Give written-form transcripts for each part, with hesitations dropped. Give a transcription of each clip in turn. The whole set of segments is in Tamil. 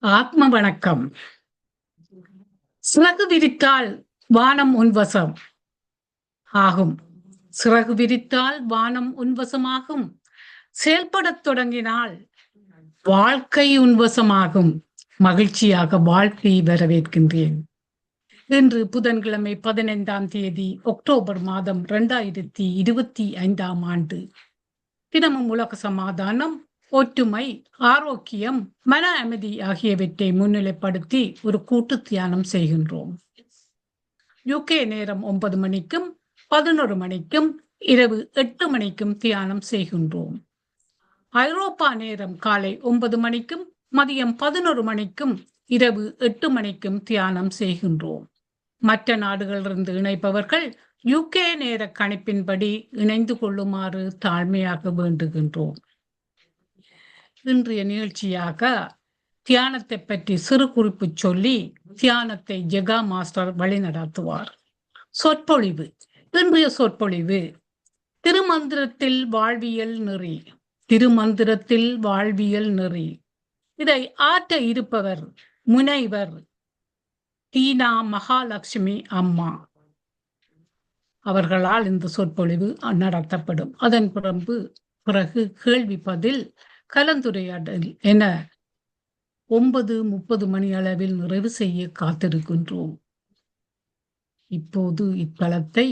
ஆத்ம வணக்கம். சிறகு விரித்தால் வானம் உன்வசம் ஆகும். சிறகு விரித்தால் வானம் உன்வசமாகும். செயல்படத் தொடங்கினால் வாழ்க்கை உன்வசமாகும். மகிழ்ச்சியாக வாழ்க்கையை வரவேற்கின்றேன். இன்று புதன்கிழமை 15ஆம் தேதி அக்டோபர் மாதம் 2025ஆம் ஆண்டு. தினமும் உலக சமாதானம், ஒற்றுமை, ஆரோக்கியம், மன அமைதி ஆகியவற்றை முன்னிலைப்படுத்தி ஒரு கூட்டு தியானம் செய்கின்றோம். யுகே நேரம் 9 மணிக்கும் 11 மணிக்கும் இரவு 8 மணிக்கும் தியானம் செய்கின்றோம். ஐரோப்பா நேரம் காலை 9 மணிக்கும் மதியம் 11 மணிக்கும் இரவு 8 மணிக்கும் தியானம் செய்கின்றோம். மற்ற நாடுகளிலிருந்து இணைப்பவர்கள் யுகே நேர கணிப்பின்படி இணைந்து கொள்ளுமாறு தாழ்மையாக வேண்டுகின்றோம். இன்றைய நிகழ்ச்சியாக தியானத்தை பற்றி சிறு குறிப்பு சொல்லி தியானத்தை ஜெகா மாஸ்டர் வழிநடத்துவார். சொற்பொழிவு. இன்றைய சொற்பொழிவு திருமந்திரத்தில் வாழ்வியல் நெறி. திருமந்திரத்தில் வாழ்வியல் நெறி. இதை ஆற்ற இருப்பவர் முனைவர் தீனா மகாலட்சுமி அம்மா அவர்களால் இந்த சொற்பொழிவு நடத்தப்படும். அதன் பிறகு கேள்வி பதில் கலந்துரையாடல் என 9:30 மணி அளவில் நிறைவு செய்ய காத்திருக்கின்றோம். இப்போது இத்தலத்தை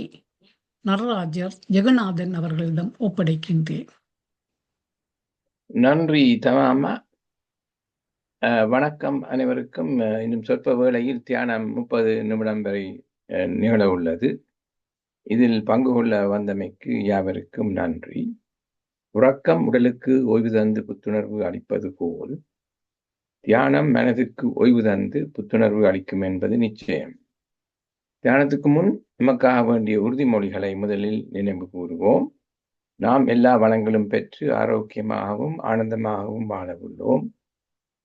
நடராஜர் ஜெகநாதன் அவர்களிடம் ஒப்படைக்கின்றேன். நன்றி தமாமா. வணக்கம் அனைவருக்கும். இன்னும் சொற்ப வேளையில் தியானம் 30 நிமிடம் வரை நிகழ உள்ளது. இதில் பங்கு கொள்ள வந்தமைக்கு யாவருக்கும் நன்றி. உறக்கம் உடலுக்கு ஓய்வு தந்து புத்துணர்வு அளிப்பது போல் தியானம் மனதிற்கு ஓய்வு தந்து புத்துணர்வு அளிக்கும் என்பது நிச்சயம். தியானத்துக்கு முன் நமக்காக வேண்டிய உறுதிமொழிகளை முதலில் நினைவு கூறுவோம். நாம் எல்லா வளங்களும் பெற்று ஆரோக்கியமாகவும் ஆனந்தமாகவும் வாழ உள்ளோம்.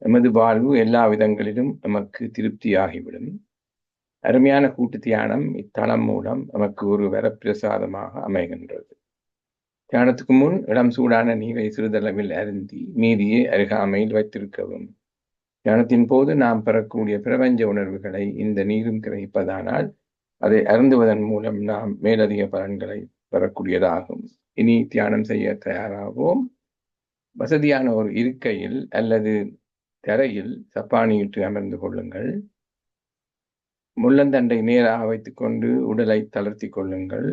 எமது வாழ்வு எல்லா விதங்களிலும் நமக்கு திருப்தியாகிவிடும். அருமையான கூட்டு தியானம் இத்தலம் மூலம் நமக்கு ஒரு வரப்பிரசாதமாக அமைகின்றது. தியானத்துக்கு முன் இளம் சூடான நீரை சிறிதளவில் அருந்தி மீதியை அருகாமையில் வைத்திருக்கவும். தியானத்தின் போது நாம் பெறக்கூடிய பிரபஞ்ச உணர்வுகளை இந்த நீரும் கிரகிப்பதானால் அதை அருந்துவதன் மூலம் நாம் மேலதிக பலன்களை பெறக்கூடியதாகும். இனி தியானம் செய்ய தயாராகவும். வசதியான ஒரு இருக்கையில் அல்லது தரையில் சப்பானியிட்டு அமர்ந்து கொள்ளுங்கள். முள்ளந்தண்டை நேராக வைத்துக் கொண்டு உடலை தளர்த்தி கொள்ளுங்கள்.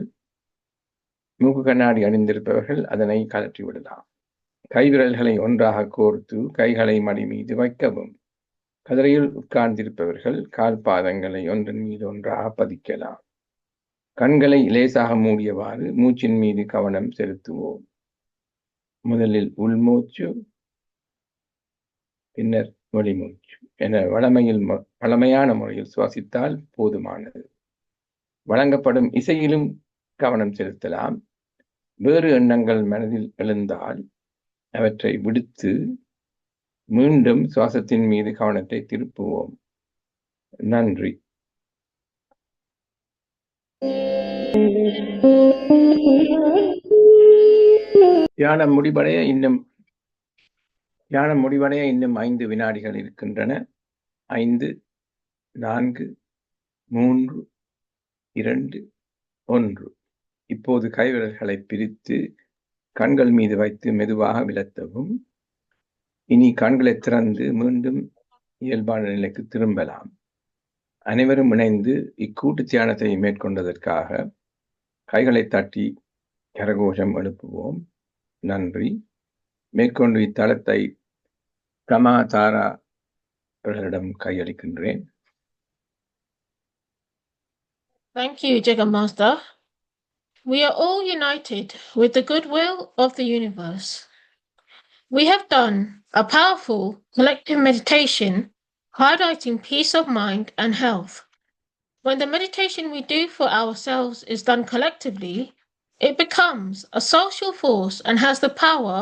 மூக்கு கண்ணாடி அணிந்திருப்பவர்கள் அதனை கழற்றி விடலாம். கைவிரல்களை ஒன்றாக கோர்த்து கைகளை மடி மீது வைக்கவும். கதிரையில் உட்கார்ந்திருப்பவர்கள் கால் பாதங்களை ஒன்றன் மீது ஒன்றாக பதிக்கலாம். கண்களை லேசாக மூடியவாறு மூச்சின் மீது கவனம் செலுத்துவோம். முதலில் உள்மூச்சு, பின்னர் வெளிமூச்சு என வழமையான முறையில் சுவாசித்தால் போதுமானது. வழங்கப்படும் இசையிலும் கவனம் செலுத்தலாம். வேறு எண்ணங்கள் மனதில் எழுந்தால் அவற்றை விடுத்து மீண்டும் சுவாசத்தின் மீது கவனத்தை திருப்புவோம். நன்றி. தியானம் முடிவடைய இன்னும் 5 வினாடிகள் இருக்கின்றன. 5, 4, 3, 2, 1. இப்போது கைவிரல்களை பிரித்து கண்கள் மீது வைத்து மெதுவாக விலத்தவும். இனி கண்களை திறந்து மீண்டும் இயல்பான நிலைக்கு திரும்பலாம். அனைவரும் இணைந்து இக்கூட்டு தியானத்தை மேற்கொண்டதற்காக கைகளை தட்டி கரகோஷம் எழுப்புவோம். நன்றி. மேற்கொண்டு இத்தலத்தை கமா தாரா அவர்களிடம் கையளிக்கின்றேன். Thank you, Jagan Master. We are all united with the goodwill of the universe. We have done a powerful collective meditation highlighting peace of mind and health. When the meditation we do for ourselves is done collectively, it becomes a social force and has the power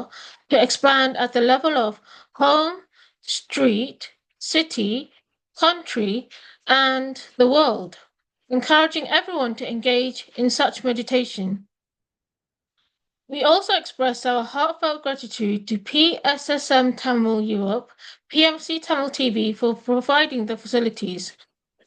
to expand at the level of home, street, city, country, and the world, encouraging everyone to engage in such meditation. We also express our heartfelt gratitude to PSSM Tamil Europe, PMC Tamil TV for providing the facilities.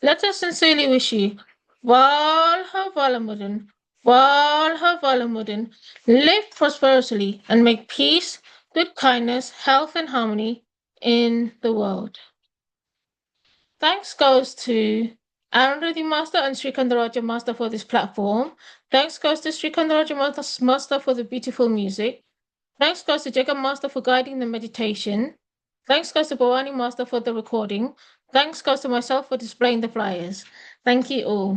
Let us sincerely wish you, Walha Valamudan, Walha Valamudan, live prosperously and make peace, good kindness, health, and harmony in the world. Thanks goes to Arundhati Master and Srikandaraja Master for this platform. Thanks goes to Srikandaraja Master for the beautiful music. Thanks goes to Jagat Master for guiding the meditation. Thanks goes to Bhavani Master for the recording. Thanks goes to myself for displaying the flyers. Thank you all.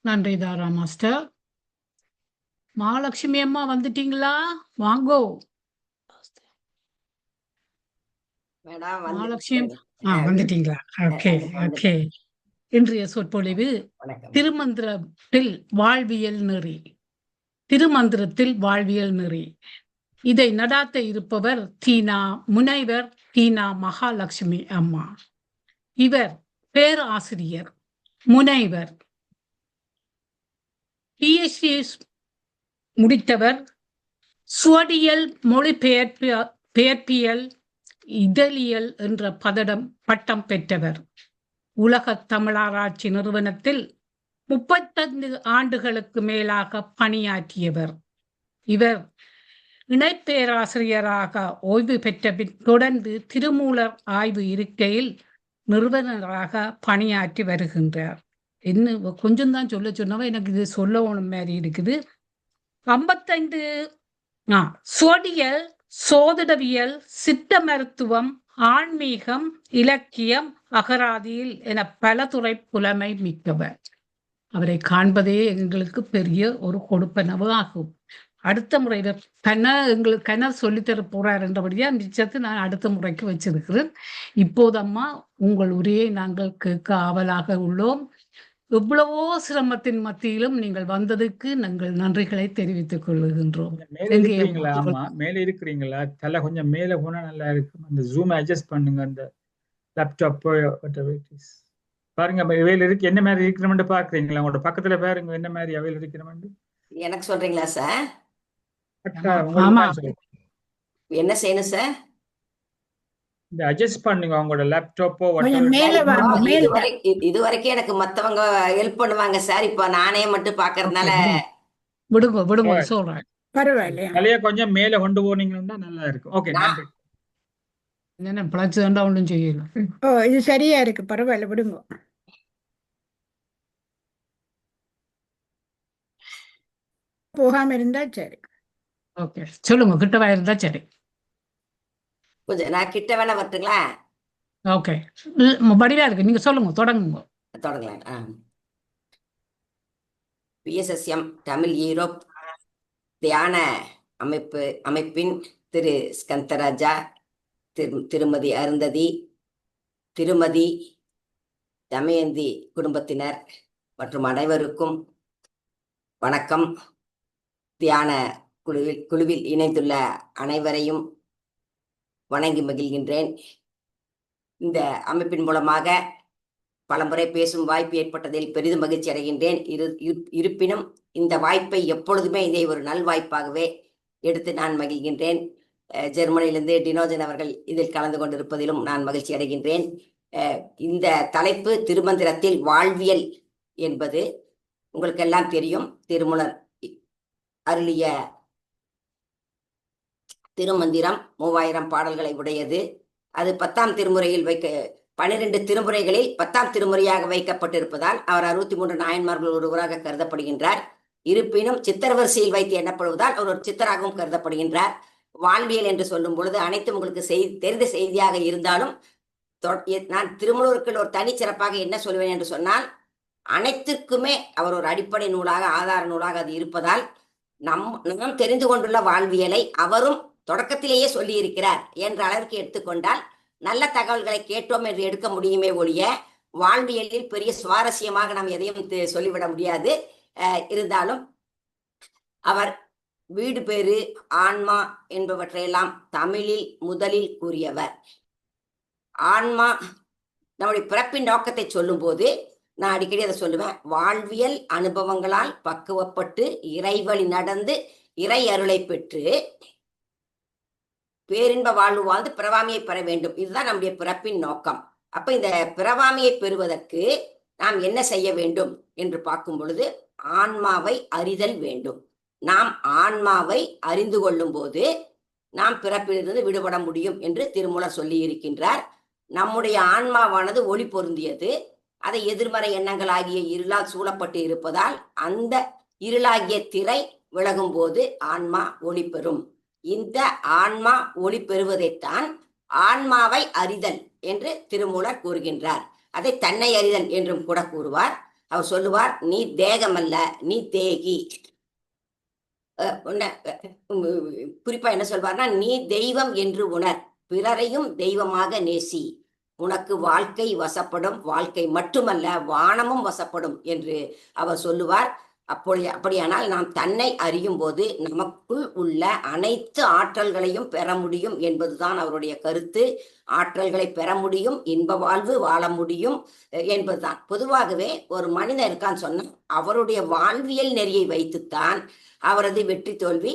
நன்றி தாரா மாஸ்டர். மகாலட்சுமி அம்மா வந்துட்டீங்களா? வாங்கோ. மேடம் மகாலட்சுமி வந்துட்டீங்களா? Okay okay. இன்றைய சொற்பொழிவு திருமந்திரத்தில் வாழ்வியல் நெறி. திருமந்திரத்தில் வாழ்வியல் நெறி. இதை நடாத்த இருப்பவர் முனைவர் தீனா மகாலட்சுமி அம்மா. இவர் பேராசிரியர், முனைவர், PhD முடித்தவர், சுவடியல் மொழிபெயர்ப்பியல் இதழியல் என்ற பட்டம் பெற்றவர். உலகத் தமிழாராய்ச்சி நிறுவனத்தில் 35 ஆண்டுகளுக்கு மேலாக பணியாற்றியவர். இவர் இணைப்பேராசிரியராக ஓய்வு பெற்ற பின் தொடர்ந்து திருமூலர் ஆய்வு இருக்கையில் நிறுவனராக பணியாற்றி வருகின்றார். என்ன கொஞ்சம் தான் சொன்னவ, எனக்கு இது சொல்லணும் மாதிரி இருக்குது. 55 சோடியல், சோதிடவியல், சித்த மருத்துவம், ஆன்மீகம், இலக்கியம், அகராதியில் என பல துறை புலமை மிக்கவர். அவரை காண்பதே எங்களுக்கு பெரிய ஒரு கொடுப்பனவு ஆகும். அடுத்த முறை எங்களுக்கு கன சொல்லித்தர போறார் என்றபடியா மிச்சத்தை நான் அடுத்த முறைக்கு வச்சிருக்கிறேன். இப்போதம்மா உங்கள் உரையை நாங்கள் கேட்க ஆவலாக உள்ளோம். எவ்வளவோ சிரமத்தின் மத்தியிலும் நீங்கள் வந்ததுக்கு நாங்கள் நன்றிகளை தெரிவித்துக் கொள்கின்றோம். மேல இருக்கிறீங்களா? தலை கொஞ்சம் மேல போனா நல்லா இருக்கும். அந்த ஜூம் அட்ஜஸ்ட் பண்ணுங்க. அந்த லேப்டாப் பாருங்க, வேலை இருக்கு. என்ன மாதிரி இருக்கிறோம்னு பாக்குறீங்களா? உங்களோட பக்கத்துல பாருங்க என்ன மாதிரி அவையில் இருக்கிறோம். எனக்கு சொல்றீங்களா சார்? என்ன செய்யணும் சார்? இந்த அட்ஜஸ்ட் பண்ணுங்க உங்களோட லேப்டாப்போ. இது வரைக்கும் எனக்கு மத்தவங்க ஹெல்ப் பண்ணுவாங்க சார். இப்ப நானே மட்டும் பாக்குறதுனால விடுங்க சொல்றேன். பரவாயில்ல, தலைய கொஞ்சம் மேல கொண்டு போனீங்கன்னா நல்லா இருக்கும். ஓகே, நன்றி. என்ன பிளச்சு தாண்டா ஒன்றும் செய்யல. இது சரியா இருக்கு, பரவாயில்ல, விடுங்க. போகாம இருந்தா சரி. ஓகே, சொல்லுங்க. கிட்டவா இருந்தா சரி. கொஞ்சம் நான் கிட்ட வேணா வரட்டுங்களா? ஓகே, வடிவா இருக்கு. நீங்க சொல்லுங்க, தொடங்கலாம். PSSM தமிழ் யூரோப் தியான அமைப்பின் திரு ஸ்கந்தராஜா, திருமதி அருந்ததி, திருமதி தமயந்தி குடும்பத்தினர் மற்றும் அனைவருக்கும் வணக்கம். தியான குழுவில் இணைந்துள்ள அனைவரையும் வணங்கி மகிழ்கின்றேன். இந்த அமைப்பின் மூலமாக பலமுறை பேசும் வாய்ப்பு ஏற்பட்டதில் பெரிதும் மகிழ்ச்சி அடைகின்றேன். இருப்பினும் இந்த வாய்ப்பை எப்பொழுதுமே இதை ஒரு நல்வாய்ப்பாகவே எடுத்து நான் மகிழ்கின்றேன். ஜெர்மனியிலிருந்து டினோஜன் அவர்கள் இதில் கலந்து கொண்டிருப்பதிலும் நான் மகிழ்ச்சி அடைகின்றேன். இந்த தலைப்பு திருமந்திரத்தில் வாழ்வியல் என்பது உங்களுக்கு எல்லாம் தெரியும். திருமூலர் அருளிய திருமந்திரம் 3000 பாடல்களை உடையது. அது 10ஆம் திருமுறையில் 12 திருமுறைகளில் 10ஆம் திருமுறையாக வைக்கப்பட்டிருப்பதால் அவர் 63 நாயன்மார்கள் ஒருவராக கருதப்படுகின்றார். இருப்பினும் சித்தர் வரிசையில் வைத்து எண்ணப்படுவதால் அவர் ஒரு சித்தராகவும் கருதப்படுகின்றார். வாழ்வியல் என்று சொல்லும் பொழுது அனைத்தும் உங்களுக்கு தெரிந்த செய்தியாக இருந்தாலும் நான் திருமூலருக்கு ஒரு தனிச்சிறப்பாக என்ன சொல்வேன் என்று சொன்னால், அனைத்திற்குமே அவர் ஒரு அடிப்படை நூலாக, ஆதார நூலாக அது இருப்பதால் நாம் தெரிந்து கொண்டுள்ள வாழ்வியலை அவரும் தொடக்கத்திலேயே சொல்லி இருக்கிறார் என்ற அளவிற்கு எடுத்துக்கொண்டால் நல்ல தகவல்களை கேட்டோம் என்று எடுக்க முடியுமே ஒழிய வாழ்வியலில் பெரிய சுவாரஸ்யமாக நாம் எதையும் சொல்லிவிட முடியாது. இருந்தாலும் அவர் வீடு பேரு, ஆன்மா என்பவற்றையெல்லாம் தமிழில் முதலில் கூறியவர். ஆன்மா நம்முடைய பிறப்பின் நோக்கத்தை சொல்லும் போது நான் அடிக்கடி அதை சொல்லுவேன். வாழ்வியல் அனுபவங்களால் பக்குவப்பட்டு இறைவழி நடந்து இறை அருளை பெற்று பேரின்ப வாழ்வு வாழ்ந்து பிறவாமையை பெற வேண்டும். இதுதான் நம்முடைய பிறப்பின் நோக்கம். அப்ப இந்த பிறவாமையை பெறுவதற்கு நாம் என்ன செய்ய வேண்டும் என்று பார்க்கும் பொழுது ஆன்மாவை அறிதல் வேண்டும். நாம் ஆன்மாவை அறிந்து கொள்ளும் போது நாம் பிறப்பிலிருந்து விடுபட முடியும் என்று திருமூலர் சொல்லி இருக்கின்றார். நம்முடைய ஆன்மாவானது ஒளி பொருந்தியது. அதை எதிர்மறை எண்ணங்களாகிய இருளால் சூழப்பட்டு இருப்பதால் அந்த இருளாகிய திரை விலகும் போது ஆன்மா ஒளி பெறும். இந்த ஆன்மா ஒளி பெறுவதைத்தான் ஆன்மாவை அறிதல் என்று திருமூலர் கூறுகின்றார். அதை தன்னை அறிதல் என்றும் கூட கூறுவார். அவர் சொல்லுவார், நீ தேகமல்ல, நீ தேகி. குறிப்பா என்ன சொல்வார்னா, நீ தெய்வம் என்று உணர், பிறரையும் தெய்வமாக நேசி, உனக்கு வாழ்க்கை வசப்படும், வாழ்க்கை மட்டுமல்ல வானமும் வசப்படும் என்று அவர் சொல்லுவார். அப்படியானால் நாம் தன்னை அறியும் போது நமக்குள் உள்ள அனைத்து ஆற்றல்களையும் பெற முடியும் என்பதுதான் அவருடைய கருத்து. ஆற்றல்களை பெற முடியும், இன்ப வாழ்வு வாழ முடியும் என்பதுதான். பொதுவாகவே ஒரு மனிதன் இருக்கான்னு சொன்னா அவருடைய வாழ்வியல் நெறியை வைத்துத்தான் அவரது வெற்றி தோல்வி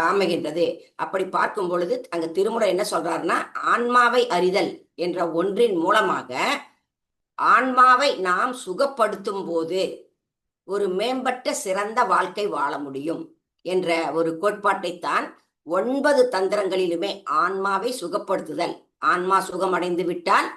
அமைகின்றது. அப்படி பார்க்கும் பொழுது அங்க திருமூலர் என்ன சொல்றாருன்னா, ஆன்மாவை அறிதல் என்ற ஒன்றின் மூலமாக ஆன்மாவை நாம் சுகப்படுத்தும் போது ஒரு மேம்பட்ட சிறந்த வாழ்க்கை வாழ முடியும் என்ற ஒரு கோட்பாட்டைத்தான் 9 தந்திரங்களிலுமே ஆன்மாவை சுகப்படுத்துதல். ஆன்மா சுகமடைந்து விட்டால்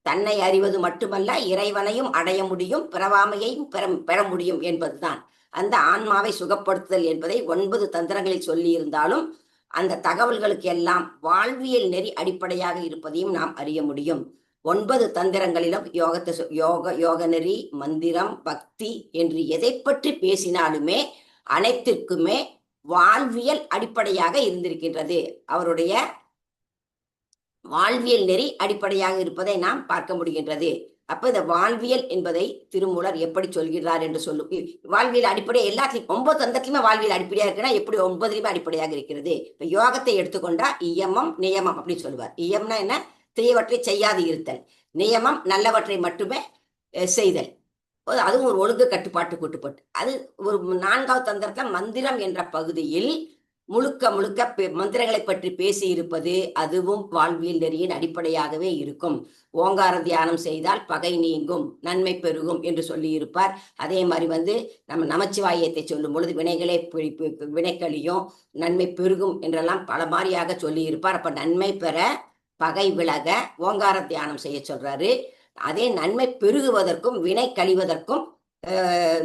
தன்னை அறிவது மட்டுமல்ல இறைவனையும் அடைய முடியும், பிறவாமையையும் பெற முடியும் என்பதுதான். அந்த ஆன்மாவை சுகப்படுத்துதல் என்பதை 9 தந்திரங்களில் சொல்லி இருந்தாலும் அந்த தகவல்களுக்கு எல்லாம் வாழ்வியல் நெறி அடிப்படையாக இருப்பதையும் நாம் அறிய முடியும். 9 தந்திரங்களிலும் யோக நெறி, மந்திரம், பக்தி என்று எதை பற்றி பேசினாலுமே அனைத்திற்குமே வாழ்வியல் அடிப்படையாக இருந்திருக்கின்றது. அவருடைய வாழ்வியல் நெறி அடிப்படையாக இருப்பதை நாம் பார்க்க முடிகின்றது. அப்ப இந்த வாழ்வியல் என்பதை திருமூலர் எப்படி சொல்கிறார் என்று சொல்லும். வாழ்வியல் அடிப்படை எல்லாத்துலையும் 9 தந்திரத்திலுமே வாழ்வியல் அடிப்படையாக இருக்குன்னா எப்படி 9லையுமே அடிப்படையாக இருக்கிறது. இப்ப யோகத்தை எடுத்துக்கொண்டா இயமம் நியமம் அப்படின்னு சொல்லுவார். இயம்னா என்ன? தீயவற்றை செய்யாது இருத்தல். நியமம் நல்லவற்றை மட்டுமே செய்தல். அதுவும் ஒரு ஒழுங்கு கட்டுப்பாட்டு. அது ஒரு 4வது தந்திரத்துல மந்திரம் என்ற பகுதியில் முழுக்க மந்திரங்களை பற்றி பேசி இருப்பது அதுவும் வாழ்வியல் நெறியின் அடிப்படையாகவே இருக்கும். ஓங்கார தியானம் செய்தால் பகை நீங்கும், நன்மை பெருகும் என்று சொல்லி இருப்பார். அதே மாதிரி நம்ம நமச்சிவாயத்தை சொல்லும் பொழுது வினைக்கழியும், நன்மை பெருகும் என்றெல்லாம் பல மாதிரியாக சொல்லி இருப்பார். அப்ப நன்மை பெற, பகை விலக ஓங்கார தியானம் செய்ய சொல்றாரு. அதே நன்மை பெருகுவதற்கும் வினை கழிவதற்கும்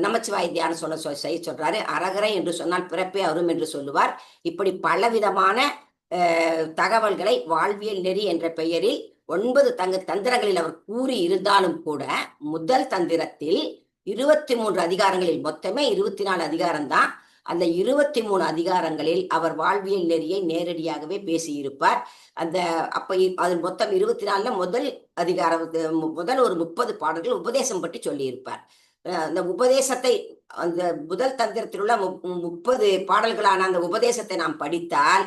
நமச்சிவாய தியானம் செய்ய சொல்றாரு. அரகரை என்று சொன்னால் பிறப்பே அரும் என்று சொல்லுவார். இப்படி பலவிதமான தகவல்களை வாழ்வியல் நெறி என்ற பெயரில் 9 தந்திரங்களில் அவர் கூறி இருந்தாலும் கூட முதல் தந்திரத்தில் 23 அதிகாரங்களில், மொத்தமே 24 அதிகாரம் தான். அந்த 23 அதிகாரங்களில் அவர் வாழ்வியல் நெறியை நேரடியாகவே பேசியிருப்பார். அது மொத்தம் 24 முதல் அதிகாரம் முதல் ஒரு 30 பாடல்கள் உபதேசம் பற்றி சொல்லியிருப்பார். அந்த உபதேசத்தை, அந்த முதல் தந்திரத்தில் உள்ள 30 பாடல்களான அந்த உபதேசத்தை நாம் படித்தால்,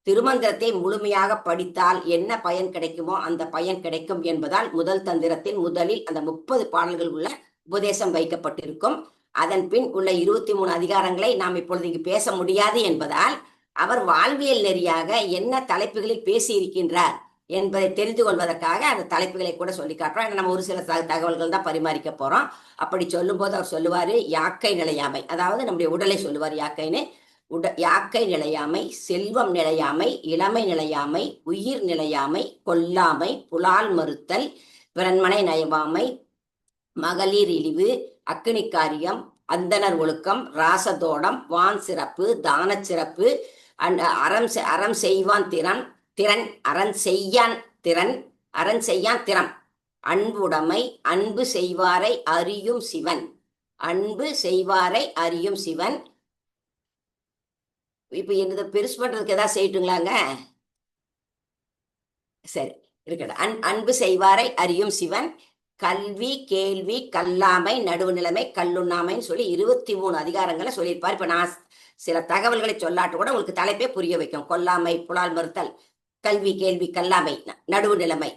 திருமந்திரத்தை முழுமையாக படித்தால் என்ன பயன் கிடைக்குமோ அந்த பயன் கிடைக்கும் என்பதால் முதல் தந்திரத்தில் முதலில் அந்த 30 பாடல்கள் உள்ள உபதேசம் வைக்கப்பட்டிருக்கும். அதன் பின் உள்ள 23 அதிகாரங்களை நாம் இப்பொழுது இங்கு பேச முடியாது என்பதால் அவர் வாழ்வியல் நெறியாக என்ன தலைப்புகளில் பேசி இருக்கின்றார் என்பதை தெரிந்து கொள்வதற்காக அந்த தலைப்புகளை கூட சொல்லி காட்டுறோம். நம்ம ஒரு சில தகவல்கள் தான் பரிமாறிக்க போறோம். அப்படி சொல்லும் போது அவர் சொல்லுவாரு, யாக்கை நிலையாமை, அதாவது நம்முடைய உடலை சொல்லுவார் யாக்கைன்னு. யாக்கை நிலையாமை, செல்வம் நிலையாமை, இளமை நிலையாமை, உயிர் நிலையாமை, கொல்லாமை, புலால் மறுத்தல், பிறன்மனை நயவாமை, மகளிர் இழிவு, அக்கினிக்காரியம், அந்தனர் ஒழுக்கம், ராசதோடம், வான் சிறப்பு, தான சிறப்பு, அறம் செய்வான் திறன், அரண் செய்யான் திறம், அன்புடைமை, அன்பு செய்வாரை அறியும் சிவன், அன்பு செய்வாரை அறியும் சிவன். இப்ப என்னது பெருசு பண்றதுக்கு ஏதாவது செய்யட்டுங்களாங்க? சரி இருக்கட்டும். அன்பு செய்வாரை அறியும் சிவன், கல்வி, கேள்வி, கல்லாமை, நடுவுநிலைமை, கல்லுண்ணாமைன்னு சொல்லி 23 அதிகாரங்களை சொல்லியிருப்பார். இப்ப நான் சில தகவல்களை சொல்லாட்டு கூட உங்களுக்கு தலைப்பே புரிய வைக்கும். கொல்லாமை, புலால் மறுத்தல், கல்வி, கேள்வி, கல்லாமை, நடுவு நிலைமை,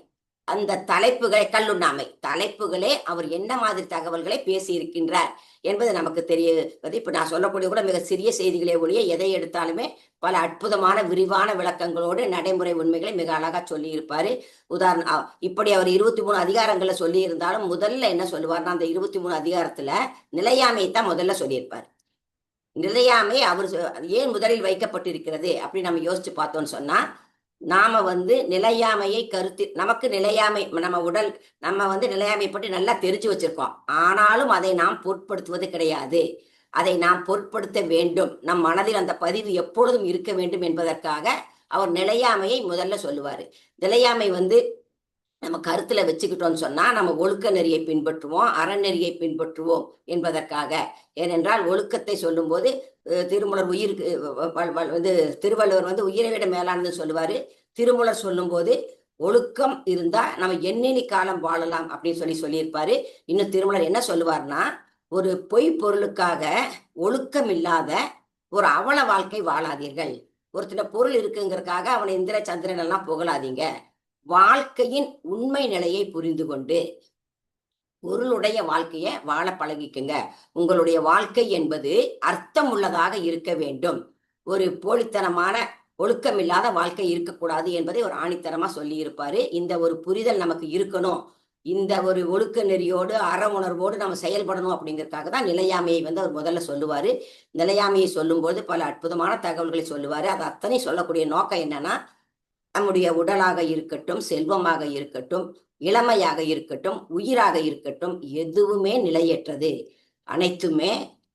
அந்த தலைப்புகளை கல்லுண்ணாமை தலைப்புகளே அவர் என்ன மாதிரி தகவல்களை பேசி இருக்கின்றார் என்பது நமக்கு தெரியுது. இப்ப நான் சொல்லக்கூடிய கூட மிக சிறிய செய்திகளே ஒழிய எதை எடுத்தாலுமே பல அற்புதமான விரிவான விளக்கங்களோடு நடைமுறை உண்மைகளை மிக அழகா சொல்லி இருப்பாரு. உதாரணம் இப்படி அவர் 23 அதிகாரங்களை சொல்லி இருந்தாலும் முதல்ல என்ன சொல்லுவார்னா, அந்த 23 அதிகாரத்துல நிலையாமையை தான் முதல்ல சொல்லியிருப்பார். நிலையாமை அவர் ஏன் முதலில் வைக்கப்பட்டிருக்கிறது அப்படி நம்ம யோசிச்சு பார்த்தோம்னு சொன்னா, நாம நிலையாமையை நமக்கு நிலையாமை நம்ம உடல் நம்ம நிலையாமை பற்றி நல்லா தெரிஞ்சு வச்சிருக்கோம். ஆனாலும் அதை நாம் பொருட்படுத்துவது கிடையாது. அதை நாம் பொருட்படுத்த வேண்டும். நம் மனதில் அந்த பதிவு எப்பொழுதும் இருக்க வேண்டும் என்பதற்காக அவர் நிலையாமையை முதல்ல சொல்லுவாரு. நிலையாமை நம்ம கருத்துல வச்சுக்கிட்டோம்னு சொன்னா நம்ம ஒழுக்க நெறியை பின்பற்றுவோம், அறநெறியை பின்பற்றுவோம் என்பதற்காக. ஏனென்றால் ஒழுக்கத்தை சொல்லும் போது திருமூலர் திருவள்ளுவர் உயிரை விட மேலானது சொல்லுவாரு. திருமூலர் சொல்லும் போது ஒழுக்கம் இருந்தா நம்ம எண்ணெய் காலம் வாழலாம் அப்படின்னு சொல்லியிருப்பாரு. இன்னும் திருமூலர் என்ன சொல்லுவார்னா, ஒரு பொய் பொருளுக்காக ஒழுக்கம் இல்லாத ஒரு அவல வாழ்க்கை வாழாதீர்கள். ஒருத்தன பொருள் இருக்குங்கிறதுக்காக அவனை இந்திர சந்திரன் எல்லாம் புகழாதீங்க. வாழ்க்கையின் உண்மை நிலையை புரிந்து கொண்டு பொருளுடைய வாழ்க்கைய வாழ பழகிக்குங்க. உங்களுடைய வாழ்க்கை என்பது அர்த்தம் உள்ளதாக இருக்க வேண்டும். ஒரு போலித்தனமான ஒழுக்கமில்லாத வாழ்க்கை இருக்கக்கூடாது என்பதை ஒரு ஆணித்தரமா சொல்லி இருப்பாரு. இந்த ஒரு புரிதல் நமக்கு இருக்கணும். இந்த ஒரு ஒழுக்க நெறியோடு அற உணர்வோடு நம்ம செயல்படணும் அப்படிங்கிறதுக்காக தான் நிலையாமையை அவர் முதல்ல சொல்லுவாரு. நிலையாமையை சொல்லும் போது பல அற்புதமான தகவல்களை சொல்லுவாரு. அது அத்தனை சொல்லக்கூடிய நோக்கம் என்னன்னா, நம்முடைய உடலாக இருக்கட்டும், செல்வமாக இருக்கட்டும், இளமையாக இருக்கட்டும், உயிராக இருக்கட்டும், எதுவுமே நிலையற்றது. அனைத்துமே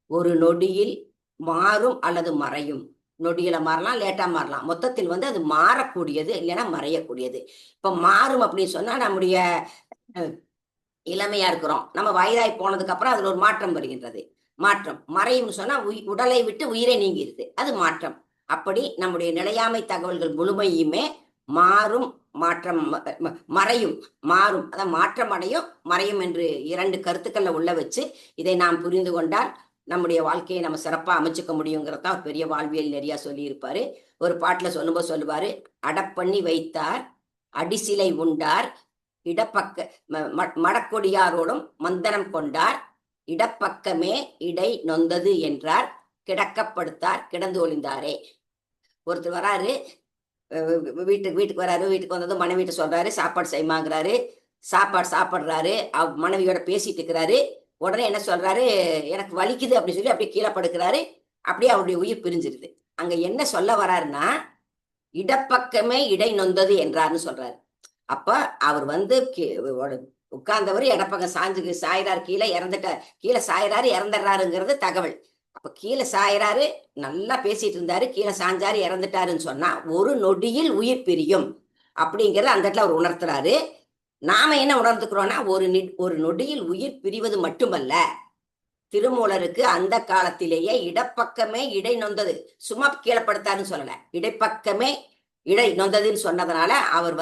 ஒரு நொடியில் மாறும் அல்லது மறையும். நொடியில மாறலாம், லேட்டா மாறலாம். மொத்தத்தில் அது மாறக்கூடியது, இல்லைன்னா மறையக்கூடியது. இப்ப மாறும் அப்படின்னு சொன்னா, நம்முடைய இளமையா இருக்கிறோம், நம்ம வயதாய் போனதுக்கு அப்புறம் அதுல ஒரு மாற்றம் வருகின்றது. மாற்றம் மறையும் சொன்னா உடலை விட்டு உயிரை நீங்கிருது, அது மாற்றம். அப்படி நம்முடைய நிலையாமை தகவல்கள் முழுமையுமே மாறும், மாற்றம், மறையும், மாறும், அதான் மாற்றம் அடையும், மறையும் என்று 2 கருத்துக்கள்ல உள்ள வச்சு இதை நாம் புரிந்து கொண்டால் நம்முடைய வாழ்க்கையை நம்ம சிறப்பா அமைச்சுக்க முடியுங்கிறதா ஒரு பெரிய வாழ்வியல் நெறியா சொல்லி இருப்பாரு. ஒரு பாட்டுல சொல்லும்போது சொல்லுவாரு, அடப்பண்ணி வைத்தார் அடிசிலை உண்டார் இடப்பக்க மடக்கொடியாரோடும் மந்தனம் கொண்டார் இடப்பக்கமே இடை நொந்தது என்றார் கிடக்கப்படுத்தார் கிடந்து ஒளிந்தாரே. ஒருத்தர் வராரு, வீட்டுக்கு வராரு. வீட்டுக்கு வந்ததும் மனைவிட்டு சொல்றாரு, சாப்பாடு செய்யுமாங்கிறாரு. சாப்பாடு சாப்பிட்றாரு. மனைவியோட பேசிட்டு இருக்கிறாரு. உடனே என்ன சொல்றாரு, எனக்கு வலிக்குது அப்படின்னு சொல்லி அப்படியே கீழே படுக்கிறாரு. அப்படியே அவருடைய உயிர் பிரிஞ்சிருது. அங்க என்ன சொல்ல வர்றாருன்னா, இடப்பக்கமே இடை நொந்தது என்றாருன்னு சொல்றாரு. அப்ப அவர் உட்கார்ந்தவர் இடப்பக்கம் சாயிறாரு, கீழே இறந்துட்டார், கீழே சாயிறாரு, இறந்துடுறாருங்கிறது தகவல். அப்ப கீழே சாயிறாரு, நல்லா பேசிட்டு இருந்தாரு, கீழே சாஞ்சாரு, இறந்துட்டாருன்னு சொன்னா ஒரு நொடியில் உயிர் பிரியும் அப்படிங்கறத அந்த இடத்துல அவர் உணர்த்துறாரு. நாம என்ன உணர்ந்துக்கிறோம்னா, ஒரு நொடியில் உயிர் பிரிவது மட்டுமல்ல, திருமூலருக்கு அந்த காலத்திலேயே இடப்பக்கமே இடை நொந்தது, சும்மா கீழப்படுத்தாருன்னு சொல்லல, இடைப்பக்கமே இடை நொந்ததுன்னு சொன்னதுனால அவர்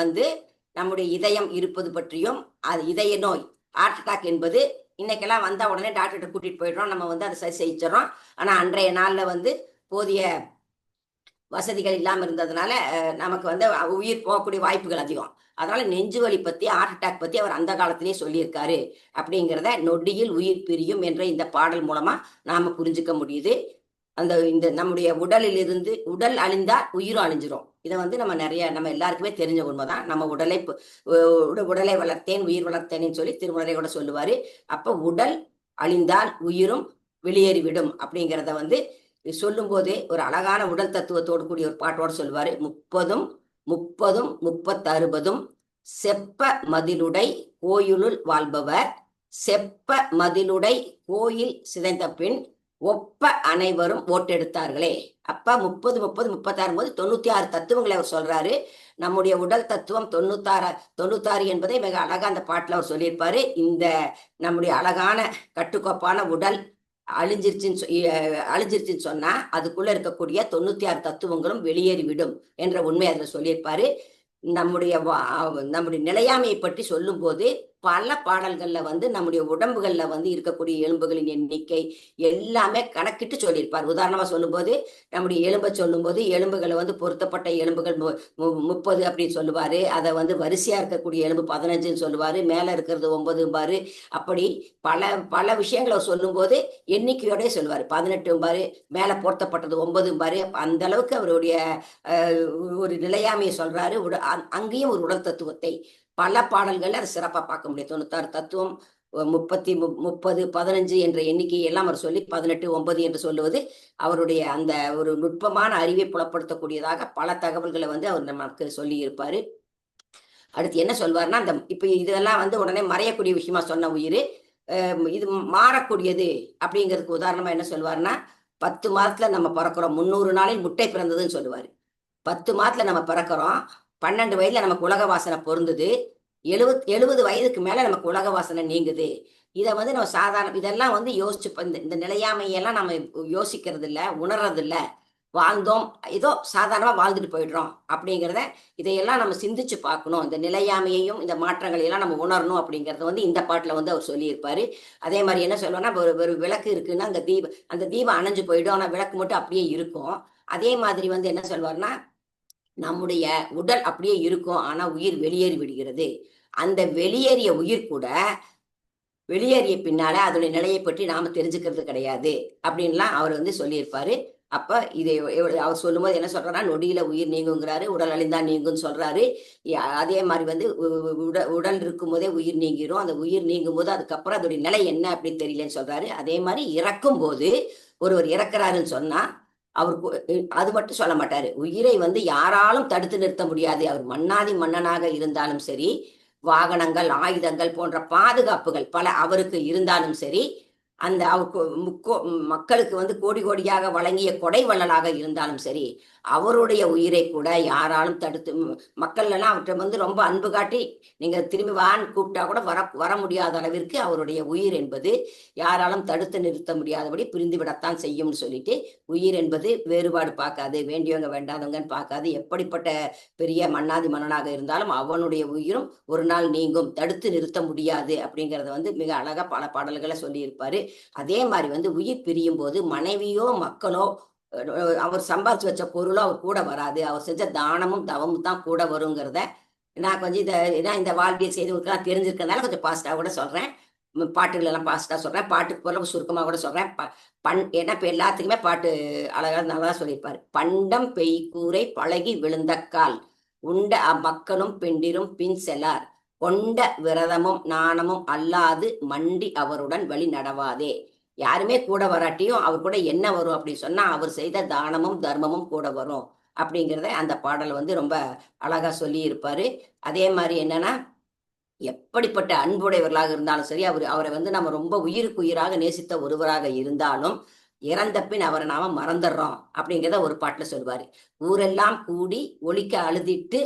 நம்முடைய இதயம் இருப்பது பற்றியும், அது இதய நோய், ஹார்ட் அட்டாக் என்பது இன்னைக்கெல்லாம் வந்தா உடனே டாக்டர்கிட்ட கூட்டிட்டு போயிடுறோம், நம்ம அதை சரி செஞ்சிடறோம். ஆனா அன்றைய நாள்ல போதிய வசதிகள் இல்லாம இருந்ததுனால நமக்கு உயிர் போகக்கூடிய வாய்ப்புகள் அதிகம். அதனால நெஞ்சு வலி பத்தி, ஹார்ட் அட்டாக் பத்தி அவர் அந்த காலத்திலேயே சொல்லியிருக்காரு அப்படிங்கிறத நொடியில் உயிர் பிரியும் என்ற இந்த பாடல் மூலமா நாம புரிஞ்சுக்க முடியுது. இந்த நம்முடைய உடலில் இருந்து உடல் அழிந்தால் உயிரும் அழிஞ்சிரும். இதை நம்ம எல்லாருக்குமே தெரிஞ்ச உண்மைதான். நம்ம உடலை வளர்த்தேன் உயிர் வளர்த்தேன்னு சொல்லி திருமணரை கூட சொல்லுவாரு. அப்ப உடல் அழிந்தால் உயிரும் வெளியேறிவிடும் அப்படிங்கிறத சொல்லும் போதே ஒரு அழகான உடல் தத்துவத்தோடு கூடிய ஒரு பாட்டோடு சொல்லுவாரு. 30 30 30 60 செப்ப மதிலுடை கோயிலுள் வாழ்பவர் செப்ப மதிலுடை கோயில் சிதைந்த பின் ஒப்ப அனைவரும் ஓட்டெடுத்தார்களே. அப்ப 30 30 36 போது 96 தத்துவங்களை அவர் சொல்றாரு. நம்முடைய உடல் தத்துவம் 96 என்பதை மிக அழகா அந்த பாட்டுல அவர் சொல்லியிருப்பாரு. இந்த நம்முடைய அழகான கட்டுக்கோப்பான உடல் அழிஞ்சிருச்சுன்னு சொன்னா அதுக்குள்ள இருக்கக்கூடிய 96 தத்துவங்களும் வெளியேறிவிடும் என்ற உண்மை அதுல சொல்லியிருப்பாரு. நம்முடைய நிலையாமையை பற்றி சொல்லும் போது பல பாடல்கள்ல வந்து நம்முடைய உடம்புகள்ல வந்து இருக்கக்கூடிய எலும்புகளின் எண்ணிக்கை எல்லாமே கணக்கிட்டு சொல்லியிருப்பார். உதாரணமா சொல்லும்போது நம்முடைய எலும்பை சொல்லும்போது எலும்புகளை வந்து பொருத்தப்பட்ட எலும்புகள் 30 அப்படின்னு சொல்லுவாரு. அதை வந்து வரிசையா இருக்கக்கூடிய எலும்பு 15ன்னு சொல்லுவாரு. மேல இருக்கிறது 9 அப்படி பல பல விஷயங்களை சொல்லும்போது எண்ணிக்கையோட சொல்லுவாரு. 18 மேல பொருத்தப்பட்டது 9 அந்த அளவுக்கு அவருடைய ஒரு நிலையாமையை சொல்றாரு. அங்கேயும் ஒரு உடல் தத்துவத்தை பல பாடல்கள்ல அதை சிறப்பா பார்க்க முடியும். 96 தத்துவம் 30 15 என்ற எண்ணிக்கையை எல்லாம் அவர் சொல்லி 18 9 என்று சொல்லுவது அவருடைய அந்த ஒரு நுட்பமான அறிவை புலப்படுத்தக்கூடியதாக பல தகவல்களை வந்து அவர் நமக்கு சொல்லி இருப்பாரு. அடுத்து என்ன சொல்வாருன்னா, அந்த இப்ப இதெல்லாம் வந்து உடனே மறையக்கூடிய விஷயமா சொன்ன உயிர் இது மாறக்கூடியது அப்படிங்கிறதுக்கு உதாரணமா என்ன சொல்வாருன்னா, 10 மாதத்துல நம்ம பிறக்கிறோம், 300 நாளில் முட்டை பிறந்ததுன்னு சொல்லுவாரு. 10 மாதத்துல நம்ம பிறக்கிறோம், 12 வயதுல நமக்கு உலக வாசனை பொருந்துது, 70 வயதுக்கு மேல நமக்கு உலக வாசனை நீங்குது. இதை வந்து நம்ம சாதாரண இதெல்லாம் வந்து யோசிச்சு இந்த நிலையாமையெல்லாம் நம்ம யோசிக்கிறது இல்லை, உணர்றது இல்லை. வாழ்ந்தோம், ஏதோ சாதாரணமா வாழ்ந்துட்டு போயிடுறோம் அப்படிங்கிறத இதையெல்லாம் நம்ம சிந்திச்சு பார்க்கணும். இந்த நிலையாமையையும் இந்த மாற்றங்களை எல்லாம் நம்ம உணரணும் அப்படிங்கறத வந்து இந்த பாட்டுல வந்து அவர் சொல்லியிருப்பாரு. அதே மாதிரி என்ன சொல்லுவோம்னா, ஒரு விளக்கு இருக்குன்னா அந்த தீபம் அணைஞ்சு போயிடும், ஆனா விளக்கு மட்டும் அப்படியே இருக்கும். அதே மாதிரி வந்து என்ன சொல்வாருன்னா, நம்முடைய உடல் அப்படியே இருக்கும், ஆனா உயிர் வெளியேறி விடுகிறது. அந்த வெளியேறிய உயிர் கூட வெளியேறிய பின்னால அதோடைய நிலையை பற்றி நாம தெரிஞ்சுக்கிறது கிடையாது அப்படின்லாம் அவர் வந்து சொல்லியிருப்பாரு. அப்ப இதை அவர் சொல்லும்போது என்ன சொல்றாருன்னா, நொடியில உயிர் நீங்குங்கிறாரு, உடல் அழிந்தா நீங்குன்னு சொல்றாரு. அதே மாதிரி வந்து உடல் இருக்கும் போதே உயிர் நீங்கிரும், அந்த உயிர் நீங்கும் போது அதுக்கப்புறம் அதோடைய நிலை என்ன அப்படின்னு தெரியலன்னு சொல்றாரு. அதே மாதிரி இறக்கும் போது ஒருவர் இறக்குறாருன்னு சொன்னா அவருக்கு அது மட்டும் சொல்ல மாட்டாரு, உயிரை வந்து யாராலும் தடுத்து நிறுத்த முடியாது. அவர் மன்னாதி மன்னனாக இருந்தாலும் சரி, வாகனங்கள் ஆயுதங்கள் போன்ற பாதுகாப்புகள் பல அவருக்கு இருந்தாலும் சரி, அந்த அவருக்கு மக்களுக்கு வந்து கோடி கோடியாக வழங்கிய கொடை வள்ளலாக இருந்தாலும் சரி, அவருடைய உயிரை கூட யாராலும் தடுத்து மக்கள் எல்லாம் அவற்றை வந்து ரொம்ப அன்பு காட்டி நீங்க திரும்பி வான்னு கூப்பிட்டா கூட வர முடியாத அளவிற்கு அவருடைய உயிர் என்பது யாராலும் தடுத்து நிறுத்த முடியாதபடி பிரிந்து விடத்தான் செய்யும்னு சொல்லிட்டு, உயிர் என்பது வேறுபாடு பார்க்காது, வேண்டியவங்க வேண்டாதவங்கன்னு பார்க்காது, எப்படிப்பட்ட பெரிய மன்னாதி மன்னனாக இருந்தாலும் அவனுடைய உயிரும் ஒரு நாள் நீங்கும், தடுத்து நிறுத்த முடியாது அப்படிங்கறத வந்து மிக அழகா பல பாடல்களை சொல்லியிருப்பாரு. அதே மாதிரி வந்து உயிர் பிரியும் போது மனைவியோ மக்களோ அவர் சம்பாதிச்சு வச்ச பொருளோ அவர் கூட வராது, அவர் செஞ்ச தானமும் தவமும் தான் கூட வருங்கிறத நான் கொஞ்சம் இந்த வாழ்வியல் செய்தவங்களுக்கெல்லாம் தெரிஞ்சிருக்கிறதுனால கொஞ்சம் பாசிட்டா கூட சொல்றேன். பாட்டுகள் எல்லாம் பாசிட்டா சொல்றேன், பாட்டுக்கு போல சுருக்கமா கூட சொல்றேன். ஏன்னா இப்ப எல்லாத்துக்குமே பாட்டு அழகா நல்லா சொல்லியிருப்பாரு. பண்டம் பெய்கூரை பழகி விழுந்தக்கால் உண்ட மக்களும் பெண்டிரும் பின் செல்லார், கொண்ட விரதமும் நாணமும் அல்லாது மண்டி அவருடன் வழி நடவாதே. யாருமே கூட வராட்டியும் அவர் கூட என்ன வரும் அப்படின்னு சொன்னா, அவர் செய்த தானமும் தர்மமும் கூட வரும் அப்படிங்கிறத அந்த பாடல் வந்து ரொம்ப அழகா சொல்லி இருப்பாரு. அதே மாதிரி என்னன்னா, எப்படிப்பட்ட அன்புடையவர்களாக இருந்தாலும் சரி, அவரை வந்து நம்ம ரொம்ப உயிருக்கு உயிராக நேசித்த ஒருவராக இருந்தாலும் இறந்த பின் அவரை நாம மறந்துடுறோம் அப்படிங்கிறத ஒரு பாட்டுல சொல்வாரு. ஊரெல்லாம் கூடி ஒலிக்க அழுதிட்டு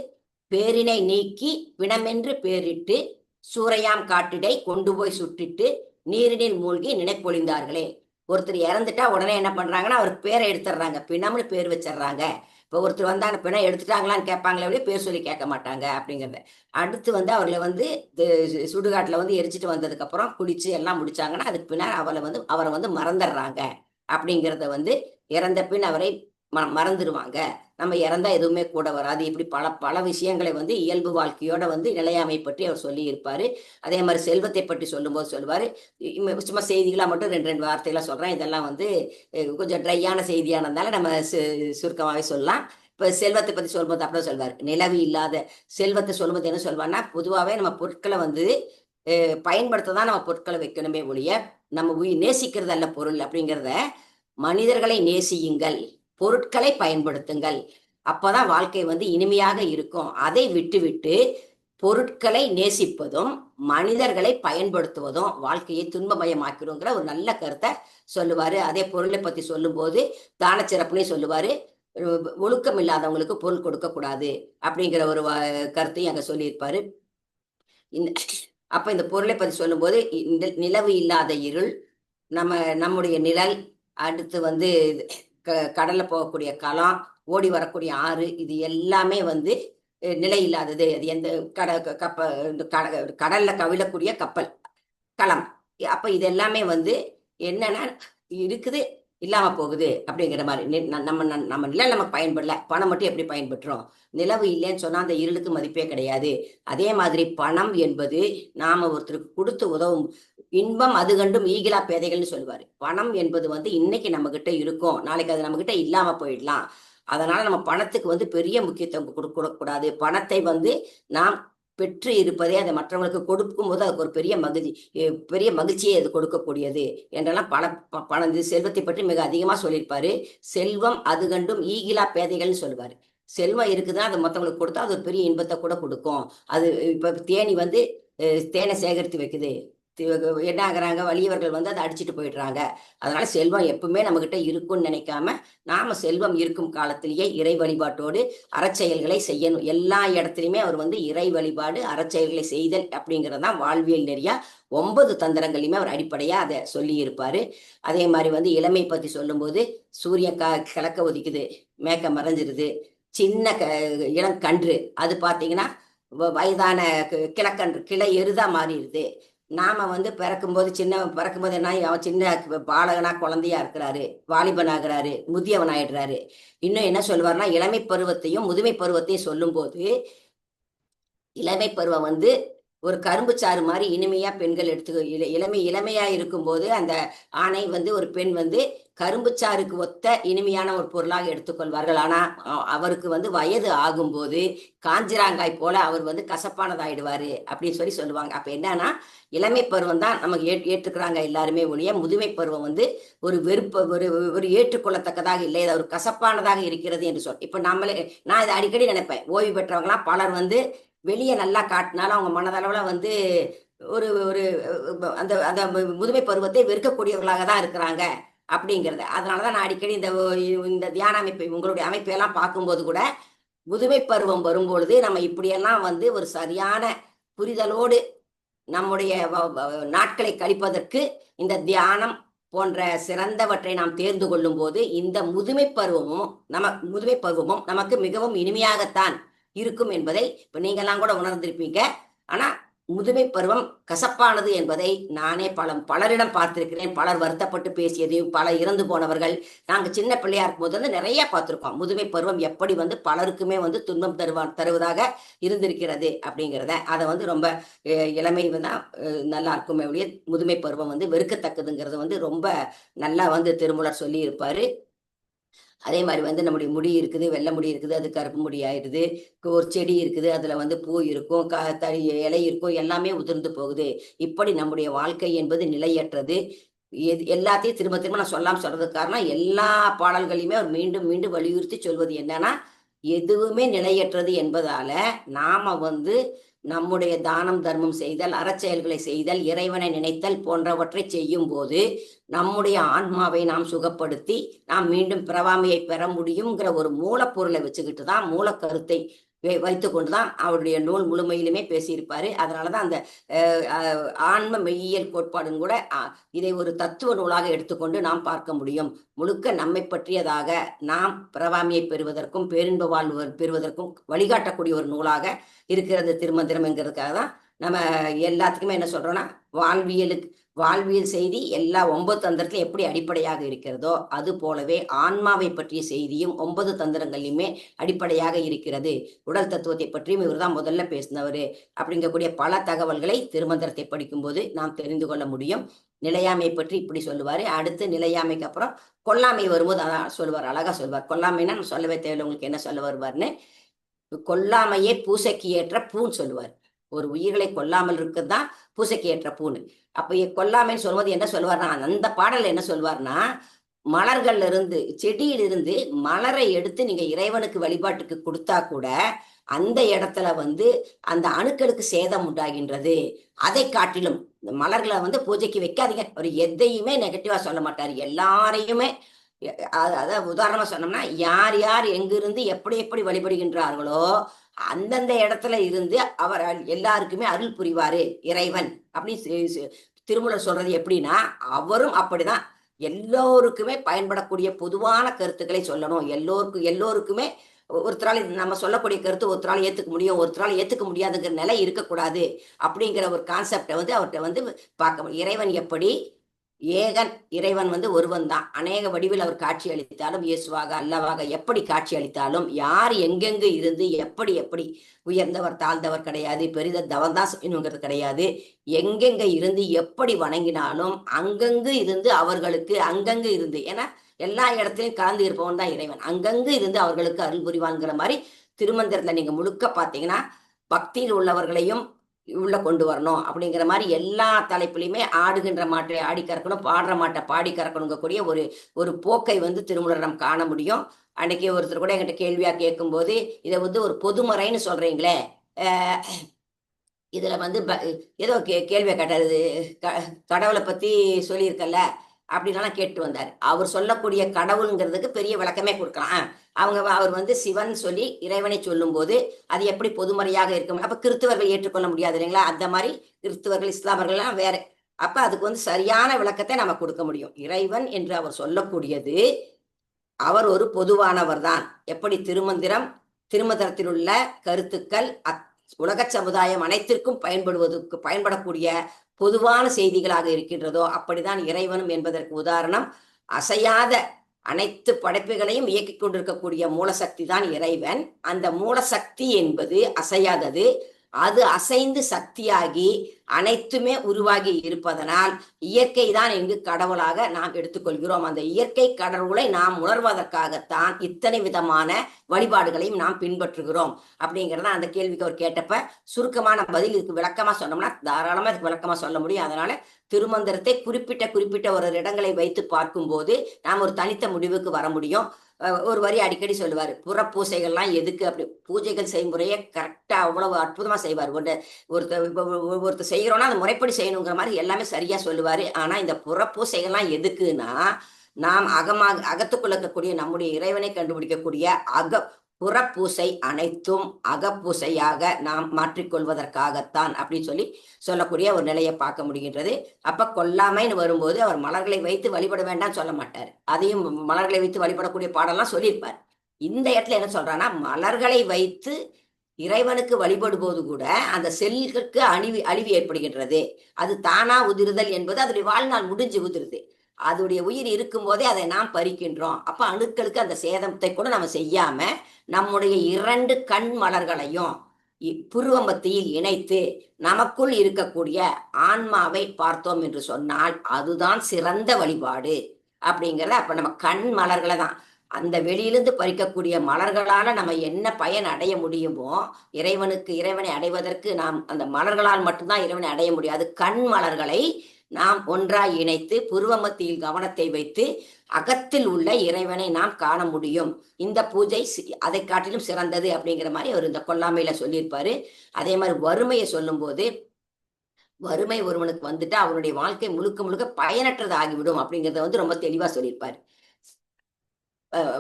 பேரினை நீக்கி பிணமென்று பேரிட்டு சூறையாம் காட்டிடை கொண்டு போய் சுட்டிட்டு நீரினில் மூழ்கி நினைப்பொழிந்தார்களே. ஒருத்தர் இறந்துட்டா உடனே என்ன பண்றாங்கன்னா, அவருக்கு பேரை எடுத்துடுறாங்க, பிணம்னு பேர் வச்சிடுறாங்க. இப்போ ஒருத்தர் வந்து அந்த பிணம் எடுத்துட்டாங்களான்னு கேட்பாங்களே, பேர் சொல்லி கேட்க மாட்டாங்க அப்படிங்கிறத. அடுத்து வந்து அவர்களை வந்து சுடுகாட்டுல வந்து எரிச்சிட்டு வந்ததுக்கு அப்புறம் குளிச்சு எல்லாம் முடிச்சாங்கன்னா அதுக்கு பின்னால் அவரை வந்து மறந்துடுறாங்க அப்படிங்கிறத வந்து இறந்த பின் அவரை மறந்துடுவாங்க, நம்ம இறந்தா எதுவுமே கூட வராது. இப்படி பல பல விஷயங்களை வந்து இயல்பு வாழ்க்கையோட வந்து நிலையாமை பற்றி அவர் சொல்லி இருப்பாரு. அதே மாதிரி செல்வத்தை பற்றி சொல்லும்போது சொல்லுவாரு. சும்மா செய்திகளா மட்டும் 2 வார்த்தையெல்லாம் சொல்றேன். இதெல்லாம் வந்து கொஞ்சம் ட்ரையான செய்தியானதுனால நம்ம சுருக்கமாவே சொல்லலாம். இப்ப செல்வத்தை பத்தி சொல்லும்போது அப்படிதான் சொல்வாரு. நிலவு இல்லாத செல்வத்தை சொல்லும்போது என்ன சொல்வாருன்னா, பொதுவாகவே நம்ம பொருட்களை வந்து பயன்படுத்ததான் நம்ம பொருட்களை வைக்கணுமே ஒழிய நம்ம நேசிக்கிறது அல்ல பொருள் அப்படிங்கிறத. மனிதர்களை நேசியுங்கள், பொருட்களை பயன்படுத்துங்கள், அப்பதான் வாழ்க்கை வந்து இனிமையாக இருக்கும். அதை விட்டு பொருட்களை நேசிப்பதும் மனிதர்களை பயன்படுத்துவதும் வாழ்க்கையை துன்பமயமாக்கிடுங்கிற ஒரு நல்ல கருத்தை சொல்லுவாரு. அதே பொருளை பத்தி சொல்லும் போது தான சிறப்புலையும் சொல்லுவாரு. ஒழுக்கம் இல்லாதவங்களுக்கு பொருள் கொடுக்க கூடாது அப்படிங்கிற ஒரு கருத்தையும் அங்க சொல்லியிருப்பாரு. அப்ப இந்த பொருளை பத்தி சொல்லும் போது இந்த நிலவு இல்லாத இருள், நம்முடைய நிழல், அடுத்து வந்து கடல்ல போகக்கூடிய களம், ஓடி வரக்கூடிய ஆறு, இது எல்லாமே வந்து நிலை இல்லாதது. அது எந்த கடல்ல கவிழக்கூடிய கப்பல் களம். அப்ப இது எல்லாமே வந்து என்னன்னா இருக்குது, இல்லாம போகுது அப்படிங்கிற மாதிரி. நம்ம நிலம் நமக்கு பயன்படல, பணம் மட்டும் எப்படி பயன்பெற்றோம்? நிலவு இல்லைன்னு சொன்னா அந்த இருளுக்கு மதிப்பே கிடையாது. அதே மாதிரி பணம் என்பது நாம ஒருத்தருக்கு கொடுத்து உதவும் இன்பம் அது கண்டும் ஈகிலா பேதைகள்னு சொல்லுவாரு. பணம் என்பது வந்து இன்னைக்கு நம்ம கிட்ட இருக்கும், நாளைக்கு அது நம்ம கிட்ட இல்லாம போயிடலாம். அதனால நம்ம பணத்துக்கு வந்து பெரிய முக்கியத்துவம் கொடுக்கக்கூடாது. பணத்தை வந்து நாம் பெற்று இருப்பதே அதை மற்றவங்களுக்கு கொடுக்கும் போது அதுக்கு ஒரு பெரிய மகிழ்ச்சியை அது கொடுக்கக்கூடியது என்றெல்லாம் பணம் செல்வத்தை பற்றி மிக அதிகமா சொல்லியிருப்பாரு. செல்வம் அது கண்டும் ஈகிலா பேதைகள்னு சொல்லுவாரு. செல்வம் இருக்குதுன்னா அது மற்றவங்களுக்கு கொடுத்தா அது ஒரு பெரிய இன்பத்தை கூட கொடுக்கும். அது இப்ப தேனி வந்து தேனை சேகரித்து வைக்குது, என்ன ஆகுறாங்க, வலியவர்கள் வந்து அதை அடிச்சுட்டு போயிடுறாங்க. அதனால செல்வம் எப்பவுமே நம்ம கிட்ட இருக்கும்னு நினைக்காம நாம செல்வம் இருக்கும் காலத்திலேயே இறை வழிபாட்டோடு அறச்செயல்களை செய்யணும். எல்லா இடத்துலையுமே அவர் வந்து இறை வழிபாடு அறச்செயல்களை செய்தல் அப்படிங்கறதான் வாழ்வியல் நெறியா 9 தந்திரங்களையுமே அவர் அடிப்படையா அதை சொல்லி இருப்பாரு. அதே மாதிரி வந்து இளமை பத்தி சொல்லும் போது சூரியன் கிழக்க ஒதிக்குது, மேக்க மறைஞ்சிருது, சின்ன இளங்கன்று அது பாத்தீங்கன்னா வயதான கிழக்கன்று கிளை எருதா மாறிடுது. நாம வந்து பிறக்கும்போது என்ன, அவன் சின்ன பாலகனா குழந்தையா இருக்கிறாரு, வாலிபன் ஆகிறாரு, முதியவன் ஆயிடுறாரு. இன்னும் என்ன சொல்லுவாருன்னா இளமை பருவத்தையும் முதுமை பருவத்தையும் சொல்லும் போது இளமை பருவம் வந்து ஒரு கரும்பு சாறு மாதிரி இனிமையா பெண்கள் இளமையா இருக்கும்போது அந்த ஆணை வந்து ஒரு பெண் வந்து கரும்பு சாருக்கு ஒத்த இனிமையான ஒரு பொருளாக எடுத்துக்கொள்வார்கள். ஆனா அவருக்கு வந்து வயது ஆகும்போது காஞ்சிராங்காய் போல அவர் வந்து கசப்பானதாயிடுவாரு அப்படின்னு சொல்லுவாங்க. அப்ப என்னன்னா இளமை பருவம் தான் நமக்கு ஏற்றுக்கிறாங்க எல்லாருமே ஒழிய, முதுமை பருவம் வந்து ஒரு ஒரு ஏற்றுக்கொள்ளத்தக்கதாக இல்லை, ஒரு கசப்பானதாக இருக்கிறது என்று இப்ப நான் இதை அடிக்கடி நினைப்பேன். ஓய்வு பெற்றவங்களாம் பலர் வந்து வெளியே நல்லா காட்டினாலும் அவங்க மனதளவுல வந்து ஒரு ஒரு அந்த அந்த முதுமை பருவத்தை வெறுக்கக்கூடியவர்களாக தான் இருக்கிறாங்க அப்படிங்கிறது. அதனாலதான் நான் அடிக்கடி இந்த தியான அமைப்பை உங்களுடைய அமைப்பையெல்லாம் பார்க்கும்போது கூட முதுமை பருவம் வரும்பொழுது நம்ம இப்படியெல்லாம் வந்து ஒரு சரியான புரிதலோடு நம்முடைய நாட்களை கழிப்பதற்கு இந்த தியானம் போன்ற சிறந்தவற்றை நாம் தேர்ந்து கொள்ளும் போது இந்த முதுமை பருவமும் நமக்கு மிகவும் இனிமையாகத்தான் இருக்கும் என்பதை இப்ப நீங்கெல்லாம் கூட உணர்ந்திருப்பீங்க. ஆனா முதுமை பருவம் கசப்பானது என்பதை நானே பலரிடம் பார்த்திருக்கிறேன். பலர் வருத்தப்பட்டு பேசியதையும், பல இறந்து போனவர்கள் நாங்க சின்ன பிள்ளையா இருக்கும் போது வந்து நிறைய பார்த்திருக்கோம். முதுமை பருவம் எப்படி வந்து பலருக்குமே வந்து துன்பம் தருவதாக இருந்திருக்கிறது அப்படிங்கிறத. அதை வந்து ரொம்ப இளமை தான் நல்லா இருக்கும். முதுமை பருவம் வந்து வெறுக்கத்தக்கதுங்கிறது வந்து ரொம்ப நல்லா வந்து திருமூலர் சொல்லி இருப்பாரு. அதே மாதிரி வந்து நம்முடைய முடி இருக்குது, வெள்ளை முடி இருக்குது, அது கருப்பு முடி ஆயிடுது. ஒரு செடி இருக்குது, அதுல வந்து பூ இருக்கும், இலை இருக்கும், எல்லாமே உதிர்ந்து போகுது. இப்படி நம்முடைய வாழ்க்கை என்பது நிலையற்றது. எல்லாத்தையும் திரும்ப திரும்ப நான் சொல்றதுக்கு காரணம் எல்லா பாடல்களையுமே அவர் மீண்டும் மீண்டும் வலியுறுத்தி சொல்வது என்னன்னா எதுவுமே நிலையற்றது என்பதால நாம வந்து நம்முடைய தானம் தர்மம் செய்தல், அறச்செயல்களை செய்தல், இறைவனை நினைத்தல் போன்றவற்றை செய்யும் போது நம்முடைய ஆன்மாவை நாம் சுகப்படுத்தி நாம் மீண்டும் பிறவாமையை பெற முடியுங்கிற ஒரு மூலப்பொருளை வச்சுக்கிட்டு தான் மூலக்கருத்தை வைத்து கொண்டுதான் அவருடைய நூல் முழுமையிலுமே பேசியிருப்பாரு. அதனாலதான் அந்த ஆன்ம மெய்யியல் கோட்பாடுன்னு கூட இதை ஒரு தத்துவ நூலாக எடுத்துக்கொண்டு நாம் பார்க்க முடியும். முழுக்க நம்மை பற்றியதாக நாம் பிறவாமையை பெறுவதற்கும் பேரின்ப வாழ்வு பெறுவதற்கும் வழிகாட்டக்கூடிய ஒரு நூலாக இருக்கிறது திருமந்திரம் என்கிறதுக்காக தான் நம்ம எல்லாத்துக்குமே என்ன சொல்றோம்னா வாழ்வியல் செய்தி எல்லா 9 தந்திரத்திலும் எப்படி அடிப்படையாக இருக்கிறதோ அது போலவே ஆன்மாவை பற்றிய செய்தியும் 9 தந்திரங்களையுமே அடிப்படையாக இருக்கிறது. உடல் தத்துவத்தை பற்றியும் இவர் தான் முதல்ல பேசினவர் அப்படிங்கக்கூடிய பல தகவல்களை திருமந்திரத்தை படிக்கும்போது நாம் தெரிந்து கொள்ள முடியும். நிலையாமை பற்றி இப்படி சொல்லுவாரு. அடுத்து நிலையாமைக்கு அப்புறம் கொல்லாமை வரும்போது அதான் சொல்லுவார், அழகா சொல்வார். கொல்லாமைன்னா சொல்லவே தேவையில்லை, உங்களுக்கு என்ன சொல்ல வருவார்னு. கொல்லாமையே பூசைக்கு ஏற்ற பூன்னு சொல்லுவார். ஒரு உயிர்களை கொல்லாமல் இருக்குதான் பூசைக்கு ஏற்ற பூன்னு. அப்ப கொல்லாமைன்னு சொல்லும்போது என்ன சொல்லுவார்னா, அந்த பாடல் என்ன சொல்வார்னா, மலர்கள்ல இருந்து செடியிலிருந்து மலரை எடுத்து நீங்க இறைவனுக்கு வழிபாட்டுக்கு கொடுத்தா கூட அந்த இடத்துல வந்து அந்த அணுக்களுக்கு சேதம் உண்டாகின்றது. அதை காட்டிலும் மலர்களை வந்து பூஜைக்கு வைக்காதீங்க. அவர் எதையுமே நெகட்டிவா சொல்ல மாட்டார். எல்லாரையுமே அதாவது உதாரணமா சொன்னோம்னா யார் யார் எங்கிருந்து எப்படி வழிபடுகின்றார்களோ அந்தந்த இடத்துல இருந்து அவர் எல்லாருக்குமே அருள் புரிவாரு இறைவன் அப்படின்னு திருமூலர் சொல்றது. எப்படின்னா அவரும் அப்படிதான் எல்லோருக்குமே பயன்படக்கூடிய பொதுவான கருத்துக்களை சொல்லணும். எல்லோருக்குமே ஒருத்தரால் நம்ம சொல்லக்கூடிய கருத்து ஒருத்தரால் ஏத்துக்க முடியும், ஒருத்தரால் ஏத்துக்க முடியாதுங்கிற நிலை இருக்கக்கூடாது அப்படிங்கிற ஒரு கான்செப்டை வந்து அவர்கிட்ட வந்து பார்க்க முடியும். இறைவன் எப்படி ஏகன், இறைவன் வந்து ஒருவன் தான். அநேக வடிவில் அவர் காட்சி அளித்தாலும், இயேசுவாக அல்லவாக எப்படி காட்சி அளித்தாலும், யார் எங்கெங்கு இருந்து எப்படி எப்படி உயர்ந்தவர் தாழ்ந்தவர் கிடையாது, பெரித தவந்தான் செய்யணுங்கிறது கிடையாது. எங்கெங்க இருந்து எப்படி வணங்கினாலும் அங்கங்கு இருந்து அவர்களுக்கு அங்கங்கு இருந்து, ஏன்னா எல்லா இடத்துலையும் கலந்து இருப்பவன் தான் இறைவன். அங்கங்கு இருந்து அவர்களுக்கு அருள் புரிவான்ங்கிற மாதிரி திருமந்திரத்துல நீங்க முழுக்க பாத்தீங்கன்னா பக்தியில் உள்ளவர்களையும் உள்ள கொண்டு வரணும் அப்படிங்கிற மாதிரி எல்லா தலைப்புலையுமே ஆடுகின்ற மாட்டை ஆடி கறக்கணும், பாடுற மாட்டை பாடி கறக்கணுங்கக்கூடிய ஒரு ஒரு போக்கை வந்து திருமூலர் நம்ம காண முடியும். அன்னைக்கு ஒருத்தர் கூட என்கிட்ட கேள்வியா கேட்கும்போது, இதை வந்து ஒரு பொதுமறைன்னு சொல்றீங்களே, இதுல வந்து ஏதோ கேள்வியை கேட்டாரு, கடவுளை பத்தி சொல்லியிருக்கல அப்படின்லாம் கேட்டு வந்தார். அவர் சொல்லக்கூடிய கடவுளுங்கிறதுக்கு பெரிய விளக்கமே கொடுக்கலாம். அவர் வந்து சிவன் சொல்லி இறைவனை சொல்லும் போது அது எப்படி பொதுமறையாக இருக்கும்? அப்ப கிறிஸ்துவர்கள் ஏற்றுக்கொள்ள முடியாது இல்லைங்களா? அந்த மாதிரி கிறிஸ்துவர்கள் இஸ்லாமர்கள்லாம் வேற. அப்ப அதுக்கு வந்து சரியான விளக்கத்தை நம்ம கொடுக்க முடியும். இறைவன் என்று அவர் சொல்லக்கூடியது அவர் ஒரு பொதுவானவர் தான். எப்படி திருமந்திரத்தில் உள்ள கருத்துக்கள் உலக சமுதாயம் அனைத்திற்கும் பயன்படக்கூடிய பொதுவான செய்திகளாக இருக்கின்றதோ அப்படிதான் இறைவனும் என்பதற்கு உதாரணம் அசையாத அனைத்து படைப்புகளையும் இயக்கிக் கொண்டிருக்கக்கூடிய மூலசக்தி தான் இறைவன். அந்த மூலசக்தி என்பது அசையாதது. அது அசைந்து சக்தியாகி அனைத்துமே உருவாகி இருப்பதனால் இயற்கை தான் இங்கு கடவுளாக நாம் எடுத்துக்கொள்கிறோம். அந்த இயற்கை கடவுளை நாம் உணர்வதற்காகத்தான் இத்தனை விதமான வழிபாடுகளையும் நாம் பின்பற்றுகிறோம் அப்படிங்கிறத அந்த கேள்விக்கு அவர் கேட்டப்ப சுருக்கமான பதில். இதுக்கு விளக்கமா சொன்னோம்னா தாராளமா இதுக்கு விளக்கமா சொல்ல முடியும். அதனால திருமந்திரத்தை குறிப்பிட்ட ஒரு இடங்களை வைத்து பார்க்கும்போது நாம் ஒரு தனித்த முடிவுக்கு வர முடியும். ஒரு வரி அடிக்கடி சொல்லுவார், புறப்பூசைகள்லாம் எதுக்கு? அப்படி பூஜைகள் செய்முறையை கரெக்டா அவ்வளவு அற்புதமா செய்வார். ஒருத்தர் செய்யறோம்னா அந்த முறைப்படி செய்யணுங்கிற மாதிரி எல்லாமே சரியா சொல்லுவாரு. ஆனா இந்த புறப்பூசைகள்லாம் எதுக்குன்னா நாம் அகத்துக்குள்ள இருக்கக்கூடிய நம்முடைய இறைவனை கண்டுபிடிக்கக்கூடிய புறப்பூசை அனைத்தும் அகப்பூசையாக நாம் மாற்றிக்கொள்வதற்காகத்தான் அப்படின்னு சொல்லக்கூடிய ஒரு நிலையை பார்க்க முடிகின்றது. அப்ப கொல்லாமைன்னு வரும்போது அவர் மலர்களை வைத்து வழிபட வேண்டாம் சொல்ல மாட்டார். அதையும் மலர்களை வைத்து வழிபடக்கூடிய பாடலாம் சொல்லியிருப்பார். இந்த இடத்துல என்ன சொல்றான்னா, மலர்களை வைத்து இறைவனுக்கு வழிபடும்போது கூட அந்த செல்களுக்கு அழிவு ஏற்படுகின்றது. அது தானா உதிர்தல் என்பது அதனுடைய வாழ்நாள் முடிஞ்சு உதிருது. அதோடைய உயிர் இருக்கும் போதே அதை நாம் பறிக்கின்றோம். அப்ப அணுக்களுக்கு அந்த சேதத்தை கூட நம்ம செய்யாம நம்முடைய 2 கண் மலர்களையும் புருவ மத்தியில் இணைத்து நமக்குள் இருக்கக்கூடிய ஆன்மாவை பார்த்தோம் என்று சொன்னால் அதுதான் சிறந்த வழிபாடு அப்படிங்கிறத. அப்ப நம்ம கண் மலர்களை தான் அந்த வெளியிலிருந்து பறிக்கக்கூடிய மலர்களால நம்ம என்ன பயன் அடைய முடியுமோ, இறைவனை அடைவதற்கு நாம் அந்த மலர்களால் மட்டும்தான் இறைவனை அடைய முடியாது. கண் மலர்களை நாம் ஒன்றாய் இணைத்து புருவ மத்தியில் கவனத்தை வைத்து அகத்தில் உள்ள இறைவனை நாம் காண முடியும். இந்த பூஜை அதை காட்டிலும் சிறந்தது அப்படிங்கிற மாதிரி அவர் இந்த கொல்லாமையில சொல்லியிருப்பாரு. அதே மாதிரி வறுமையை சொல்லும் போது, வறுமை ஒருவனுக்கு வந்துட்டு அவனுடைய வாழ்க்கை முழுக்க பயனற்றது ஆகிவிடும் அப்படிங்கிறத வந்து ரொம்ப தெளிவா சொல்லியிருப்பாரு.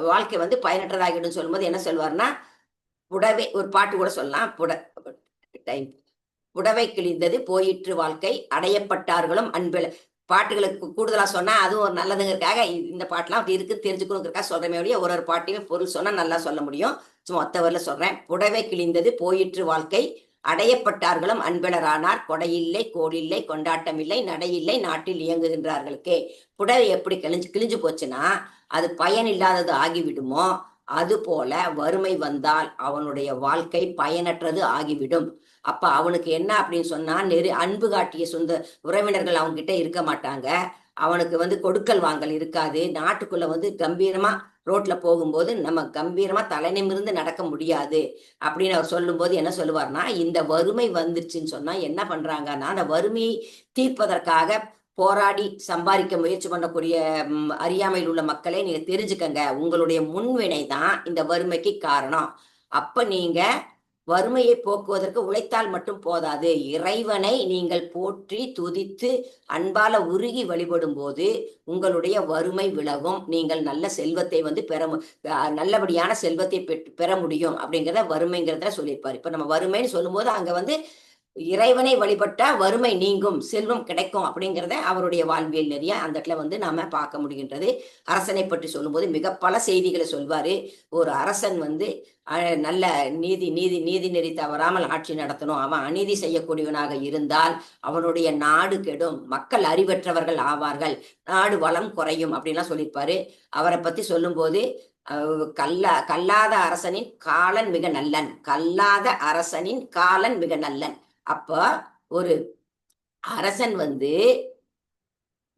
வாழ்க்கை வந்து பயனற்றதாகிடும் சொல்லும்போது என்ன சொல்வார்னா, புடவை ஒரு பாட்டு கூட சொல்லலாம். புடவை கிழிந்தது போயிற்று வாழ்க்கை அடையப்பட்டார்களும் அன்பில். பாட்டுகளுக்கு கூடுதலா சொன்னா அதுவும் ஒரு நல்லதுங்கிறதுக்காக இந்த பாட்டுலாம் அப்படி இருக்கு தெரிஞ்சுக்கணுங்கிறதுக்காக சொல்றமே ஒழிய ஒரு பாட்டையுமே பொருள் சொன்னா நல்லா சொல்ல முடியும். சும்மா ஒத்தவரில் சொல்றேன். புடவை கிழிந்தது போயிற்று வாழ்க்கை அடையப்பட்டார்களும் அன்பிலரானார் கொடையில்லை கோடில்லை கொண்டாட்டம் இல்லை நடையில்லை நாட்டில் இயங்குகின்றார்களுக்கே. புடவை எப்படி கிழிஞ்சு போச்சுன்னா அது பயன் இல்லாதது ஆகிவிடுமோ, அது போல வறுமை வந்தால் அவனுடைய வாழ்க்கை பயனற்றது ஆகிவிடும். அப்ப அவனுக்கு என்ன அப்படின்னு சொன்னா, அன்பு காட்டிய சொந்த உறவினர்கள் அவங்க கிட்ட இருக்க மாட்டாங்க. அவனுக்கு வந்து கொடுக்கல் வாங்கல் இருக்காது. நாட்டுக்குள்ள வந்து கம்பீரமா ரோட்ல போகும்போது நம்ம கம்பீரமா தலை நிமிர்ந்து நடக்க முடியாது அப்படின்னு அவர் சொல்லும் போது என்ன சொல்லுவார்னா, இந்த வறுமை வந்துருச்சுன்னு சொன்னா என்ன பண்றாங்கன்னா, அந்த வறுமையை தீர்ப்பதற்காக போராடி சம்பாதிக்க முயற்சி பண்ணக்கூடிய அறியாமையில் உள்ள மக்களே நீங்க தெரிஞ்சுக்கங்க, உங்களுடைய முன்வினை தான் இந்த வறுமைக்கு காரணம். அப்ப நீங்க வறுமையை போக்குவதற்கு உழைத்தால் மட்டும் போதாது, இறைவனை நீங்கள் போற்றி துதித்து அன்பால உருகி வழிபடும் போது உங்களுடைய வறுமை விலகும். நீங்கள் நல்ல செல்வத்தை வந்து நல்லபடியான செல்வத்தை பெற முடியும் அப்படிங்கிறத வறுமைங்கிறத சொல்லியிருப்பாரு. இப்ப நம்ம வறுமைன்னு சொல்லும் போது அங்க வந்து இறைவனை வழிபட்டா வறுமை நீங்கும், செல்வம் கிடைக்கும் அப்படிங்கிறத அவருடைய வாழ்வியல் நெறிய அந்த இடத்துல வந்து நாம பார்க்க முடிகின்றது. அரசனை பற்றி சொல்லும்போது மிக பல செய்திகளை சொல்வாரு. ஒரு அரசன் வந்து நல்ல நீதி நெறி தவறாமல் ஆட்சி நடத்தணும். அவன் அநீதி செய்யக்கூடியவனாக இருந்தால் அவனுடைய நாடு கெடும், மக்கள் அறிவற்றவர்கள் ஆவார்கள், நாடு வளம் குறையும் அப்படின்லாம் சொல்லியிருப்பாரு. அவரை பத்தி சொல்லும்போது கல்லாத அரசனின் காலன் மிக நல்லன், கல்லாத அரசனின் காலன் மிக நல்லன். அப்ப ஒரு அரசன் வந்து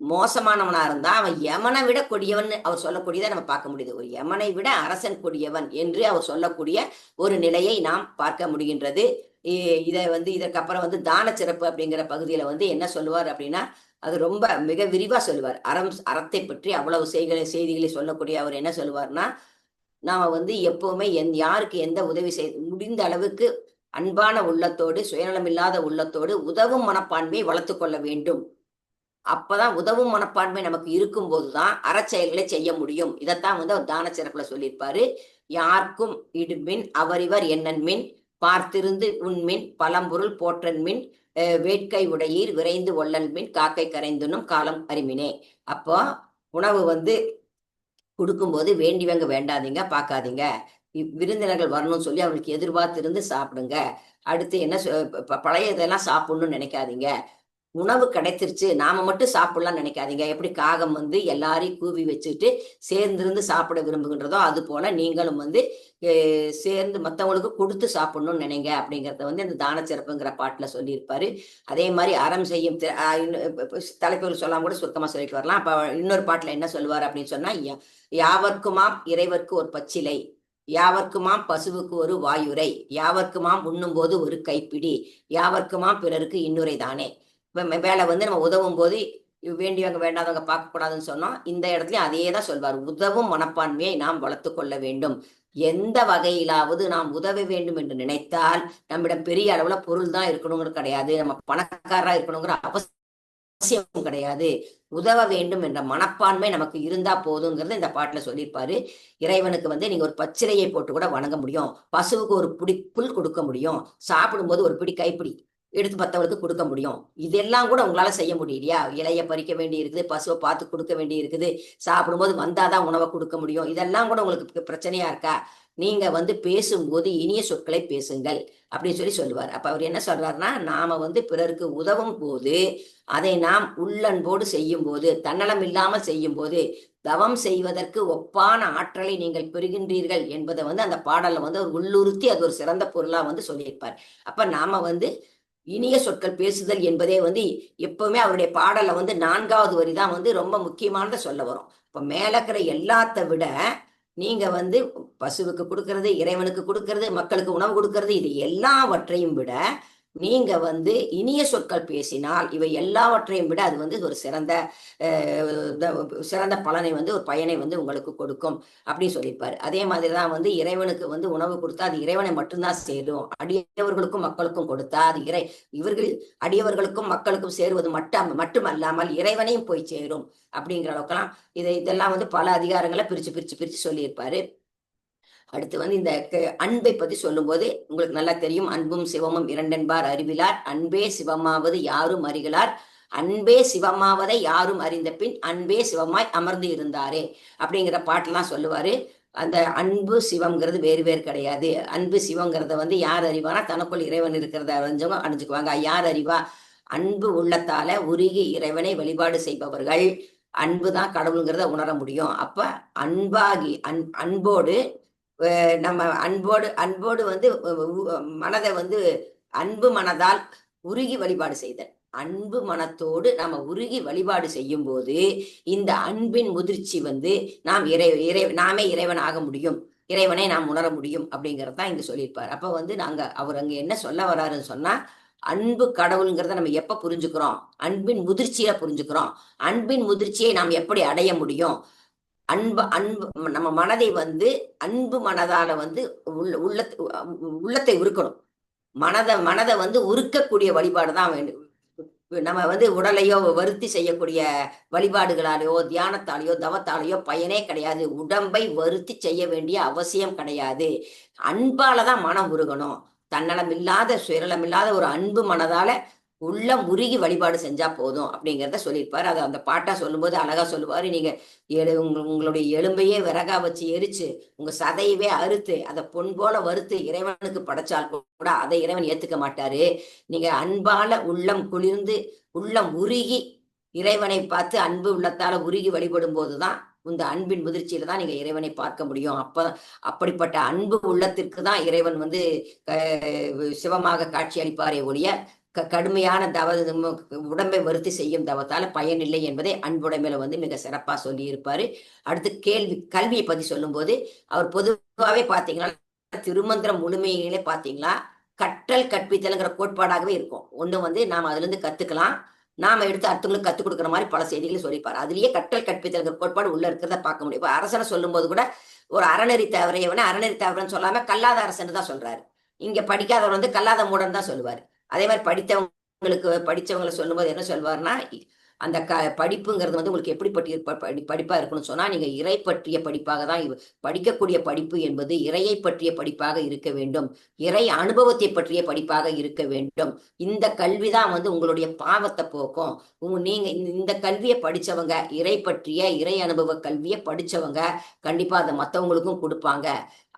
மோசமானவனா இருந்தா அவன் யமனை விட கொடியவன் அவர் சொல்லக்கூடியதை நம்ம பார்க்க முடியுது. ஒரு யமனை விட அரசன் கொடியவன் என்று அவர் சொல்லக்கூடிய ஒரு நிலையை நாம் பார்க்க முடிகின்றது. இதை வந்து இதற்கப்புறம் வந்து தான சிறப்பு அப்படிங்கிற பகுதியில வந்து என்ன சொல்லுவார் அப்படின்னா, அது ரொம்ப மிக விரிவா சொல்லுவார். அறத்தை பற்றி அவ்வளவு செய்திகளை சொல்லக்கூடிய அவர் என்ன சொல்லுவார்னா, நாம வந்து எப்பவுமே யாருக்கு எந்த உதவி முடிந்த அளவுக்கு அன்பான உள்ளத்தோடு, சுயநலமில்லாத உள்ளத்தோடு உதவும் மனப்பான்மையை வளர்த்து கொள்ள வேண்டும். அப்பதான் உதவும் மனப்பான்மை நமக்கு இருக்கும் போதுதான் அறச்செயல்களை செய்ய முடியும். இதைத்தான் வந்து அவர் தான சிறப்புல சொல்லியிருப்பாரு. யாருக்கும் இடுமின் அவரிவர் என்னன்மின், பார்த்திருந்து உண்மின் பழம்பொருள் போற்றன்மின், வேட்கை உடையீர் விரைந்து ஒல்லல்மின், காக்கை கரைந்துனும் காலம் அறிமினே. அப்போ உணவு வந்து கொடுக்கும்போது வேண்டியவங்க வேண்டாதீங்க, பார்க்காதீங்க. விருந்தினர்கள் வரணும்னு சொல்லி அவங்களுக்கு எதிர்பார்த்திருந்து சாப்பிடுங்க. அடுத்து என்ன பழைய இதெல்லாம் சாப்பிடணும்னு நினைக்காதீங்க. உணவு கிடைச்சிருச்சு நாம மட்டும் சாப்பிடலாம்னு நினைக்காதீங்க. எப்படி காகம் வந்து எல்லாரையும் கூவி வச்சுட்டு சேர்ந்திருந்து சாப்பிட விரும்புகின்றதோ அது போல நீங்களும் வந்து சேர்ந்து மற்றவங்களுக்கு கொடுத்து சாப்பிடணும்னு நினைங்க அப்படிங்கிறத வந்து இந்த தான சிறப்புங்கிற பாட்டுல சொல்லியிருப்பாரு. அதே மாதிரி அறம் செய்யும் தலைப்புகள் சொல்லாம கூட சுருக்கமா சொல்லிட்டு வரலாம். அப்ப இன்னொரு பாட்டுல என்ன சொல்லுவார் அப்படின்னு சொன்னா, யாவர்க்குமாம் இறைவர்க்கு ஒரு பச்சிலை, யாவர்க்குமாம் பசுவுக்கு ஒரு வாயுரை, யாவர்க்குமாம் உண்ணும் போது ஒரு கைப்பிடி, யாவர்க்குமாம் பிறருக்கு இன்னுரை தானே. வேலை வந்து நம்ம உதவும் போது வேண்டியவங்க வேண்டாதவங்க பார்க்க கூடாதுன்னு சொன்னோம். இந்த இடத்துலயும் அதே தான் சொல்வார். உதவும் மனப்பான்மையை நாம் வளர்த்து கொள்ள வேண்டும். எந்த வகையிலாவது நாம் உதவ வேண்டும் என்று நினைத்தால் நம்மிடம் பெரிய அளவுல பொருள் தான் இருக்கணுங்கிறது கிடையாது, நம்ம பணக்காரரா இருக்கணுங்கிற அவசியம் கிடையாது. உதவ வேண்டும் என்ற மனப்பான்மை நமக்கு இருந்தா போதுங்கிறது இந்த பாட்டுல சொல்லியிருப்பாரு. இறைவனுக்கு வந்து நீங்க ஒரு பச்சிலையை போட்டு கூட வணங்க முடியும், பசுவுக்கு ஒரு பிடி புல் கொடுக்க முடியும், சாப்பிடும்போது ஒரு பிடி கைப்பிடி எடுத்து மற்றவங்களுக்கு கொடுக்க முடியும். இதெல்லாம் கூட உங்களால செய்ய முடியலையா? இலைய பறிக்க வேண்டி இருக்குது, பசுவை பார்த்து கொடுக்க வேண்டி இருக்குது, சாப்பிடும்போது வந்தாதான் உணவை கொடுக்க முடியும். இதெல்லாம் கூட உங்களுக்கு பிரச்சனையா இருக்கா? நீங்க வந்து பேசும்போது இனிய சொற்களை பேசுங்கள் அப்படின்னு சொல்லுவார். அப்ப அவர் என்ன சொல்றாருன்னா, நாம வந்து பிறருக்கு உதவும் போது அதை நாம் உள்ளன்போடு செய்யும் போது, தன்னலம் இல்லாமல் செய்யும் போது, தவம் செய்வதற்கு ஒப்பான ஆற்றலை நீங்கள் பெறுகின்றீர்கள் என்பதை வந்து அந்த பாடல்ல வந்து அவர் உள்ளுறுத்தி அது ஒரு சிறந்த பொருளா வந்து சொல்லியிருப்பார். அப்ப நாம வந்து இனிய சொற்கள் பேசுதல் என்பதே வந்து எப்பவுமே அவருடைய பாடல்ல வந்து 4வது வரிதான் வந்து ரொம்ப முக்கியமானதை சொல்ல வரும். இப்ப மேல இருக்கிற எல்லாத்த விட நீங்க வந்து பசுவுக்கு கொடுக்கறது, இறைவனுக்கு கொடுக்கறது, மக்களுக்கு உணவு கொடுக்கறது, இது எல்லாவற்றையும் விட நீங்க வந்து இனிய சொற்கள் பேசினால் இவை எல்லாவற்றையும் விட அது வந்து ஒரு சிறந்த பலனை வந்து ஒரு பயனை வந்து உங்களுக்கு கொடுக்கும் அப்படின்னு சொல்லியிருப்பாரு. அதே மாதிரிதான் வந்து இறைவனுக்கு வந்து உணவு கொடுத்தா அது இறைவனை மட்டும்தான் சேரும், அடியவர்களுக்கும் மக்களுக்கும் கொடுத்தா அது இவர்கள் அடியவர்களுக்கும் மக்களுக்கும் சேருவது மட்டுமல்லாமல் இறைவனையும் போய் சேரும் அப்படிங்கிற அளவுக்கெல்லாம் இதெல்லாம் வந்து பல அதிகாரங்களை பிரிச்சு சொல்லியிருப்பாரு. அடுத்து வந்து இந்த அன்பை பத்தி சொல்லும்போது உங்களுக்கு நல்லா தெரியும். அன்பும் சிவமும் இரண்டென்பார் அறிவிலார், அன்பே சிவமாவது யாரும் அறிகளார், அன்பே சிவமாவதை யாரும் அறிந்த பின் அன்பே சிவமாய் அமர்ந்து இருந்தாரே அப்படிங்கிற பாட்டெல்லாம் சொல்லுவாரு. அந்த அன்பு சிவம்ங்கிறது வேறு கிடையாது. அன்பு சிவங்கிறத வந்து யார் அறிவானா, தனக்குள் இறைவன் இருக்கிறத அறிஞ்சவங்க அணிஞ்சுக்குவாங்க. யார் அறிவா? அன்பு உள்ளத்தால உருகி இறைவனை வழிபாடு செய்பவர்கள் அன்புதான் கடவுளுங்கிறத உணர முடியும். அப்ப அன்பாகி அன்போடு நம்ம அன்போடு வந்து மனதை வந்து அன்பு மனதால் உருகி வழிபாடு செய்தல். அன்பு மனத்தோடு நாம உருகி வழிபாடு செய்யும் போது இந்த அன்பின் முதிர்ச்சி வந்து நாமே இறைவன் ஆக முடியும், இறைவனை நாம் உணர முடியும் அப்படிங்கறதான் இங்க சொல்லியிருப்பார். அப்ப வந்து அவர் அங்க என்ன சொல்ல வர்றாருன்னு சொன்னா, அன்பு கடவுளுங்கிறத நம்ம எப்ப புரிஞ்சுக்கிறோம்? அன்பின் முதிர்ச்சியில புரிஞ்சுக்கிறோம். அன்பின் முதிர்ச்சியை நாம் எப்படி அடைய முடியும்? அன்பு நம்ம மனதை வந்து அன்பு மனதால வந்து உள்ளத்தை உருக்கணும். மனதை வந்து உருக்கக்கூடிய வழிபாடு தான் வேண்டும். நம்ம வந்து உடலையோ வருத்தி செய்யக்கூடிய வழிபாடுகளாலேயோ தியானத்தாலேயோ தவத்தாலேயோ பயனே கிடையாது. உடம்பை வருத்தி செய்ய வேண்டிய அவசியம் கிடையாது. அன்பாலதான் மனம் உருகணும். தன்னலமில்லாத சுயநலமில்லாத ஒரு அன்பு மனதால உள்ளம் உருகி வழிபாடு செஞ்சா போதும் அப்படிங்கிறத சொல்லியிருப்பாரு. அதை அந்த பாட்டா சொல்லும்போது அழகா சொல்லுவாரு. நீங்க உங்களுடைய எலும்பையே விறகா வச்சு எரிச்சு உங்க சதையவே அறுத்து அதை பொன் போல வறுத்து இறைவனுக்கு படைச்சால் கூட அதை இறைவன் ஏத்துக்க மாட்டாரு. நீங்க அன்பால உள்ளம் குளிர்ந்து உள்ளம் உருகி இறைவனை பார்த்து அன்பு உள்ளத்தால உருகி வழிபடும் போதுதான் இந்த அன்பின் முதிர்ச்சியில தான் நீங்க இறைவனை பார்க்க முடியும். அப்படிப்பட்ட அன்பு உள்ளத்திற்கு தான் இறைவன் வந்து சிவமாக காட்சி அளிப்பாரே ஒழிய கடுமையான உடம்பை வருத்தி செய்யும் தவத்தால பயனில்லை என்பதை அன்புடைமையில வந்து மிக சிறப்பா சொல்லி இருப்பாரு. அடுத்து கல்வியை பத்தி சொல்லும் போது அவர் பொதுவாகவே பாத்தீங்கன்னா திருமந்திரம் முழுமையிலே பாத்தீங்களா கற்றல் கற்பித்தல்ங்கிற கோட்பாடாகவே இருக்கும். ஒண்ணு வந்து நாம அதுல இருந்து கத்துக்கலாம், நாம எடுத்து அடுத்தவங்களுக்கு கத்துக் கொடுக்குற மாதிரி பல செய்திகளை சொல்லிப்பாரு. அதுலயே கற்றல் கற்பித்தல்கிற கோட்பாடு உள்ள இருக்கிறத பார்க்க முடியும். இப்ப அரசனை சொல்லும் போது கூட ஒரு அறநெறி தவறையவன அறநெறி தவறன்னு சொல்லாம கல்லாத அரசன் தான் சொல்றாரு. இங்க படிக்காதவர் வந்து கல்லாத மூடன் தான் சொல்லுவாரு. அதே மாதிரி படிச்சவங்களை சொல்லும்போது என்ன சொல்வாருன்னா அந்த படிப்புங்கிறது வந்து உங்களுக்கு எப்படி படிப்பா இருக்குன்னு சொன்னா நீங்க இறை பற்றிய படிப்பாக தான் படிக்கக்கூடிய படிப்பு என்பது இறையை பற்றிய படிப்பாக இருக்க வேண்டும், இறை அனுபவத்தை பற்றிய படிப்பாக இருக்க வேண்டும். இந்த கல்விதான் வந்து உங்களுடைய பாவத்தை போக்கும். நீங்க இந்த கல்வியை படிச்சவங்க இறை அனுபவ கல்வியை படிச்சவங்க கண்டிப்பா அதை மற்றவங்களுக்கும் கொடுப்பாங்க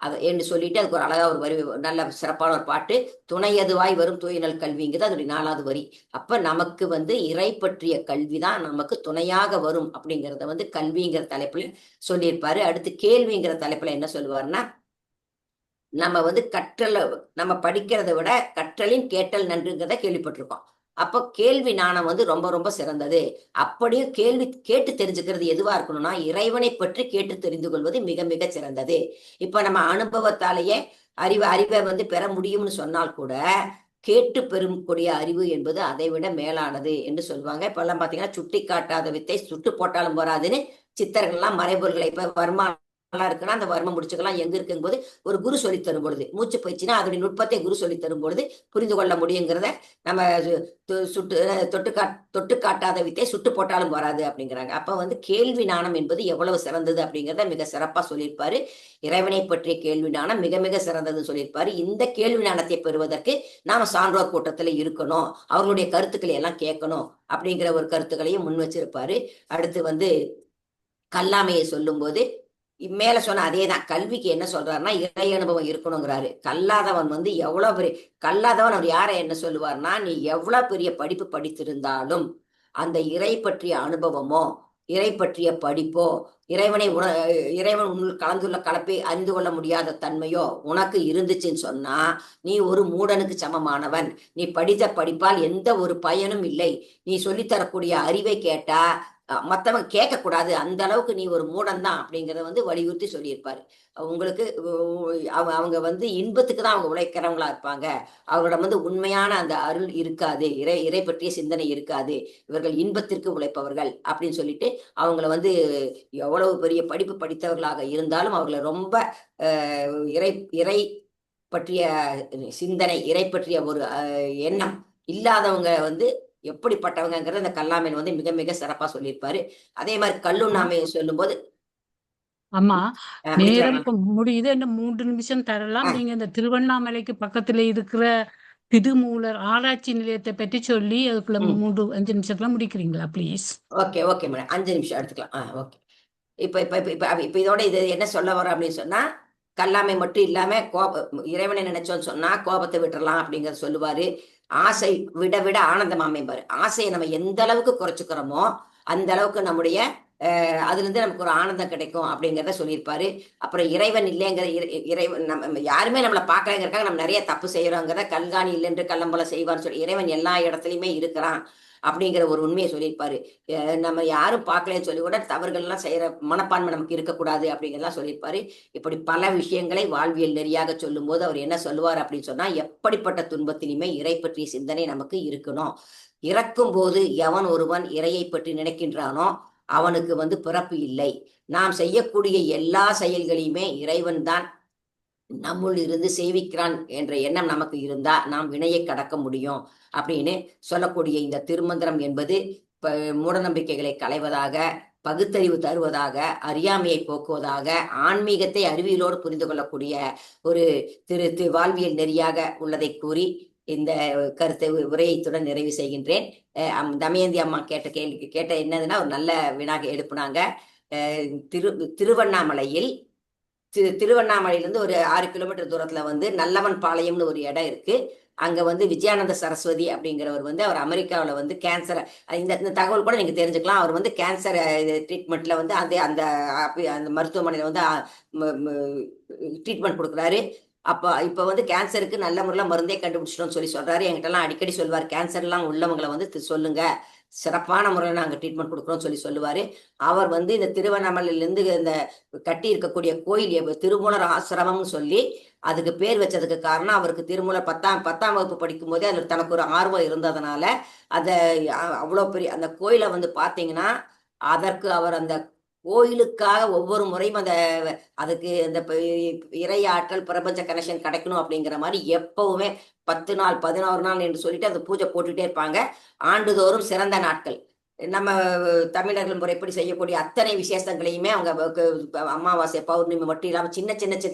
அதை என்று சொல்லிட்டு அதுக்கு ஒரு அழகா ஒரு வரி, நல்ல சிறப்பான ஒரு பாட்டு, துணையதுவாய் வரும் தூயநல் கல்விங்கிறது அதனுடைய 4வது வரி. அப்ப நமக்கு வந்து இறை பற்றிய கல்விதான் நமக்கு துணையாக வரும் அப்படிங்கிறத வந்து கல்விங்கிற தலைப்புல சொல்லியிருப்பாரு. அடுத்து கேள்விங்கிற தலைப்புல என்ன சொல்லுவாருன்னா நம்ம வந்து நம்ம படிக்கிறத விட கற்றலின் கேட்டல் நன்றுங்கிறத கேள்விப்பட்டிருக்கோம். அப்போ கேள்வி ஞானம் வந்து ரொம்ப ரொம்ப சிறந்தது. அப்படியும் கேள்வி கேட்டு தெரிஞ்சுக்கிறது எதுவா இருக்கணும்னா இறைவனை பற்றி கேட்டு தெரிந்து கொள்வது மிக மிக சிறந்தது. இப்ப நம்ம அனுபவத்தாலேயே அறிவை வந்து பெற முடியும்னு சொன்னால் கூட கேட்டு பெறக்கூடிய அறிவு என்பது அதை விட மேலானது என்று சொல்லுவாங்க. இப்ப எல்லாம் பாத்தீங்கன்னா சுட்டி காட்டாத வித்தை சுட்டு போட்டாலும் போறாதுன்னு சித்தர்கள்லாம் மறைபொருள்களை இப்ப வருமானம் இருக்குன்னா அந்த வர்மம் முடிச்சுக்கலாம் எங்க இருக்குங்க போது ஒரு குரு சொல்லி தரும் பொழுது மூச்சு பயிற்சினா அதனுடைய நுட்பத்தை குரு சொல்லி தரும் பொழுது புரிந்து கொள்ள முடியுங்கிறத நம்ம தொட்டு காட்டாத வித்தை சுட்டு போட்டாலும் வராது அப்படிங்கிறாங்க. அப்ப வந்து கேள்வி ஞானம் என்பது எவ்வளவு சிறந்தது அப்படிங்கிறத மிக சிறப்பா சொல்லியிருப்பாரு. இறைவனை பற்றிய கேள்வி ஞானம் மிக மிக சிறந்ததுன்னு சொல்லியிருப்பாரு. இந்த கேள்வி ஞானத்தை பெறுவதற்கு நாம சான்றோர் கூட்டத்துல இருக்கணும், அவர்களுடைய கருத்துக்களை எல்லாம் கேட்கணும் அப்படிங்கிற ஒரு கருத்துக்களையும் முன் வச்சிருப்பாரு. அடுத்து வந்து கல்லாமையை சொல்லும் போது மேல சொன்ன அதேதான் கல்விக்கு என்ன சொல்றாருன்னா இறை அனுபவம் இருக்கணுங்கிறாரு. கல்லாதவன் வந்து எவ்வளவு பெரிய கல்லாதவன் அவர் யாரை என்ன சொல்லுவார்னா நீ எவ்வளவு பெரிய படிப்பு படித்திருந்தாலும் அந்த இறை பற்றிய அனுபவமோ இறை பற்றிய படிப்போ இறைவன் உன்னுள் கலந்துள்ள கலப்பை அறிந்து கொள்ள முடியாத தன்மையோ உனக்கு இருந்துச்சுன்னு சொன்னா நீ ஒரு மூடனுக்கு சமமானவன். நீ படித்த படிப்பால் எந்த ஒரு பயனும் இல்லை. நீ சொல்லித்தரக்கூடிய அறிவை கேட்டா மற்றவங்க கேட்கக்கூடாது, அந்த அளவுக்கு நீ ஒரு மூடன் தான் அப்படிங்கிறத வந்து வலியுறுத்தி சொல்லியிருப்பாரு. உங்களுக்கு அவங்க வந்து இன்பத்துக்கு தான் அவங்க உழைக்கிறவங்களா இருப்பாங்க, அவங்களோட வந்து உண்மையான அந்த அருள் இருக்காது, இறை பற்றிய சிந்தனை இருக்காது, இவர்கள் இன்பத்திற்கு உழைப்பவர்கள் அப்படின்னு சொல்லிட்டு அவங்கள வந்து எவ்வளவு பெரிய படிப்பு படித்தவர்களாக இருந்தாலும் அவர்களை ரொம்ப இறை பற்றிய சிந்தனை இறை பற்றிய ஒரு எண்ணம் இல்லாதவங்க வந்து எப்படிப்பட்டவங்கிறத இந்த கல்லாமையில் வந்து மிக மிக சிறப்பா சொல்லியிருப்பாரு. அதே மாதிரி கல்லுண்ணாமையை சொல்லும் போது ஆமா நேரம் இப்ப முடியுது, என்ன 3 நிமிஷம் தரலாம். நீங்க இந்த திருவண்ணாமலைக்கு பக்கத்துல இருக்கிற திருமூலர் ஆராய்ச்சி நிலையத்தை பற்றி சொல்லி அதுக்குள்ள 3-5 நிமிஷத்துல முடிக்கிறீங்களா ப்ளீஸ்? ஓகே ஓகே மேடம், 5 நிமிஷம் எடுத்துக்கலாம். ஓகே. இப்ப இதோட இது என்ன சொல்ல வரோம் அப்படின்னு சொன்னா கல்லாமை மட்டும் இல்லாம இறைவனை நினைச்சோன்னு சொன்னா கோபத்தை விட்டுறலாம் அப்படிங்கறத சொல்லுவாரு. ஆசை விட விட ஆனந்தம் அமைப்பாரு. ஆசையை நம்ம எந்த அளவுக்கு குறைச்சுக்கிறோமோ அந்த அளவுக்கு நம்முடைய அதுல இருந்து நமக்கு ஒரு ஆனந்தம் கிடைக்கும் அப்படிங்கிறத சொல்லியிருப்பாரு. அப்புறம் இறைவன் இல்லைங்கிற இறைவன் நம்ம யாருமே நம்மளை பார்க்கலங்கிறக்காக நம்ம நிறைய தப்பு செய்யறோங்கிறத கல்காணி இல்லைன்று கள்ளம்போல செய்வார்னு சொல்லி இறைவன் எல்லா இடத்துலயுமே இருக்கிறான் அப்படிங்கிற ஒரு உண்மையை சொல்லியிருப்பாரு. நம்ம யாரும் பார்க்கலன்னு சொல்லி கூட தவறுகள்லாம் செய்யற மனப்பான்மை நமக்கு இருக்கக்கூடாது அப்படிங்கிறதெல்லாம் சொல்லியிருப்பாரு. இப்படி பல விஷயங்களை வாழ்வியல் நெறியாக சொல்லும் போது அவர் என்ன சொல்லுவார் அப்படின்னு சொன்னா எப்படிப்பட்ட துன்பத்திலுமே இறை பற்றிய சிந்தனை நமக்கு இருக்கணும். இறக்கும் போது எவன் ஒருவன் இறையை பற்றி நினைக்கின்றானோ அவனுக்கு வந்து பிறப்பு இல்லை. நாம் செய்யக்கூடிய எல்லா செயல்களையுமே இறைவன் தான் நம்முள் இருந்து செய்விக்கிறான் என்ற எண்ணம் நமக்கு இருந்தா நாம் வினையை கடக்க முடியும் அப்படின்னு சொல்லக்கூடிய இந்த திருமந்திரம் என்பது மூடநம்பிக்கைகளை களைவதாக பகுத்தறிவு தருவதாக, அறியாமையை போக்குவதாக, ஆன்மீகத்தை அறிவியலோடு புரிந்து கொள்ளக்கூடிய ஒரு வாழ்வியல் நெறியாக உள்ளதை கூறி இந்த கருத்தை உரையத்துடன் நிறைவு செய்கின்றேன். தமயந்தி அம்மா கேட்ட கேள்விக்கு கேட்ட என்னதுன்னா ஒரு நல்ல வினாக எழுப்புனாங்க. திருவண்ணாமலையிலிருந்து ஒரு 6 கிலோமீட்டர் தூரத்துல வந்து நல்லவன் பாளையம்னு ஒரு இடம் இருக்கு. அங்க வந்து விஜயானந்த சரஸ்வதி அப்படிங்கிறவர் வந்து அவர் அமெரிக்காவில் வந்து கேன்சர், இந்த தகவல் கூட நீங்க தெரிஞ்சுக்கலாம். அவர் வந்து கேன்சர் ட்ரீட்மெண்ட்ல வந்து அந்த மருத்துவமனையில வந்து ட்ரீட்மெண்ட் கொடுக்குறாரு. இப்ப வந்து கேன்சருக்கு நல்ல முறையில் மருந்தே கண்டுபிடிச்சிட்டோம்னு சொல்றாரு. என்கிட்ட எல்லாம் அடிக்கடி சொல்லுவார், கேன்சர் எல்லாம் உள்ளவங்களை வந்து சொல்லுங்க, சிறப்பான முறையில் நாங்கள் ட்ரீட்மெண்ட் கொடுக்குறோம் சொல்லுவாரு. அவர் வந்து இந்த திருவண்ணாமலையிலிருந்து இந்த கட்டி இருக்கக்கூடிய கோயில் திருமூலர் ஆசிரமம்னு சொல்லி அதுக்கு பேர் வச்சதுக்கு காரணம், அவருக்கு திருமூலர் 10ஆம் வகுப்பு படிக்கும் போதே அதில் தனக்கு ஒரு ஆர்வம் இருந்ததுனால அதை அவ்வளோ பெரிய அந்த கோயிலை வந்து பார்த்தீங்கன்னா அதற்கு அவர் அந்த கோயிலுக்காக ஒவ்வொரு முறையும் அதுக்கு இந்த இறையாற்றல் பிரபஞ்ச கனெக்ஷன் கிடைக்கணும் அப்படிங்கிற மாதிரி எப்பவுமே 10 நாள் 11 நாள் என்று சொல்லிட்டு அந்த பூஜை போட்டுட்டே இருப்பாங்க. ஆண்டுதோறும் சிறந்த நாட்கள் நம்ம தமிழர்கள் முறைப்படி செய்யக்கூடிய அத்தனை விசேஷங்களையுமே அவங்க அமாவாசை பௌர்ணமி மட்டும் இல்லாமல்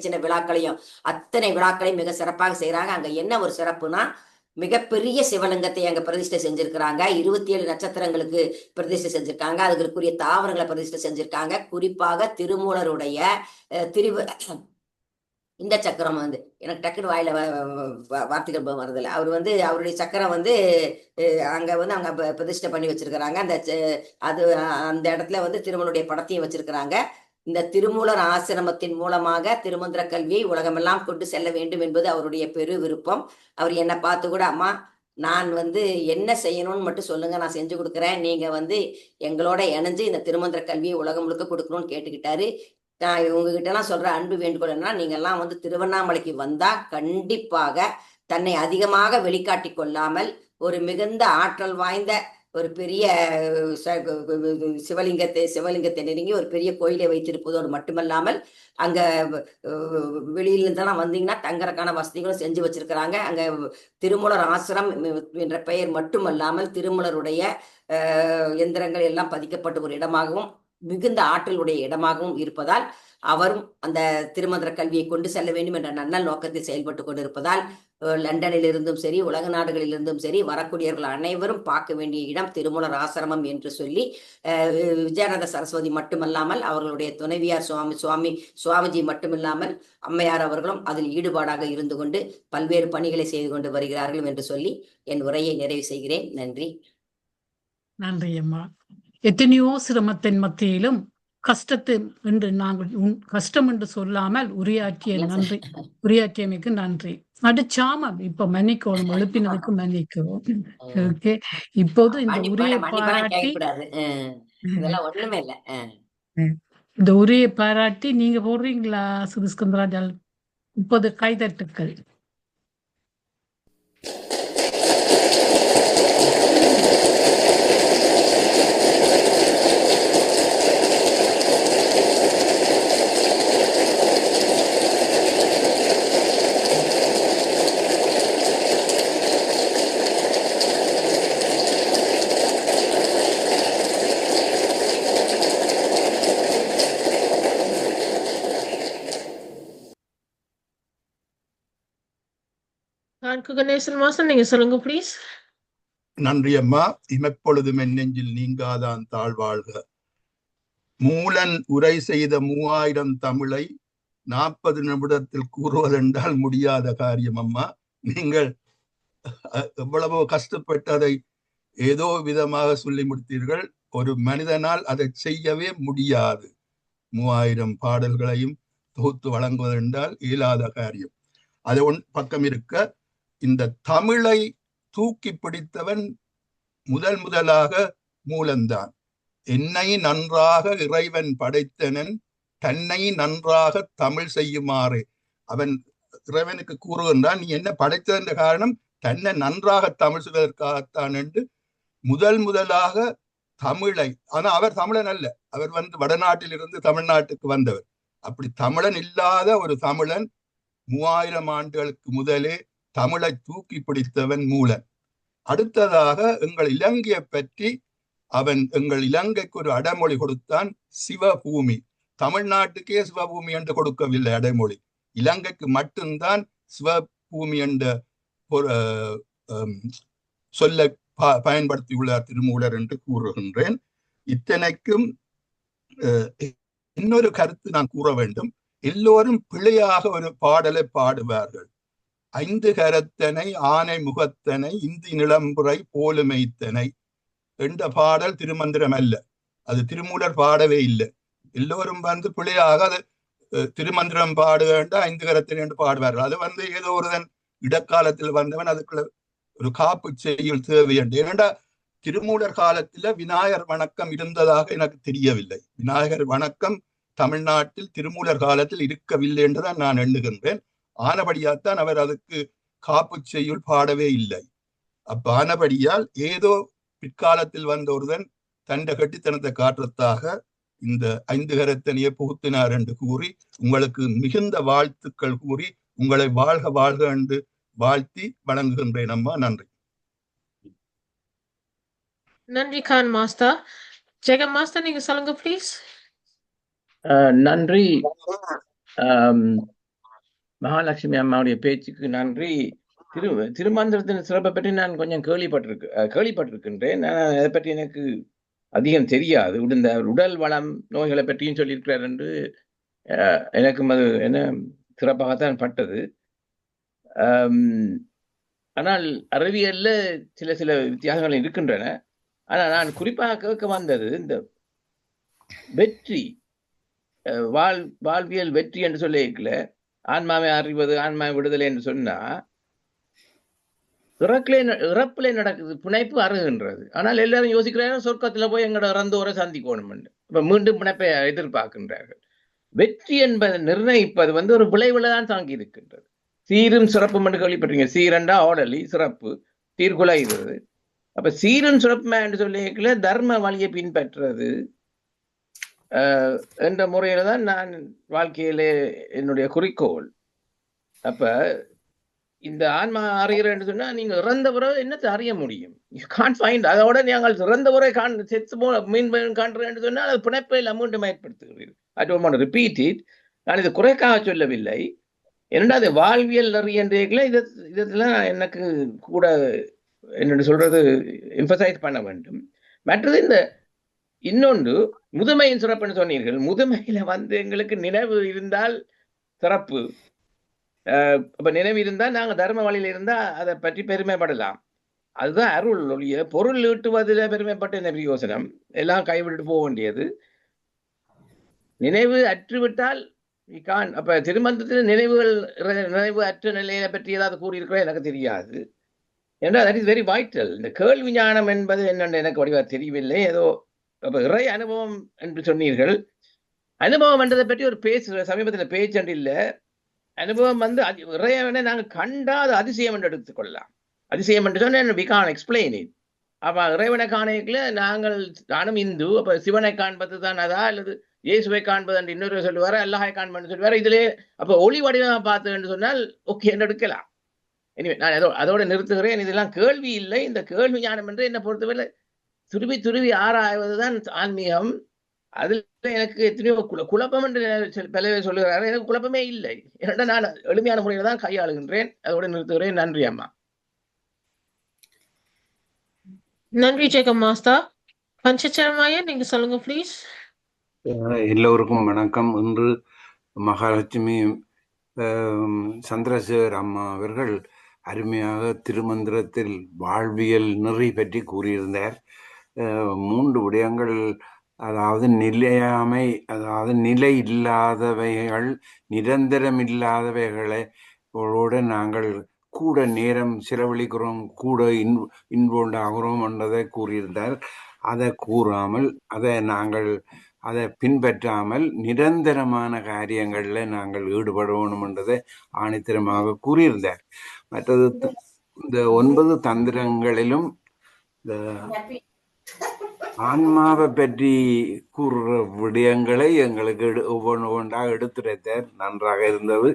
சின்ன விழாக்களையும் அத்தனை விழாக்களையும் மிக சிறப்பாக செய்யறாங்க. அங்க என்ன ஒரு சிறப்புனா மிகப்பெரிய சிவலிங்கத்தை அங்க பிரதிஷ்டை செஞ்சிருக்கிறாங்க. 27 நட்சத்திரங்களுக்கு பிரதிஷ்டை செஞ்சிருக்காங்க. அதுக்குரிய தாவரங்களை பிரதிஷ்டை செஞ்சிருக்காங்க. குறிப்பாக திருமூலருடைய இந்த சக்கரம் வந்து எனக்கு டக்குனு வாயில வார்த்தைகள் வருதில்லை. அவர் வந்து அவருடைய சக்கரம் வந்து அங்க வந்து அவங்க பிரதிஷ்டை பண்ணி வச்சிருக்கிறாங்க. அந்த இடத்துல வந்து திருமூலருடைய படத்தையும் வச்சிருக்கிறாங்க. இந்த திருமூலர் ஆசிரமத்தின் மூலமாக திருமந்திர கல்வியை உலகமெல்லாம் கொண்டு செல்ல வேண்டும் என்பது அவருடைய பெரு விருப்பம். அவர் என்னை பார்த்து கூட, அம்மா நான் வந்து என்ன செய்யணும்னு மட்டும் சொல்லுங்க, நான் செஞ்சு கொடுக்குறேன், நீங்க வந்து எங்களோட இணைஞ்சு இந்த திருமந்திர கல்வியை உலகம் முழுக்க கொடுக்கணும்னு கேட்டுக்கிட்டாரு. நான் உங்ககிட்ட எல்லாம் சொல்ற அன்பு வேண்டுகோள் என்ன, நீங்க எல்லாம் வந்து திருவண்ணாமலைக்கு வந்தா கண்டிப்பாக தன்னை அதிகமாக வெளிக்காட்டி கொள்ளாமல் ஒரு மிகுந்த ஆற்றல் வாய்ந்த ஒரு பெரிய சிவலிங்கத்தை நெருங்கி ஒரு பெரிய கோயிலை வைத்திருப்பதோடு மட்டுமல்லாமல் அங்க வெளியிலிருந்தெல்லாம் வந்தீங்கன்னா தங்கறக்கான வசதிகளும் செஞ்சு வச்சிருக்கிறாங்க. அங்க திருமூலர் ஆசிரம் என்ற பெயர் மட்டுமல்லாமல் திருமூலருடைய எந்திரங்கள் எல்லாம் பதிக்கப்பட்ட ஒரு இடமாகவும் மிகுந்த ஆற்றலுடைய இடமாகவும் இருப்பதால் அவரும் அந்த திருமந்திர கல்வியை கொண்டு செல்ல வேண்டும் என்ற நல்ல நோக்கத்தில் செயல்பட்டு கொண்டிருப்பதால் லண்டனில் இருந்தும் சரி உலக நாடுகளிலிருந்தும் சரி வரக்கூடியவர்கள் அனைவரும் பார்க்க வேண்டிய இடம் திருமூலர் ஆசிரமம் என்று சொல்லி விஜயானந்த சரஸ்வதி மட்டுமல்லாமல் அவர்களுடைய துணைவியார் சுவாமிஜி மட்டுமில்லாமல் அம்மையார் அவர்களும் அதில் ஈடுபாடாக இருந்து கொண்டு பல்வேறு பணிகளை செய்து கொண்டு வருகிறார்கள் என்று சொல்லி என் உரையை நிறைவு செய்கிறேன். நன்றி. நன்றி அம்மா. எத்தனையோ சிரமத்தின் மத்தியிலும் கஷ்டத்தை என்று நாங்கள் கஷ்டம் என்று சொல்லாமல் உரையாற்றியமைக்கு நன்றி. நடுச்சாமம் இப்ப மன்னிக்கணும், எழுப்பினதுக்கு மன்னிக்கவும். ஓகே, இப்போது இந்த உரையை பாராட்டி நீங்க போடுறீங்களா சுதுஸ்கந்தராஜா? 30 கைதட்டுக்கள். கணேசன் மாஸ்டர் நீங்க சொல்லுங்க ப்ளீஸ். நன்றி அம்மா. இமைப்பொழுதும் என் நெஞ்சில் நீங்காதான் தாழ்வாழ்க. மூலன் உரை செய்த 3000 தமிழை 40 நிமிடத்தில் கூறுவதென்றால் முடியாத காரியம் அம்மா. நீங்கள் எவ்வளவோ கஷ்டப்பட்டு அதை ஏதோ விதமாக சொல்லி முடித்தீர்கள். ஒரு மனிதனால் அதை செய்யவே முடியாது. 3000 பாடல்களையும் தொகுத்து வழங்குவதென்றால் இயலாத காரியம். அது பக்கம் இருக்க, இந்த தமிழை தூக்கி பிடித்தவன் முதலாக மூலன்தான். என்னை நன்றாக இறைவன் படைத்தனன், தன்னை நன்றாக தமிழ் செய்யுமாறு அவன் இறைவனுக்கு கூறுகின்றான். நீ என்ன படைத்ததென்ற காரணம் தன்னை நன்றாக தமிழ் செய்வதற்காகத்தான் என்று முதலாக தமிழை, ஆனா அவர் தமிழன் அல்ல, அவர் வடநாட்டில் இருந்து தமிழ்நாட்டுக்கு வந்தவர். அப்படி தமிழன் இல்லாத ஒரு தமிழன் 3000 ஆண்டுகளுக்கு முதலே தமிழை தூக்கி பிடித்தவன் மூலன். அடுத்ததாக எங்கள் இலங்கையை பற்றி அவன் எங்கள் இலங்கைக்கு ஒரு அடைமொழி கொடுத்தான், சிவபூமி. தமிழ்நாட்டுக்கே சிவபூமி என்று கொடுக்கவில்லை அடைமொழி, இலங்கைக்கு மட்டும்தான் சிவபூமி என்ற ஒரு சொல்லை பயன்படுத்தியுள்ளார் திருமூலர் என்று கூறுகின்றேன். இத்தனைக்கும் இன்னொரு கருத்து நான் கூற வேண்டும். எல்லோரும் பிழையாக ஒரு பாடலை பாடுவார்கள். 5 கரத்தனை ஆனை முகத்தனை இந்தி நிலம்புரை போலுமைத்தனை என்ற பாடல் திருமந்திரம் அல்ல, அது திருமூலர் பாடவே இல்லை. எல்லோரும் பிழையாக அது திருமந்திரம் பாட வேண்டாம் 5 கரத்தனை என்று பாடுவார்கள். அது ஏதோ ஒருவன் இடக்காலத்தில் வந்தவன் அதுக்குள்ள ஒரு காப்பு செய்யுள் தேவை என்று. ஏனென்றா திருமூலர் காலத்துல விநாயகர் வணக்கம் இருந்ததாக எனக்கு தெரியவில்லை. விநாயகர் வணக்கம் தமிழ்நாட்டில் திருமூலர் காலத்தில் இருக்கவில்லை என்றுதான் நான் எண்ணுகின்றேன். ஆனபடியால்தான் அவர் அதுக்கு காப்பு செய்யுள் பாடவே இல்லை. ஆனபடியால் ஏதோ பிற்காலத்தில் வந்த ஒருவன் தண்ட கட்டித்தனத்தை காட்டுறதாக இந்த 5 கரத்தனையை புகுத்தினார் என்று கூறி உங்களுக்கு மிகுந்த வாழ்த்துக்கள் கூறி உங்களை வாழ்க வாழ்க என்று வாழ்த்தி வணங்குகின்றேன் அம்மா. நன்றி. நன்றி கான் மாஸ்டர். ஜெகன் மாஸ்டர், நீங்க சொல்லுங்க ப்ளீஸ். நன்றி. மகாலட்சுமி அம்மாவுடைய பேச்சுக்கு நன்றி. திருமந்திரத்தின் சிறப்பை பற்றி நான் கொஞ்சம் கேள்விப்பட்டிருக்கின்றேன். அதை பற்றி எனக்கு அதிகம் தெரியாது. இந்த உடல் வளம் நோய்களை பற்றியும் சொல்லியிருக்கிறார் என்று எனக்கும் அது என்ன சிறப்பாகத்தான் பட்டது. ஆனால் அறிவியல்ல சில வித்தியாசங்கள் இருக்கின்றன. ஆனால் நான் குறிப்பாக கேட்க வந்தது இந்த வெற்றி, வாழ்வியல் வெற்றி என்று சொல்லியிருக்கல, ஆன்மாவை அறிவது ஆன்மாவை விடுதலை என்று சொன்னா இறப்பிலே நடக்குது, பிணைப்பு அருகின்றது. ஆனால் எல்லாரும் யோசிக்கிறார்கள் சொர்க்கத்துல போய் எங்களோட இறந்தோரை சந்திக்கணும் என்று. இப்ப மீண்டும் பிணைப்பை எதிர்பார்க்கின்றார்கள். வெற்றி என்பதை நிர்ணயிப்பது ஒரு விளைவுல தான் தாங்கி இருக்கின்றது. சீரும் சிறப்பும் என்று கேள்விப்பட்டீங்க. சீரண்டா ஆடலி, சிறப்பு சீர்குலைகிறது. அப்ப சீரும் சிறப்புமா என்று சொல்லியிருக்கல தர்ம வழியை பின்பற்றுறது என்ற முறையில தான் நான் வாழ்க்கையிலே என்னுடைய குறிக்கோள். அப்ப இந்த ஆன்மா அறிகிற என்று சொன்னா நீங்க இறந்த பிறகு என்னத்தை அறிய முடியும்? அதோட நீங்கள் இறந்த பிறகு செத்து மீன் காண்றேன் என்று சொன்னால் அது பிணைப்பை அமௌண்ட் ஏற்படுத்துகிறீர்கள். I don't want to repeat it. நான் இது குறைக்காக சொல்லவில்லை. இரண்டாவது வாழ்வியல் அறியன்றீங்களா இதெல்லாம் எனக்கு கூட என்ன சொல்றது எம்பசைஸ் பண்ண வேண்டும். மற்றது இந்த இன்னொன்று முதுமையின் சிறப்புன்னு சொன்னீர்கள். முதுமையில எங்களுக்கு நினைவு இருந்தால் சிறப்பு. அப்ப நினைவு இருந்தால் நாங்க தர்ம வழியில இருந்தா அதை பற்றி பெருமைப்படலாம். அதுதான் அருள் ஒழிய பொருள் ஈட்டுவதில் பெருமைப்பட்ட என்ன பிரயோசனம்? எல்லாம் கைவிட்டு போக வேண்டியது. நினைவு அற்றுவிட்டால் அப்ப திருமந்திரத்தில் நினைவு அற்ற நிலையை பற்றி ஏதாவது கூறியிருக்கிறோம் எனக்கு தெரியாது. ஏன்னா தட் இஸ் வெரி வைட்டல். இந்த கேள்வி ஞானம் என்பது என்னென்னு எனக்கு வடிவா தெரியவில்லை. ஏதோ அப்ப இறை அனுபவம் என்று சொன்னீர்கள். அனுபவம் என்றதை பற்றி ஒரு சமீபத்தில் பேச்சு இல்லை. அனுபவம் இறைவனை நாங்கள் கண்டா அது அதிசயம் என்று எடுத்துக்கொள்ளலாம். அதிசயம் என்று சொன்ன we can't explain it. அப்ப இறைவனை காணல நானும் இந்து, அப்ப சிவனை காண்பது தான் அதா அல்லது இயேசுவை காண்பது என்று இன்னொரு சொல்லுவாரு, அல்லாஹை காண்பது சொல்லுவாரு. இதுல அப்ப ஒளி வடிவமா பார்த்து என்று சொன்னால் ஓகே என்று எடுக்கலாம். நான் அதோட நிறுத்துகிறேன். இதெல்லாம் கேள்வி இல்லை. இந்த கேள்வி ஞானம் என்று என்னை பொறுத்தவரை துருவி ஆராய்வதுதான் ஆன்மீகம். அதுல எனக்கு எத்தனையோ குழப்பம் என்று பல பேர் சொல்லுகிறாரு. எனக்கு குழப்பமே இல்லை. ஏன்னா நான் எளிமையான முறையில தான் கையாளுகின்றேன். அதோட நிறுத்துகிறேன். நன்றி அம்மா. நன்றி ஜெகன் மாஸ்டர். பஞ்சச்சரமாயா நீங்க சொல்லுங்க ப்ளீஸ். எல்லோருக்கும் வணக்கம். இன்று மகாலட்சுமி சந்திரசேகர் அம்மா அவர்கள் அருமையாக திருமந்திரத்தில் வாழ்வியல் நெறி பற்றி கூறியிருந்தார். 3 விடயங்கள், அதாவது நிலையாமை, அதாவது நிலை இல்லாதவைகள், நிரந்தரம் இல்லாதவைகளோட நாங்கள் கூட நேரம் செலவழிக்கிறோம், கூட இன்வால்வ் ஆகிறோம் என்றதை கூறியிருந்தார். அதை கூறாமல் அதை பின்பற்றாமல் நிரந்தரமான காரியங்களில் நாங்கள் ஈடுபட வேணும் என்றதை ஆணித்தரமாக கூறியிருந்தார். மற்றது இந்த 9 தந்திரங்களிலும் இந்த ஆன்மாவை பற்றி கூறுற விடயங்களை எங்களுக்கு ஒவ்வொன்றாக எடுத்துரைத்தார். நன்றாக இருந்தது.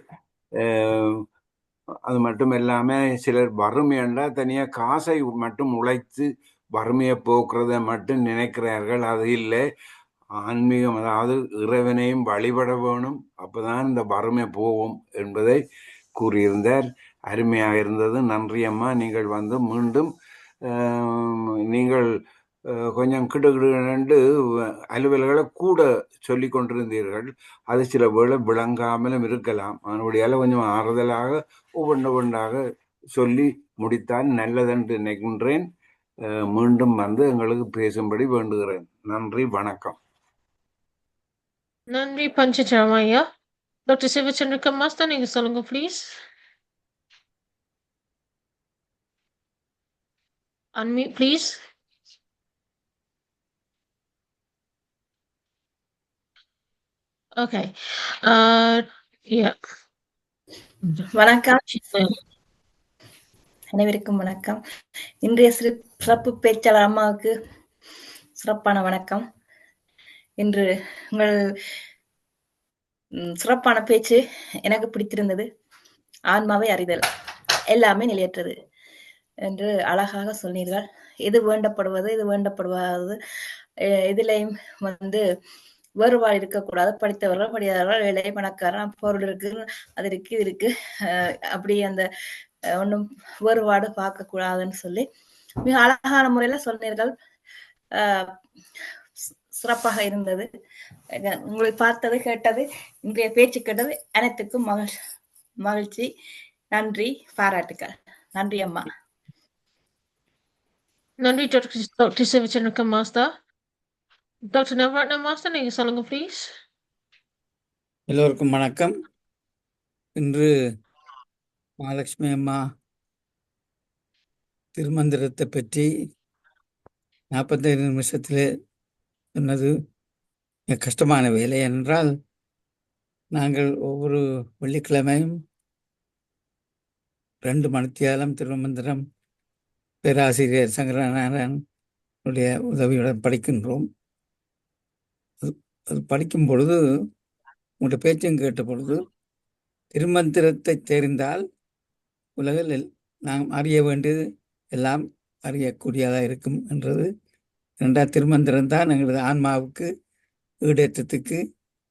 அது மட்டும் இல்லாம சிலர் வறுமையண்டா தனியா காசை மட்டும் உழைத்து வறுமையை போக்குறதை மட்டும் நினைக்கிறார்கள். அது இல்லை, ஆன்மீகம், அதாவது இறைவனையும் வழிபட வேணும், அப்பதான் இந்த வறுமை போகும் என்பதை கூறியிருந்தார். அருமையாக இருந்தது. நன்றி அம்மா. நீங்கள் வந்து மீண்டும் நீங்கள் கொஞ்சம் கிடுகிடு அலுவல்களை கூட சொல்லி கொண்டிருந்தீர்கள். அது சில வேளை விளங்காமலும் இருக்கலாம். அதனுடைய கொஞ்சம் ஆறுதலாக ஒவ்வொன்றாக சொல்லி முடித்தால் நல்லதென்று நினைக்கின்றேன். மீண்டும் வந்து எங்களுக்கு பேசும்படி வேண்டுகிறேன். நன்றி, வணக்கம். நன்றி பஞ்சராமையா. டாக்டர் சிவச்சந்திரன் மாஸ்டர், நீங்க சொல்லுங்க please. Unmute, please. Okay. Yeah. வணக்கம். அனைவருக்கும் வணக்கம். இன்றைய சிறப்பு பேச்சாளர் அம்மாவுக்கு சிறப்பான வணக்கம். இன்று உங்கள் சிறப்பான பேச்சு எனக்கு பிடித்திருந்தது. ஆன்மாவை அறிதல் எல்லாமே நிலையற்றது என்று அழகாக சொன்னீர்கள். எது வேண்டப்படுவது, இது வேண்டப்படுவது, இதுலையும் வந்து வேறுபாடு இருக்கக்கூடாது. படித்தவர்கள், படியாதவர்கள், ஏழை, பணக்காரன், பொருள் இருக்கு, அது இருக்கு, இது இருக்கு, அப்படி அந்த ஒன்றும் வேறுபாடு பார்க்க கூடாதுன்னு சொல்லி மிக அழகான முறையில சொன்னீர்கள். சிறப்பாக இருந்தது. உங்களை பார்த்தது, கேட்டது, இன்றைய பேச்சு கேட்டது அனைத்துக்கும் மகிழ்ச்சி. நன்றி, பாராட்டுக்கள். நன்றி அம்மா. நன்றி டாக்டர் சிவச்சந்திரன் மாஸ்டர். டாக்டர் நவரத்ன மாஸ்டர், நீங்க சொல்லுங்க ப்ளீஸ். எல்லோருக்கும் வணக்கம். இன்று மகாலட்சுமி அம்மா திருமந்திரத்தை பற்றி 45 நிமிஷத்தில் சொன்னது கஷ்டமான வேலை. என்றால் நாங்கள் ஒவ்வொரு வெள்ளிக்கிழமையும் 2 மணித்தியாலம் திருமந்திரம் பேராசிரியர் சங்கரநாராயணனுடைய உதவியுடன் படிக்கின்றோம். அது படிக்கும் பொழுது, உங்களுடைய பேச்சும் கேட்ட பொழுது, திருமந்திரத்தை தெரிந்தால் உலகில் நாம் அறிய வேண்டியது எல்லாம் அறியக்கூடியதாக இருக்கும் என்றது. 2 திருமந்திரம் தான் எங்களது ஆன்மாவுக்கு ஈடேற்றத்துக்கு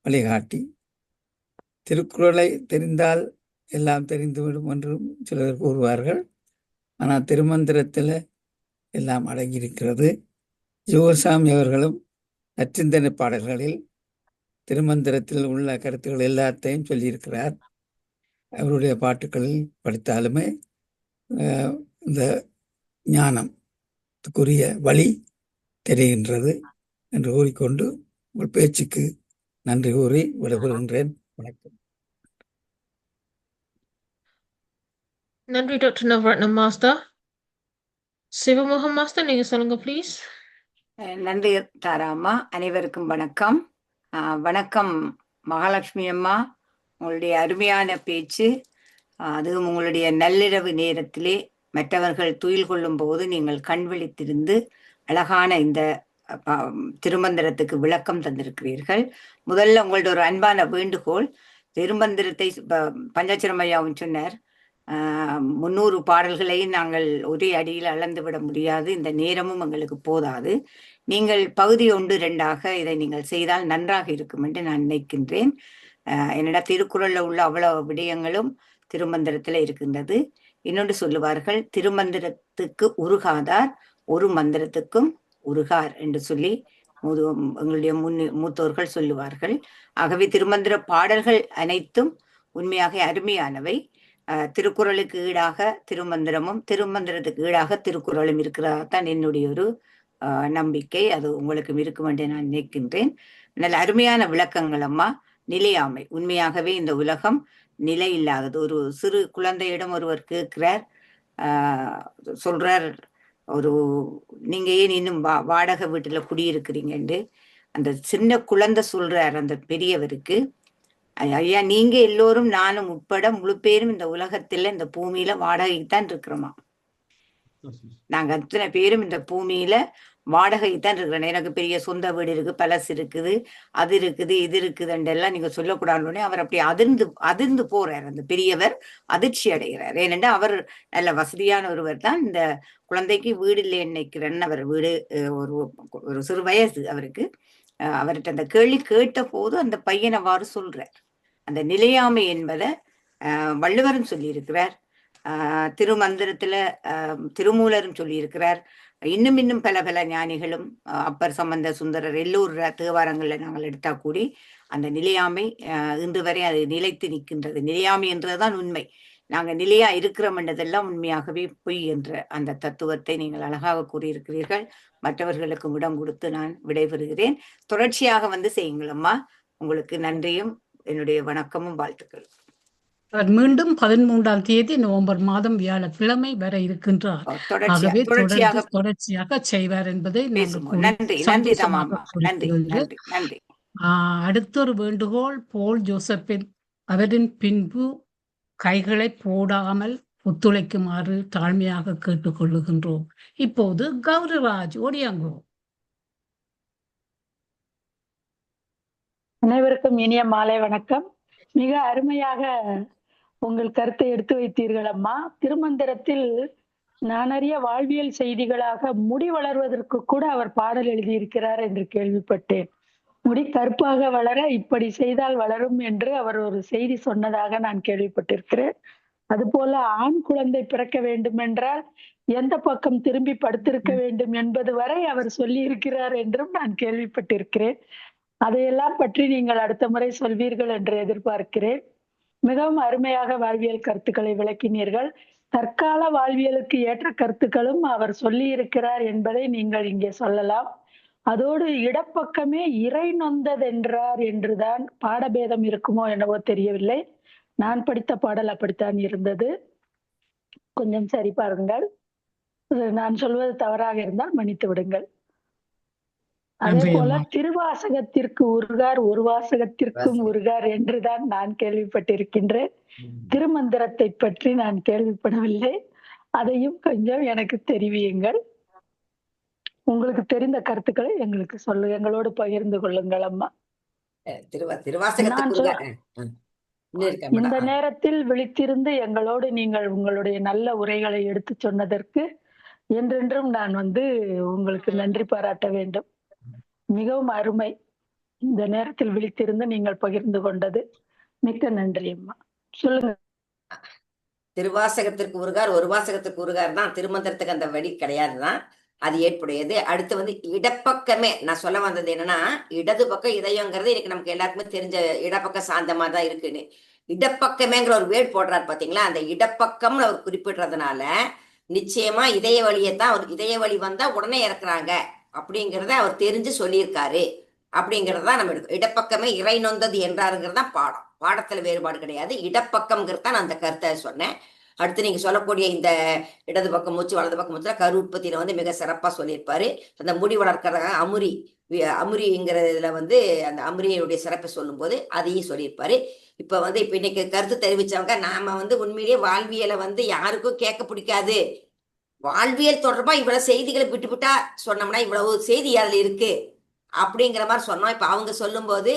வழிகாட்டி. திருக்குறளை தெரிந்தால் எல்லாம் தெரிந்துவிடும் என்றும் சிலர் கூறுவார்கள். ஆனால் திருமந்திரத்தில் எல்லாம் அடங்கியிருக்கிறது. யோகசாமி அவர்களும் நற்றிந்தனை பாடல்களில் திருமந்திரத்தில் உள்ள கருத்துக்கள் எல்லாத்தையும் சொல்லியிருக்கிறார். அவருடைய பாட்டுக்களில் படித்தாலுமே இந்த ஞானத்துக்குரிய வழி தெரிகின்றது என்று கூறிக்கொண்டு உங்கள் பேச்சுக்கு நன்றி கூறி விடைபெறுகின்றேன். வணக்கம். நன்றி டாக்டர் நவரத்ன மாஸ்டர். சிவமோகன் மாஸ்டர், நீங்க சொல்லுங்க ப்ளீஸ். நன்றி தாராம்மா. அனைவருக்கும் வணக்கம். வணக்கம் மகாலட்சுமி அம்மா. உங்களுடைய அருமையான பேச்சு, அதுவும் உங்களுடைய நள்ளிரவு நேரத்திலே மற்றவர்கள் துயில் கொள்ளும் போது நீங்கள் கண் விழித்திருந்து அழகான இந்த திருமந்திரத்துக்கு விளக்கம் தந்திருக்கிறீர்கள். முதல்ல உங்களோட ஒரு அன்பான வேண்டுகோள், திருமந்திரத்தை பஞ்சாட்சரமையாவும் சொன்னார், 300 பாடல்களையும் நாங்கள் ஒரே அடியில் அளந்து விட முடியாது, இந்த நேரமும் எங்களுக்கு போதாது. நீங்கள் பகுதி 1, 2ஆக இதை நீங்கள் செய்தால் நன்றாக இருக்கும் என்று நான் நினைக்கின்றேன். என்னடா திருக்குறள்ல உள்ள அவ்வளவு விடயங்களும் திருமந்திரத்துல இருக்கின்றது. இன்னொன்று சொல்லுவார்கள், திருமந்திரத்துக்கு உருகாதார் ஒரு மந்திரத்துக்கும் உருகார் என்று சொல்லி எங்களுடைய மூத்தோர்கள் சொல்லுவார்கள். ஆகவே திருமந்திர பாடல்கள் அனைத்தும் உண்மையாக அருமையானவை. திருக்குறளுக்கு ஈடாக திருமந்திரமும், திருமந்திரத்துக்கு ஈடாக திருக்குறளும் இருக்கிறதான் என்னுடைய ஒரு நம்பிக்கை. அது உங்களுக்கும் இருக்கும் என்று நான் நினைக்கின்றேன். நல்ல அருமையான விளக்கங்கள் அம்மா. நிலையாமை, உண்மையாகவே இந்த உலகம் நிலை இல்லாதது. ஒரு சிறு குழந்தையிடம் ஒருவர் கேட்கிறார், சொல்றார், நீங்க ஏன் இன்னும் வாடகை வீட்டுல குடியிருக்கிறீங்கன்னு. அந்த சின்ன குழந்தை சொல்றார் அந்த பெரியவருக்கு, ஐயா நீங்க எல்லோரும் நானும் உட்பட முழு பேரும் இந்த உலகத்துல இந்த பூமியில வாடகைக்கு தான் இருக்கிறோமா. நாங்க அத்தனை பேரும் இந்த பூமியில வாடகை தான் இருக்கிறேன். எனக்கு பெரிய சொந்த வீடு இருக்கு, பலசு இருக்குது, அது இருக்குது, இது இருக்குதுன்றெல்லாம் நீங்க சொல்லக்கூடாதுன்னு அவர் அப்படி அதிர்ந்து போறார். அந்த பெரியவர் அதிர்ச்சி அடைகிறார். ஏனென்றா அவர் நல்ல வசதியான ஒருவர் தான். இந்த குழந்தைக்கு வீடு இல்லை நினைக்கிறேன்னு அவர் வீடு ஒரு சிறு வயசு அவருக்கு. அவர்கிட்ட அந்த கேள்வி கேட்ட போது அந்த பையன் அவ்வாறு சொல்றார். அந்த நிலையாமை என்பதை வள்ளுவரும் சொல்லியிருக்கிறார், திருமந்திரத்துல திருமூலரும் சொல்லியிருக்கிறார், இன்னும் பல பல ஞானிகளும் அப்பர் சம்பந்த சுந்தரர் எல்லோர தேவாரங்கள்ல நாங்கள் எடுத்தா கூடி அந்த நிலையாமை இன்று வரை அது நிலைத்து நிற்கின்றது. நிலையாமை என்றதுதான் உண்மை. நாங்கள் நிலையா இருக்கிறோம் என்றதெல்லாம் உண்மையாகவே பொய் என்ற அந்த தத்துவத்தை நீங்கள் அழகாக கூறியிருக்கிறீர்கள். மற்றவர்களுக்கும் இடம் கொடுத்து நான் விடைபெறுகிறேன். தொடர்ச்சியாக வந்து செய்யுங்களம்மா. உங்களுக்கு நன்றியும் என்னுடைய வணக்கமும் வாழ்த்துக்கள். மீண்டும் 13ஆம் தேதி நவம்பர் மாதம் வியாழக்கிழமை வர இருக்கின்றார். ஆகவே தொடர்ச்சியாக செய்வார் என்பதை அடுத்தொரு வேண்டுகோள், போல் ஜோசப்பின் அவரின் பின்பு கைகளை போடாமல் ஒத்துழைக்குமாறு தாழ்மையாக கேட்டுக்கொள்ளுகின்றோம். இப்போது கௌரிராஜ் ஓடியாங்கோ. அனைவருக்கும் இனிய மாலை வணக்கம். மிக அருமையாக உங்கள் கருத்தை எடுத்து வைத்தீர்கள் அம்மா. திருமந்திரத்தில் நான் அறிய வாழ்வியல் செய்திகளாக முடி வளர்வதற்கு கூட அவர் பாடல் எழுதியிருக்கிறார் என்று கேள்விப்பட்டேன். முடி கருப்பாக வளர இப்படி செய்தால் வளரும் என்று அவர் ஒரு செய்தி சொன்னதாக நான் கேள்விப்பட்டிருக்கிறேன். அதுபோல ஆண் குழந்தை பிறக்க வேண்டும் என்றால் எந்த பக்கம் திரும்பி படுத்திருக்க வேண்டும் என்பது வரை அவர் சொல்லி இருக்கிறார் என்றும் நான் கேள்விப்பட்டிருக்கிறேன். அதையெல்லாம் பற்றி நீங்கள் அடுத்த முறை சொல்வீர்கள் என்று எதிர்பார்க்கிறேன். மிகவும் அருமையாக வாழ்வியல் கருத்துக்களை விளக்கினீர்கள். தற்கால வாழ்வியலுக்கு ஏற்ற கருத்துக்களும் அவர் சொல்லி இருக்கிறார் என்பதை நீங்கள் இங்கே சொல்லலாம். அதோடு இடப்பக்கமே இறை நொந்ததென்றார் என்றுதான் பாடபேதம் இருக்குமோ என்னவோ தெரியவில்லை. நான் படித்த பாடல் அப்படித்தான் இருந்தது. கொஞ்சம் சரி பாருங்கள். நான் சொல்வது தவறாக இருந்தால் மன்னித்து விடுங்கள். அதே போல திருவாசகத்திற்கு உருகார் ஒரு வாசகத்திற்கும் உருகார் என்றுதான் நான் கேள்விப்பட்டிருக்கின்றேன். திருமந்திரத்தை பற்றி நான் கேள்விப்படவில்லை. அதையும் கொஞ்சம் எனக்கு தெரிவியுங்கள். உங்களுக்கு தெரிந்த கருத்துக்களை எங்களுக்கு எங்களோடு பகிர்ந்து கொள்ளுங்கள் அம்மா. இந்த நேரத்தில் விழித்திருந்து எங்களோடு நீங்கள் உங்களுடைய நல்ல உரைகளை எடுத்து சொன்னதற்கு என்றென்றும் நான் உங்களுக்கு நன்றி பாராட்ட வேண்டும். மிகவும் அருமை. இந்த நேரத்தில் விழித்திருந்து நீங்கள் பகிர்ந்து கொண்டது மிக்க நன்றி அம்மா. சொல்லுங்க. திருவாசகத்திற்கு உருகார் ஒரு வாசகத்திற்கு உருகார் தான். திருமந்திரத்துக்கு அந்த வழி கிடையாதுதான், அது ஏற்புடையது. அடுத்து இடப்பக்கமே நான் சொல்ல வந்தது என்னன்னா, இடது பக்கம் இதயங்கிறது இன்னைக்கு நமக்கு எல்லாருக்குமே தெரிஞ்ச இடப்பக்கம் சாந்தமா தான் இருக்குன்னு. இடப்பக்கமேங்கிற ஒரு வேர்டு போடுறாரு பாத்தீங்களா, அந்த இடப்பக்கம்னு அவர் குறிப்பிடுறதுனால நிச்சயமா இதய வழியத்தான் அவர் இதய வழி வந்தா உடனே இறக்குறாங்க அப்படிங்கிறத அவர் தெரிஞ்சு சொல்லியிருக்காரு அப்படிங்கிறதா நம்ம எடுக்கும். இடப்பக்கமே இறை நொந்தது என்றாருங்கிறதா பாடத்துல வேறுபாடு கிடையாது. இடப்பக்கம்ங்கிறது தான் நான் அந்த கருத்தை சொன்னேன். அடுத்து நீங்க சொல்லக்கூடிய இந்த இடது பக்கம் மூச்சு வலது பக்கம் மூச்சுல கரு உற்பத்தியில மிக சிறப்பா சொல்லியிருப்பாரு. அந்த முடி வளர்க்கறதாக அமுரிங்கிறதுல அந்த அமுரியுடைய சிறப்பை சொல்லும் போது அதையும் சொல்லியிருப்பாரு. இப்ப இப்ப இன்னைக்கு கருத்து தெரிவிச்சவங்க நாம உண்மையிலேயே வாழ்வியலை யாருக்கும் கேட்க பிடிக்காது, வாழ்வியல் தொடர்பா இவ்வளவு செய்திகளை விட்டுவிட்டா சொன்னோம்னா இவ்வளவு செய்தி அதுல இருக்கு அப்படிங்கிற மாதிரி சொன்னோம். இப்ப அவங்க சொல்லும் போது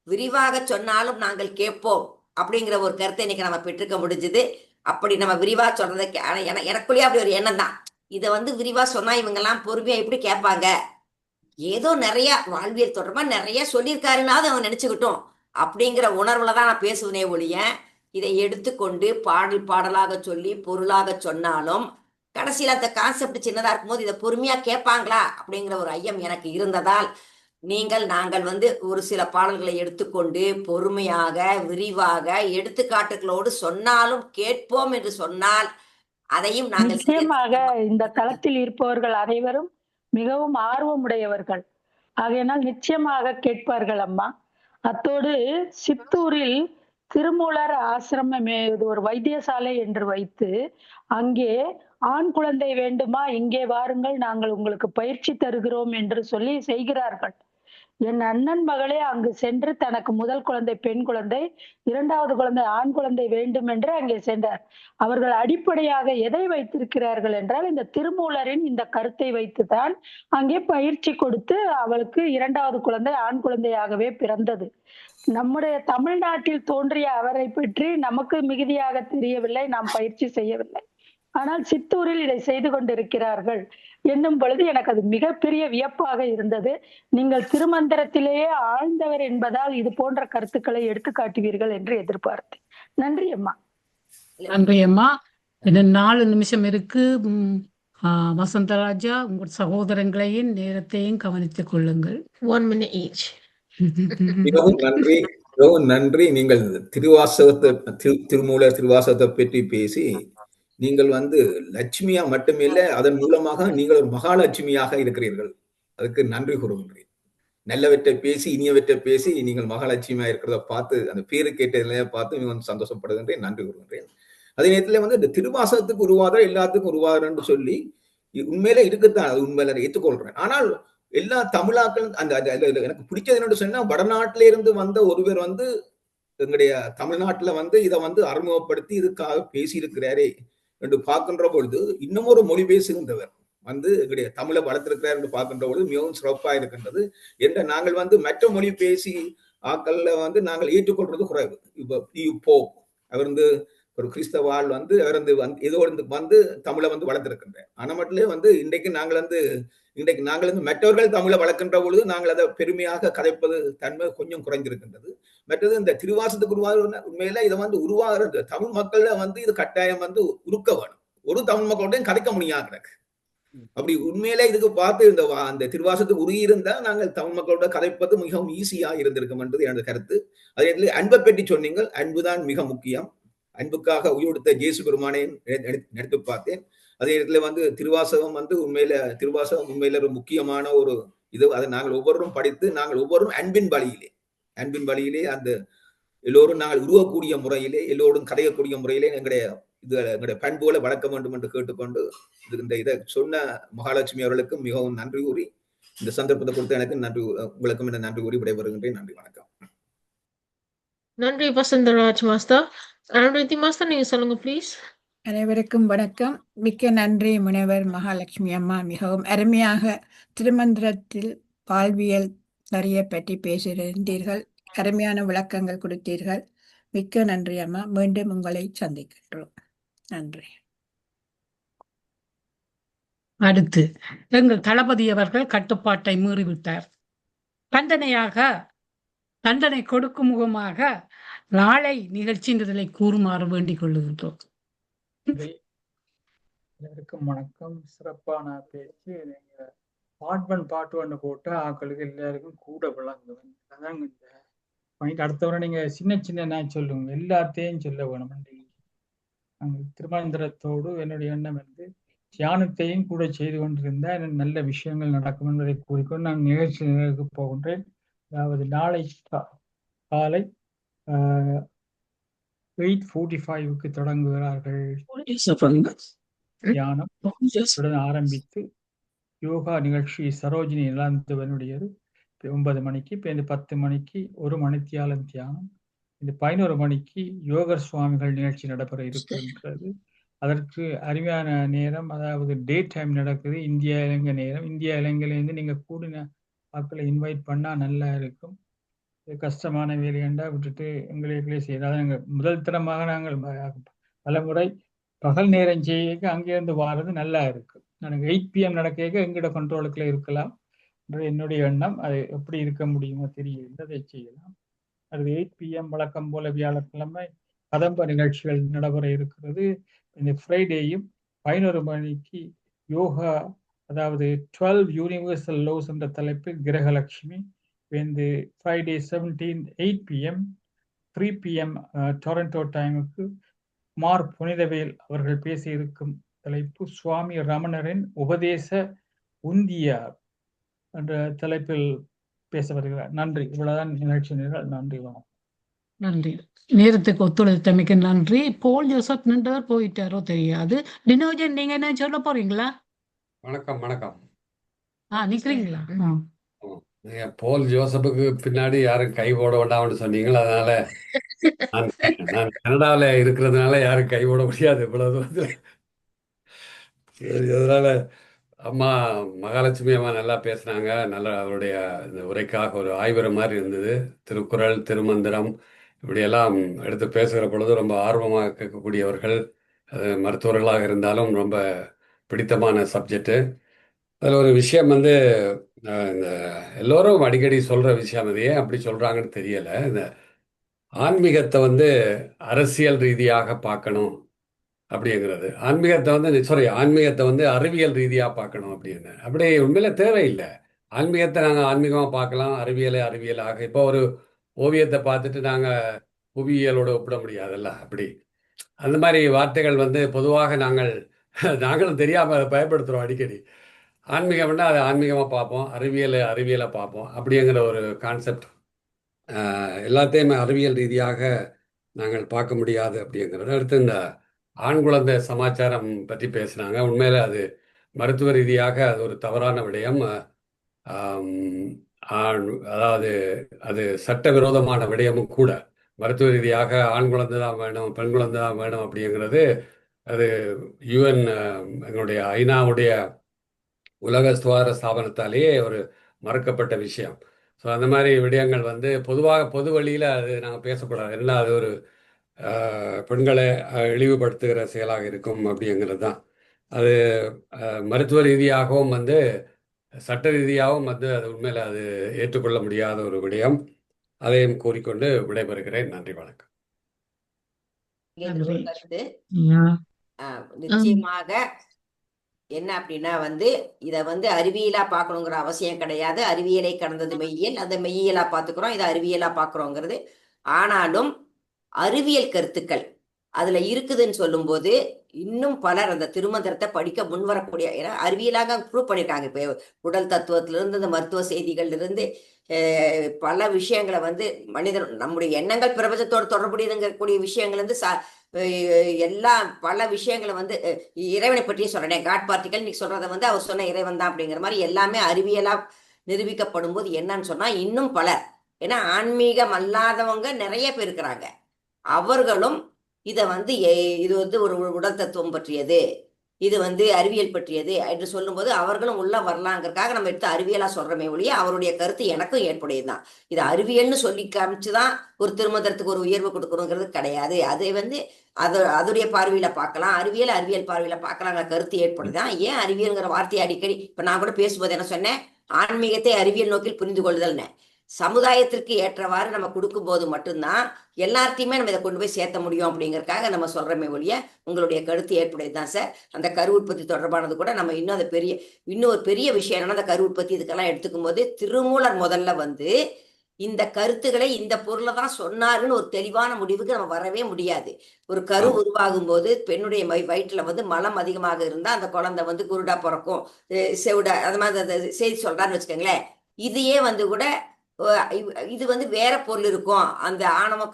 விரிவாக சொன்னாலும் நாங்கள் கேட்போம் அப்படிங்கிற ஒரு கருத்தை இன்னைக்கு நம்ம பெற்றுக்க முடிஞ்சுது. அப்படி நம்ம விரிவா சொல்றதுக்கு எனக்குள்ளேயே அப்படி ஒரு எண்ணம் தான். இதை விரிவா சொன்னா இவங்க எல்லாம் பொறுமையா எப்படி கேட்பாங்க, ஏதோ நிறைய வாழ்வியல் தொடர்பா நிறைய சொல்லியிருக்காருன்னாவது அவங்க நினைச்சுக்கிட்டோம் அப்படிங்கிற உணர்வுலதான் நான் பேசுவனே ஒழிய இதை எடுத்துக்கொண்டு பாடலாக சொல்லி பொருளாக சொன்னாலும் கடைசியில அந்த கான்செப்ட் சின்னதா இருக்கும்போது இதை பொறுமையா கேட்பாங்களா அப்படிங்கிற ஒரு ஐயம் எனக்கு இருந்ததால் நாங்கள் ஒரு சில பாடல்களை எடுத்துக்கொண்டு பொறுமையாக விரிவாக எடுத்துக்காட்டுகளோடு சொன்னாலும் கேட்போம் என்று சொன்னால் அதையும் நாங்கள் நிச்சயமாக இந்த தளத்தில் இருப்பவர்கள் அனைவரும் மிகவும் ஆர்வமுடையவர்கள். ஆகையினால் நிச்சயமாக கேட்பார்கள் அம்மா. அத்தோடு சித்தூரில் திருமூலர் ஆசிரமம் ஒரு வைத்தியசாலை என்று வைத்து அங்கே ஆண் குழந்தை வேண்டுமா, இங்கே வாருங்கள், நாங்கள் உங்களுக்கு பயிற்சி தருகிறோம் என்று சொல்லி செய்கிறார்கள். என் அண்ணன் மகளே அங்கு சென்று தனக்கு முதல் குழந்தை பெண் குழந்தை, இரண்டாவது குழந்தை ஆண் குழந்தை வேண்டும் என்று அங்கே சென்றார். அவர்கள் அடிப்படையாக எதை வைத்திருக்கிறார்கள் என்றால் இந்த திருமூலரின் இந்த கருத்தை வைத்துதான் அங்கே பயிற்சி கொடுத்து அவளுக்கு இரண்டாவது குழந்தை ஆண் குழந்தையாகவே பிறந்தது. நம்முடைய தமிழ்நாட்டில் தோன்றிய அவரை பற்றி நமக்கு மிகுதியாக தெரியவில்லை, நாம் பயிற்சி செய்யவில்லை. ஆனால் சித்தூரில் இதை செய்து கொண்டிருக்கிறார்கள் என்னும் பொழுது எனக்கு அது மிகப்பெரிய வியப்பாக இருந்தது. நீங்கள் திருமந்திரத்திலேயே ஆழ்ந்தவர் என்பதால் இது போன்ற கருத்துக்களை எடுத்து காட்டுவீர்கள் என்று எதிர்பார்த்தேன். நன்றி அம்மா. நன்றி அம்மா. இன்னும் 4 நிமிஷம் இருக்கு. வசந்தராஜா, உங்கள் சகோதரங்களையும் நேரத்தையும் கவனித்துக் கொள்ளுங்கள். 1 minute each. மிகவும் நன்றி, மிகவும் நன்றி. நீங்கள் திருமூலர் திருவாசகத்தை பற்றி பேசி நீங்கள் லட்சுமியா மட்டுமில்லை, அதன் மூலமாக நீங்கள் ஒரு மகாலட்சுமியாக இருக்கிறீர்கள். அதுக்கு நன்றி கூறுகின்றேன். நல்லவற்றை பேசி இனியவற்றை பேசி நீங்கள் மகாலட்சுமியா இருக்கிறத பார்த்து அந்த பேரு கேட்டதிலே பார்த்து மிகவும் சந்தோஷப்படுகின்றேன், நன்றி கூறுகின்றேன். அதே நேரத்தில் இந்த திருவாசகத்துக்கு உருவாதர் எல்லாத்துக்கும் உருவாதர்ன்னு சொல்லி உண்மையில இருக்குத்தான், அது உண்மையில ஏற்றுக்கொள்றேன். ஆனால் எல்லா தமிழாக்கள் எனக்கு பிடிச்சது என்னன்னு சொன்னா, வடநாட்டில இருந்து வந்த ஒருவர் எங்களுடைய தமிழ்நாட்டுல இதை அறிமுகப்படுத்தி இதுக்காக பேசியிருக்கிறாரே என்று பார்க்கின்ற பொழுது, இன்னும் ஒரு மொழி பேசுகின்றவர் எங்களுடைய தமிழை வளர்த்திருக்கிறார் என்று பார்க்கின்ற பொழுது மிகவும் சிறப்பாக இருக்கின்றது. என்ற நாங்கள் மற்ற மொழி பேசி ஆக்கள்ல நாங்கள் ஏற்றுக்கொள்றது குறைவு. இப்போ அவர் ஒரு கிறிஸ்தவாள் அவர் ஏதோ தமிழை வளர்த்திருக்கின்றார். ஆனா மட்டும் இன்றைக்கு நாங்கள் மற்றவர்கள் தமிழை வளர்க்கின்ற பொழுது நாங்கள் அதை பெருமையாக கதைப்பது தன்மை கொஞ்சம் குறைந்திருக்கின்றது. மற்றது இந்த திருவாசத்துக்கு உண்மையில இதை உருவாகிறது தமிழ் மக்கள்ல இது கட்டாயம் உருக்க வேணும். ஒரு தமிழ் மக்களோடையும் கதைக்க முடியாது. அப்படி உண்மையில இதுக்கு பார்த்து அந்த திருவாசத்துக்கு உருகி இருந்தா நாங்கள் தமிழ் மக்களோட கதைப்பது மிகவும் ஈஸியா இருந்திருக்கும் என்பது எனது கருத்து. அதே அன்பை பற்றி சொன்னீங்கள். அன்புதான் மிக முக்கியம். அன்புக்காக உயிரெடுத்த இயேசு பெருமானை நினைத்து பார்த்தேன். அதே இடத்துல திருவாசகம் திருவாசகம் உண்மையில ஒரு முக்கியமான ஒரு இது. அதை நாங்கள் ஒவ்வொருவரும் படித்து நாங்கள் ஒவ்வொருவரும் அன்பின் வழியிலே அந்த எல்லோரும் நாங்கள் உருவக்கூடிய முறையிலே எல்லோரும் கதையக்கூடிய முறையிலே எங்களுடைய பண்புகளை வளர்க்க வேண்டும் என்று கேட்டுக்கொண்டு இதை சொன்ன மகாலட்சுமி அவர்களுக்கும் மிகவும் நன்றி கூறி, இந்த சந்தர்ப்பத்தை கொடுத்த எனக்கு நன்றி, உங்களுக்கும் என்ன நன்றி கூறி விடைபெறுகின்றேன். நன்றி, வணக்கம். நன்றி வசந்தராஜ் மாஸ்டர். அனுருதி மாஸ்டர், நீங்க சொல்லுங்க ப்ளீஸ். அனைவருக்கும் வணக்கம். மிக்க நன்றி முனைவர் மகாலட்சுமி அம்மா. மிகவும் அருமையாக திருமந்திரத்தில் வாழ்வியல் நிறைய பற்றி பேசியிருந்தீர்கள். அருமையான விளக்கங்கள் கொடுத்தீர்கள். மிக்க நன்றி அம்மா. மீண்டும் உங்களை சந்திக்கின்றோம். நன்றி. அடுத்து எங்கள் தளபதி அவர்கள் கட்டுப்பாட்டை மீறிவிட்டார். தண்டனை கொடுக்கும் முகமாக நாளை நிகழ்ச்சி நிரலை கூறுமாறு வேண்டிக் கொள்ளுகின்றோம். எல்லாருக்கும் வணக்கம். சிறப்பான பேச்சு. நீங்க பாட்டு ஒன்று போட்டு ஆக்களுக்கு எல்லாருக்கும் கூட விளங்குவேன். அதாங்க இந்த பாயிண்ட். அடுத்தவரை நீங்க சின்ன நான் சொல்லுங்க, எல்லாத்தையும் சொல்ல வேணும். திருமந்திரத்தோடு என்னுடைய எண்ணம் தியானத்தையும் கூட செய்து கொண்டிருந்தா நல்ல விஷயங்கள் நடக்கும் என்பதை கூறிக்கொண்டு நான் நிகழ்ச்சிக்கு போகின்றேன். அதாவது நாளை காலை 8:45 தொடங்குகிறார்கள் தியானம். உடன் ஆரம்பித்து யோகா நிகழ்ச்சி சரோஜினி நிலாந்தவனுடையது 9 மணிக்கு. இப்போ 10 மணிக்கு 1 மணித்தியாலம் தியானம். இந்த 11 மணிக்கு யோகர் சுவாமிகள் நிகழ்ச்சி நடைபெற இருக்கின்றது. அதற்கு அருமையான நேரம், அதாவது டே டைம் நடக்குது. இந்தியா இலங்கை நேரம். இந்தியா இலங்கையிலேருந்து நீங்க கூடின ஆட்களை இன்வைட் பண்ணா நல்லா இருக்கும். கஷ்டமான வேலையண்டா விட்டுட்டு எங்களுக்குள்ளே செய்யறது. நாங்கள் முதல் தரமாக நாங்கள் பலமுறை பகல் நேரம் செய்ய அங்கேருந்து வாரது நல்லா இருக்கு. எனக்கு 8 PM நடக்க எங்களோட கண்ட்ரோலுக்குள்ள இருக்கலாம் என்னுடைய எண்ணம். அது எப்படி இருக்க முடியுமோ தெரியல, அதை செய்யலாம். அது 8 PM வழக்கம் போல வியாழக்கிழமை கதம்ப நிகழ்ச்சிகள் நடைபெற இருக்கிறது. இந்த ஃப்ரைடேயும் 11 மணிக்கு யோகா, அதாவது 12 யூனிவர்சல் லோஸ் என்ற தலைப்பில் கிரகலட்சுமி. இந்த ஃப்ரைடே 17 8 PM 3 PM டொரண்டோ டைமுக்கு மார் புனிதவேல் அவர்கள் பேசியிருக்கும் தலைப்பு சுவாமி ரமணரின் உபதேச உந்தியார் என்ற தலைப்பில் பேச வருகிறார். நன்றி. இவ்வளவுதான் நிகழ்ச்சி நிரல். நன்றி, வணக்கம். நன்றி. நேரத்துக்கு ஒத்துழைத்தமைக்கு நன்றி. போல் ஜோசப் நின்றவர் போயிட்டாரோ தெரியாது. டினோஜன், நீங்க என்ன சொல்ல போறீங்களா? வணக்கம். நிக்கிறீங்களா? நீங்க போல் ஜோசப்புக்கு பின்னாடி யாரும் கை போட வேண்டாம்னு சொன்னீங்களா? அதனால நான் நான் கனடாவில் இருக்கிறதுனால யாரும் கை போட முடியாது இவ்வளவு தூரத்துல. சரி, அதனால அம்மா மகாலட்சுமி அம்மா நல்லா பேசுனாங்க. நல்லா அவருடைய இந்த உரைக்காக ஒரு ஆய்வுரை மாதிரி இருந்தது. திருக்குறள், திருமந்திரம் இப்படியெல்லாம் எடுத்து பேசுகிற பொழுது ரொம்ப ஆர்வமாக கேட்கக்கூடியவர்கள். அது மருத்துவர்களாக இருந்தாலும் ரொம்ப பிடித்தமான சப்ஜெக்டு. அதில் ஒரு விஷயம் வந்து இந்த எல்லோரும் அடிக்கடி சொல்கிற விஷயம், அது ஏன் அப்படி சொல்கிறாங்கன்னு தெரியலை. இந்த ஆன்மீகத்தை வந்து அரசியல் ரீதியாக பார்க்கணும் அப்படிங்கிறது, ஆன்மீகத்தை வந்து ஆன்மீகத்தை வந்து அறிவியல் ரீதியாக பார்க்கணும் அப்படின்னு. அப்படி உண்மையில தேவையில்லை. ஆன்மீகத்தை நாங்கள் ஆன்மீகமாக பார்க்கலாம், அறிவியலை அறிவியலாக. இப்போ ஒரு ஓவியத்தை பார்த்துட்டு நாங்கள் புவியியலோடு ஒப்பிட முடியாதுல்ல. அப்படி அந்த மாதிரி வார்த்தைகள் வந்து பொதுவாக நாங்களும் தெரியாமல் அதை பயன்படுத்துகிறோம் அடிக்கடி. ஆன்மீகம்னா அதை ஆன்மீகமாக பார்ப்போம், அறிவியலை பார்ப்போம். அப்படிங்கிற ஒரு கான்செப்ட் எல்லாத்தையுமே அறிவியல் ரீதியாக நாங்கள் பார்க்க முடியாது அப்படிங்கிறது. அடுத்து இந்த ஆண் குழந்தை சமாச்சாரம் பற்றி பேசினாங்க. உண்மையில அது மருத்துவ ரீதியாக அது ஒரு தவறான விடயம். அதாவது அது சட்டவிரோதமான விடயமும் கூட. மருத்துவ ரீதியாக ஆண் குழந்தை தான் வேணும், பெண் குழந்தை தான் வேணும் அப்படிங்கிறது அது யுஎன் எங்களுடைய ஐநாவுடைய உலக சுகாதார ஸ்தாபனத்தாலேயே ஒரு மறுக்கப்பட்ட விஷயம். ஸோ அந்த மாதிரி விடயங்கள் வந்து பொதுவாக பொது வழியில் அது நாங்கள் பேசக்கூடாது. ஏன்னா அது ஒரு பெண்களை இழிவுபடுத்துகிற செயலாக இருக்கும் அப்படிங்கிறது தான். அது மருத்துவ ரீதியாகவும் வந்து சட்ட ரீதியாகவும் வந்து அது உண்மையில் அது ஏற்றுக்கொள்ள முடியாத ஒரு விடயம். அதையும் கூறிக்கொண்டு விடைபெறுகிறேன். நன்றி, வணக்கம். நிச்சயமாக என்ன அப்படின்னா வந்து இதை வந்து அறிவியலா பார்க்கணுங்கிற அவசியம் கிடையாது. அறிவியலை கடந்தது மெய்யியல், அதை மெய்யியலா பார்த்துக்கிறோம், இதை அறிவியலா பார்க்குறோங்கிறது. ஆனாலும் அறிவியல் கருத்துக்கள் அதுல இருக்குதுன்னு சொல்லும்போது இன்னும் பலர் அந்த திருமந்திரத்தை படிக்க முன்வரக்கூடிய, ஏன்னா அறிவியலாக ப்ரூவ் பண்ணியிருக்காங்க. இப்போ உடல் தத்துவத்திலிருந்து இந்த மருத்துவ செய்திகள்ல இருந்து பல விஷயங்களை வந்து மனிதர் நம்முடைய எண்ணங்கள் பிரபஞ்சத்தோடு தொடர்புடையதுங்கக்கூடிய விஷயங்கள் வந்து எல்லா பல விஷயங்களை வந்து இறைவனை பற்றியே சொல்றேன். காட் பார்ட்டிகள் இன்னைக்கு சொல்றதை வந்து அவர் சொன்ன இறைவன் தான் அப்படிங்கிற மாதிரி எல்லாமே அறிவியலா நிரூபிக்கப்படும் போது என்னன்னு சொன்னா இன்னும் பலர், ஏன்னா ஆன்மீகம் அல்லாதவங்க நிறைய பேர் இருக்கிறாங்க, அவர்களும் இதை வந்து இது வந்து ஒரு உடல் தத்துவம் பற்றியது, இது வந்து அறிவியல் பற்றியது என்று சொல்லும்போது அவர்களும் உள்ள வரலாங்கிறதுக்காக நம்ம எடுத்து அறிவியலா சொல்றமே ஒழிய அவருடைய கருத்து எனக்கும் ஏற்புடையதுதான். இது அறிவியல்னு சொல்லி காமிச்சுதான் ஒரு திருமந்திரத்துக்கு ஒரு உயர்வு கொடுக்கணுங்கிறது கிடையாது. அதை வந்து அதோடைய பார்வையில பார்க்கலாம், அறிவியல் பார்வையில பார்க்கலாங்கிற கருத்து ஏற்படுதான். ஏன் அறிவியல்ங்கிற வார்த்தையை அடிக்கடி இப்ப நான் கூட பேசும்போது என்ன சொன்னேன், ஆன்மீகத்தை அறிவியல் நோக்கில் புரிந்து கொள்ளுதல்னு. சமுதாயத்திற்கு ஏற்றவாறு நம்ம கொடுக்கும்போது மட்டும்தான் எல்லாத்தையுமே நம்ம இதை கொண்டு போய் சேர்த்த முடியும் அப்படிங்கறதுக்காக நம்ம சொல்றமே ஒழிய உங்களுடைய கருத்து ஏற்புடையதுதான் சார். அந்த கரு உற்பத்தி தொடர்பானது கூட நம்ம இன்னும் அதை இன்னும் ஒரு பெரிய விஷயம் என்னன்னா, அந்த கரு உற்பத்தி இதுக்கெல்லாம் எடுத்துக்கும் போது திருமூலர் முதல்ல வந்து இந்த கருத்துக்களை இந்த பொருளை தான் சொன்னாருன்னு ஒரு தெளிவான முடிவுக்கு நம்ம வரவே முடியாது. ஒரு கரு உருவாகும் போது பெண்ணுடைய வயிற்றுல வந்து மலம் அதிகமாக இருந்தா அந்த குழந்தை வந்து குருடா பிறக்கும், செவிடா, அது மாதிரி அந்த செய்தி சொல்றான்னு வச்சுக்கோங்களேன். இதையே வந்து கூட இது வந்து வேற பொருள் இருக்கும், அந்த ஆணவம்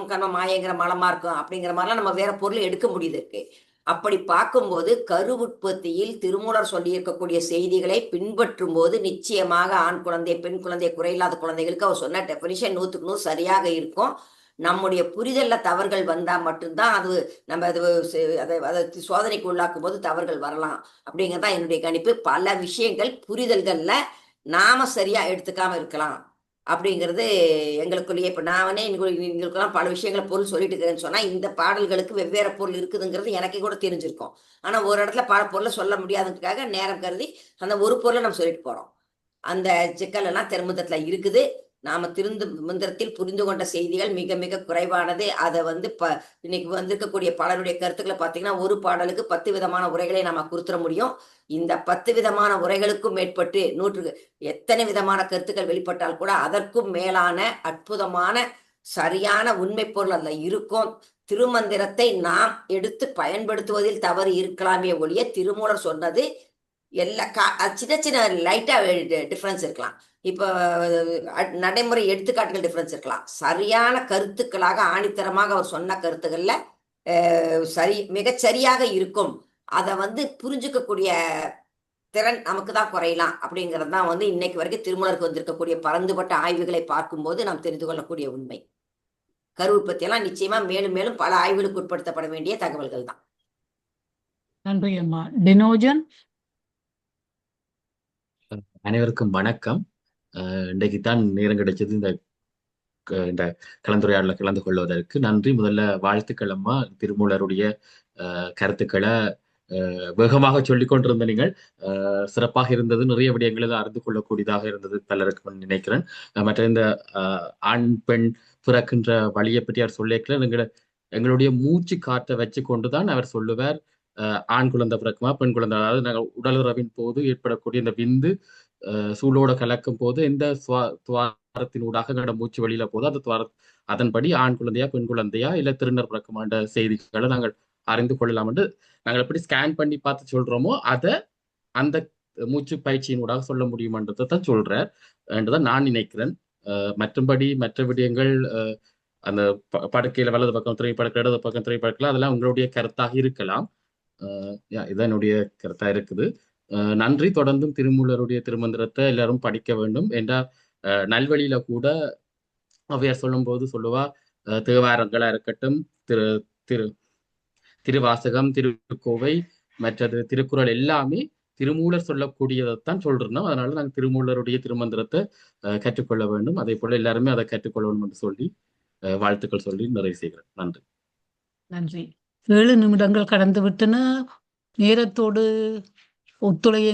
கண்மம் மாயங்கிற மலமா இருக்கும் அப்படிங்கிற மாதிரிலாம் நம்ம வேற பொருள் எடுக்க முடியுது இருக்கு. அப்படி பார்க்கும்போது கரு உற்பத்தியில் திருமூலர் சொல்லி இருக்கக்கூடிய செய்திகளை பின்பற்றும் போது நிச்சயமாக ஆண் குழந்தை பெண் குழந்தை குறையில்லாத குழந்தைகளுக்கு அவர் சொன்ன டெஃபினிஷன் 100க்கு 100 சரியாக இருக்கும். நம்முடைய புரிதல்ல தவறுகள் வந்தா மட்டும்தான் அது நம்ம அதை சோதனைக்கு உள்ளாக்கும் போது தவறுகள் வரலாம் அப்படிங்கிறதான் என்னுடைய கணிப்பு. பல விஷயங்கள் புரிதல்கள்ல நாம சரியா எடுத்துக்காம இருக்கலாம் அப்படிங்கிறது எங்களுக்குள்ளேயே. இப்ப நான் எங்களுக்கெல்லாம் பல விஷயங்களை பொருள் சொல்லிட்டு இருக்கிறேன்னு சொன்னா இந்த பாடல்களுக்கு வெவ்வேறு பொருள் இருக்குதுங்கிறது எனக்கே கூட தெரிஞ்சிருக்கும். ஆனா ஒரு இடத்துல பல பொருளை சொல்ல முடியாதுக்காக நேரம் கருதி அந்த ஒரு பொருளை நம்ம சொல்லிட்டு போறோம். அந்த சிக்கல் எல்லாம் திருமந்திரத்துல இருக்குது. நாம திருமந்திரத்தில் புரிந்து கொண்ட செய்திகள் மிக மிக குறைவானது. அதை வந்து இன்னைக்கு வந்திருக்கக்கூடிய பலருடைய கருத்துக்களை பார்த்தீங்கன்னா ஒரு பாடலுக்கு 10 விதமான உரைகளை நாம கொடுத்துட முடியும். இந்த 10 விதமான உரைகளுக்கும் மேற்பட்டு 100 எத்தனை விதமான கருத்துக்கள் வெளிப்பட்டால் கூட அதற்கும் மேலான அற்புதமான சரியான உண்மை பொருள் அதுல இருக்கும். திருமந்திரத்தை நாம் எடுத்து பயன்படுத்துவதில் தவறு இருக்கலாமே ஒழிய திருமூலர் சொன்னது எல்லா சின்ன சின்ன லைட்டா டிஃபரன்ஸ் இருக்கலாம், இப்போ நடைமுறை எடுத்துக்காட்டுகள் டிஃபரன்ஸ் இருக்கலாம். சரியான கருத்துக்களாக ஆணித்தரமாக அவர் சொன்ன கருத்துக்கள்ல மிகச்சரியாக இருக்கும். அதை வந்து புரிஞ்சுக்கக்கூடிய திறன் நமக்கு தான் குறையலாம் அப்படிங்கிறது தான் வந்து இன்னைக்கு வரைக்கும் திருமூலருக்கு வந்திருக்கக்கூடிய பரந்துபட்ட ஆய்வுகளை பார்க்கும்போது நாம் தெரிந்து கொள்ளக்கூடிய உண்மை. கரு உற்பத்தி எல்லாம் நிச்சயமா மேலும் மேலும் பல ஆய்வுகளுக்கு உட்படுத்தப்பட வேண்டிய தகவல்கள் தான். நன்றி அம்மா. டினோஜன். அனைவருக்கும் வணக்கம். இன்றைக்கு தான் நேரம் கிடைச்சது இந்த கலந்துரையாடல கலந்து கொள்வதற்கு நன்றி. முதல்ல வாழ்த்துக்கள் அம்மா. திருமூலருடைய கருத்துக்களை வேகமாக சொல்லிக் கொண்டிருந்த நீங்கள் சிறப்பாக இருந்தது. நிறைய விடயங்களை அறிந்து கொள்ளக்கூடியதாக இருந்தது பலருக்கு நினைக்கிறேன். மற்ற இந்த ஆண் பெண் பிறக்கின்ற வழியை பற்றி அவர் சொல்லியிருக்கிறார். எங்களுடைய மூச்சு காற்றை வச்சு கொண்டுதான் அவர் சொல்லுவார் ஆண் குழந்தை பிறக்குமா பெண் குழந்தை. அதாவது நாங்கள் உடலுறவின் போது ஏற்படக்கூடிய இந்த விந்து சூழோட கலக்கும் போது எந்த துவாரத்தினூடாக எங்களோட மூச்சு வெளியில போது அந்த அதன்படி ஆண் குழந்தையா பெண் குழந்தையா இல்ல திருநர் பிறக்குமான்ற செய்திகளை நாங்கள் அறிந்து கொள்ளலாம் என்று நாங்கள் எப்படி ஸ்கேன் பண்ணி பார்த்து சொல்றோமோ அதை அந்த மூச்சு பயிற்சியினூடாக சொல்ல முடியுமன்றதை தான் சொல்றார் என்றுதான் நான் நினைக்கிறேன். மற்றபடி மற்ற விடயங்கள் அந்த படுக்கையில வலது பக்கம் திரைப்படக்கிற இடது பக்கம் திரைப்படக்கில் அதெல்லாம் உங்களுடைய கருத்தாக இருக்கலாம். இதான் என்னுடைய கருத்தா இருக்குது. நன்றி. தொடர்ந்தும் திருமூலருடைய திருமந்திரத்தை எல்லாரும் படிக்க வேண்டும் என்றால் நல்வழியில கூட அவையார் சொல்லும் போது சொல்லுவா தேவாரங்களா இருக்கட்டும், திருவாசகம், திருக்கோவை, மற்றது திருக்குறள் எல்லாமே திருமூலர் சொல்லக்கூடியதைத்தான் சொல்றோம். அதனால நாங்கள் திருமூலருடைய திருமந்திரத்தை கற்றுக்கொள்ள வேண்டும். அதே போல எல்லாருமே அதை கற்றுக்கொள்ள வேண்டும் என்று சொல்லி வாழ்த்துக்கள் சொல்லி நிறைவு செய்கிறேன். நன்றி. நன்றி. 7 நிமிடங்கள் கடந்து விட்டன. நேரத்தோடு ஒத்துழைய